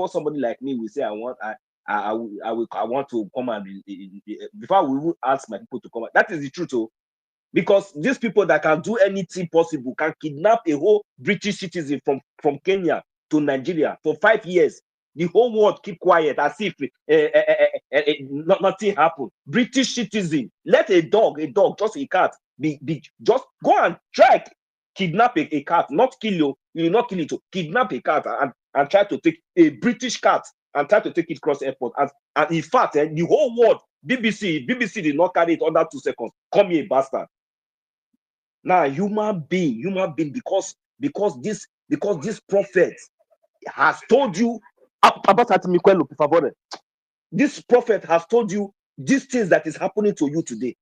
somebody like me will say, I want to come and before we will ask my people to come. That is the truth, because these people that can do anything possible can kidnap a whole British citizen from Kenya to Nigeria for 5 years. The whole world keep quiet as if nothing happened. British citizen, let a dog, just a cat, just go and try kidnap a cat, not kill you. You will not kill it. Kidnap a cat and try to take a British cat and try to take it cross airport. And in fact, the whole world, BBC did not carry it under 2 seconds. Come here, bastard. Now, human being, because this prophet has told you this prophet has told you these things that is happening to you today.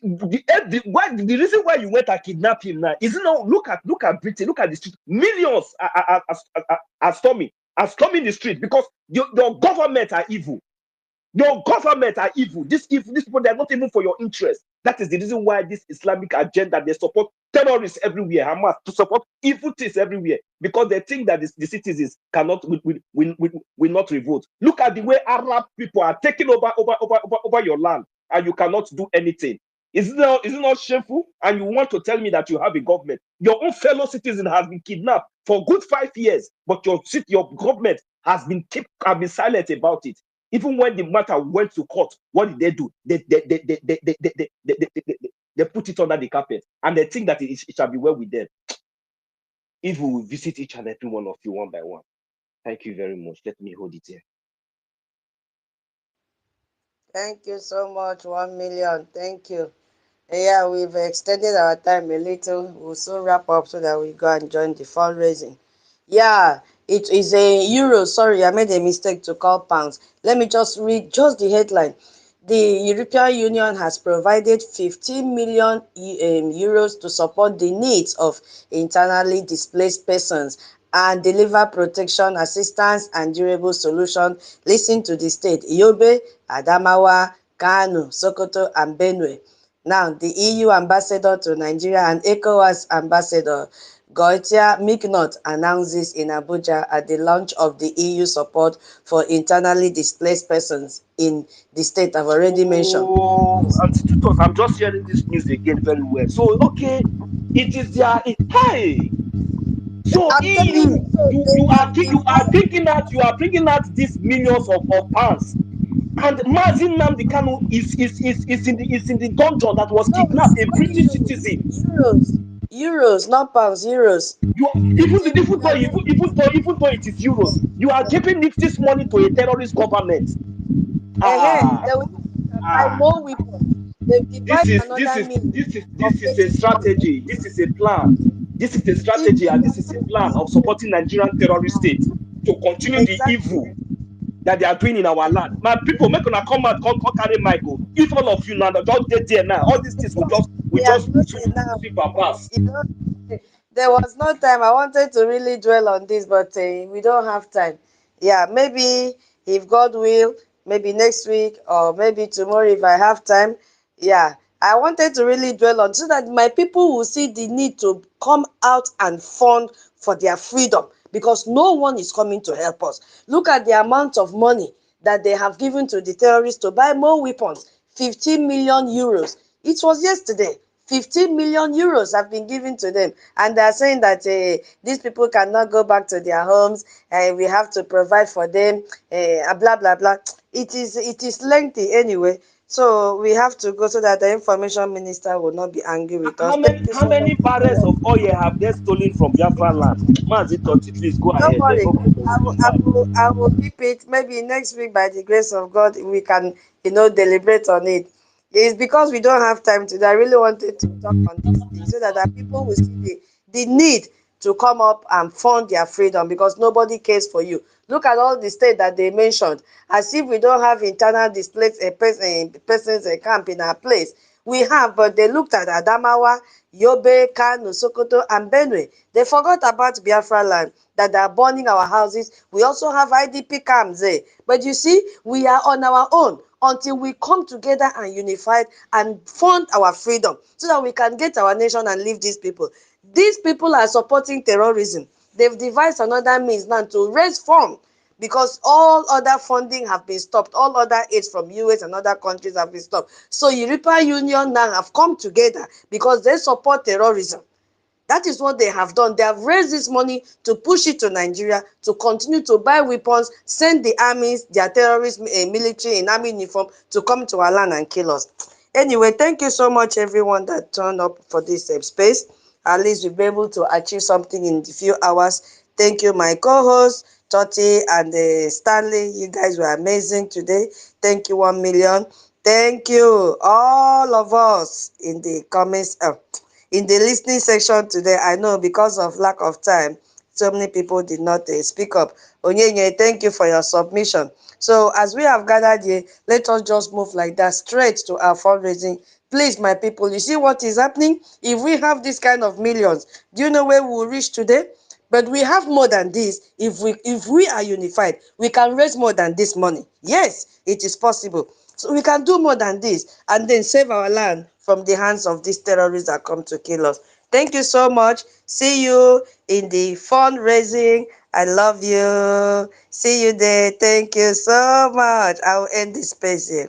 the reason why you went and kidnapped him now is not look at Britain, look at the street. Millions are storming the street because your government are evil. Your government are evil. These people, they are not even for your interest. That is the reason why this Islamic agenda, they support terrorists everywhere, Hamas, to support evil things everywhere, because they think that the citizens cannot will not revolt. Look at the way Arab people are taking over your land, and you cannot do anything. Is it not shameful? And you want to tell me that you have a government? Your own fellow citizen has been kidnapped for good 5 years, but your government has been silent about it. Even when the matter went to court, what did they do? They put it under the carpet, and they think that it shall be well with them. If we will visit each and every one of you one by one. Thank you very much. Let me hold it here. Thank you so much, 1 million. Thank you. Yeah, we've extended our time a little. We'll soon wrap up so that we go and join the fundraising. Yeah, it is a euro. Sorry, I made a mistake to call pounds. Let me just read just the headline. The European Union has provided 15 million euros to support the needs of internally displaced persons and deliver protection, assistance, and durable solutions. Listen to the state: Yobe, Adamawa, Kano, Sokoto, and Benue. Now, the EU ambassador to Nigeria and ECOWAS ambassador Goitia Miknot announced this in Abuja at the launch of the EU support for internally displaced persons in the state I've already mentioned. Oh, Institutors, I'm just hearing this news again very well. So, okay, it is their hey. So I'm telling EU, you, you are bringing out these millions of pounds. And Mazin Nnamdi Kanu is in the dungeon that was no, kidnapped, a British euros, citizen. euros, not pounds, euros. Even though it is euros, you are giving this money to a terrorist government. They will buy more weapons. They've This devised is another means of a getting more strategy. This is a plan. This is a strategy, and this is a plan of supporting Nigerian terrorist state to continue the exactly. evil that they are doing in our land. My people, make una come out, come carry Michael. If all of you now just dead there now, all these things will They are just closing now. sweep and pass. You know, there was no time. I wanted to really dwell on this, but we don't have time. Yeah, maybe if God will, maybe next week or maybe tomorrow if I have time. Yeah, I wanted to really dwell on so that my people will see the need to come out and fund for their freedom, because no one is coming to help us. Look at the amount of money that they have given to the terrorists to buy more weapons. 15 million euros. It was yesterday. 15 million euros have been given to them, and they are saying that these people cannot go back to their homes, and we have to provide for them, blah blah blah. It is lengthy anyway, so we have to go so that the information minister will not be angry with us. Thank you How so many barrels of oil have they stolen from Biafra land? Mazito, please go Don't ahead. worry. Okay, I will keep it. Maybe next week, by the grace of God, we can, deliberate on it. It's because we don't have time today. I really wanted to talk on this thing so that our people will see the need to come up and fund their freedom, because nobody cares for you. Look at all the states that they mentioned, as if we don't have internal displaced persons camp in our place. We have, but they looked at Adamawa, Yobe, Kano, Sokoto, and Benue. They forgot about Biafra land, that they are burning our houses. We also have IDP camps there. But you see, we are on our own until we come together and unified and fund our freedom so that we can get our nation and leave these people. These people are supporting terrorism. They've devised another means now to raise funds, because all other funding have been stopped. All other aids from US and other countries have been stopped. So European Union now have come together because they support terrorism. That is what they have done. They have raised this money to push it to Nigeria to continue to buy weapons, send the armies, their terrorist military in army uniform to come to our land and kill us. Anyway, thank you so much, everyone that turned up for this space. At least we'll be able to achieve something in a few hours. Thank you, my co-host, Toti and Stanley. You guys were amazing today. Thank you, 1 million. Thank you, all of us in the comments. In the listening section today. I know because of lack of time, so many people did not speak up. Onyenye, thank you for your submission. So as we have gathered here, let us just move like that straight to our fundraising Please, my people, you see what is happening? If we have this kind of millions, do you know where we will reach today? But we have more than this. If we are unified, we can raise more than this money. Yes, it is possible. So we can do more than this and then save our land from the hands of these terrorists that come to kill us. Thank you so much. See you in the fundraising. I love you. See you there. Thank you so much. I will end this space here.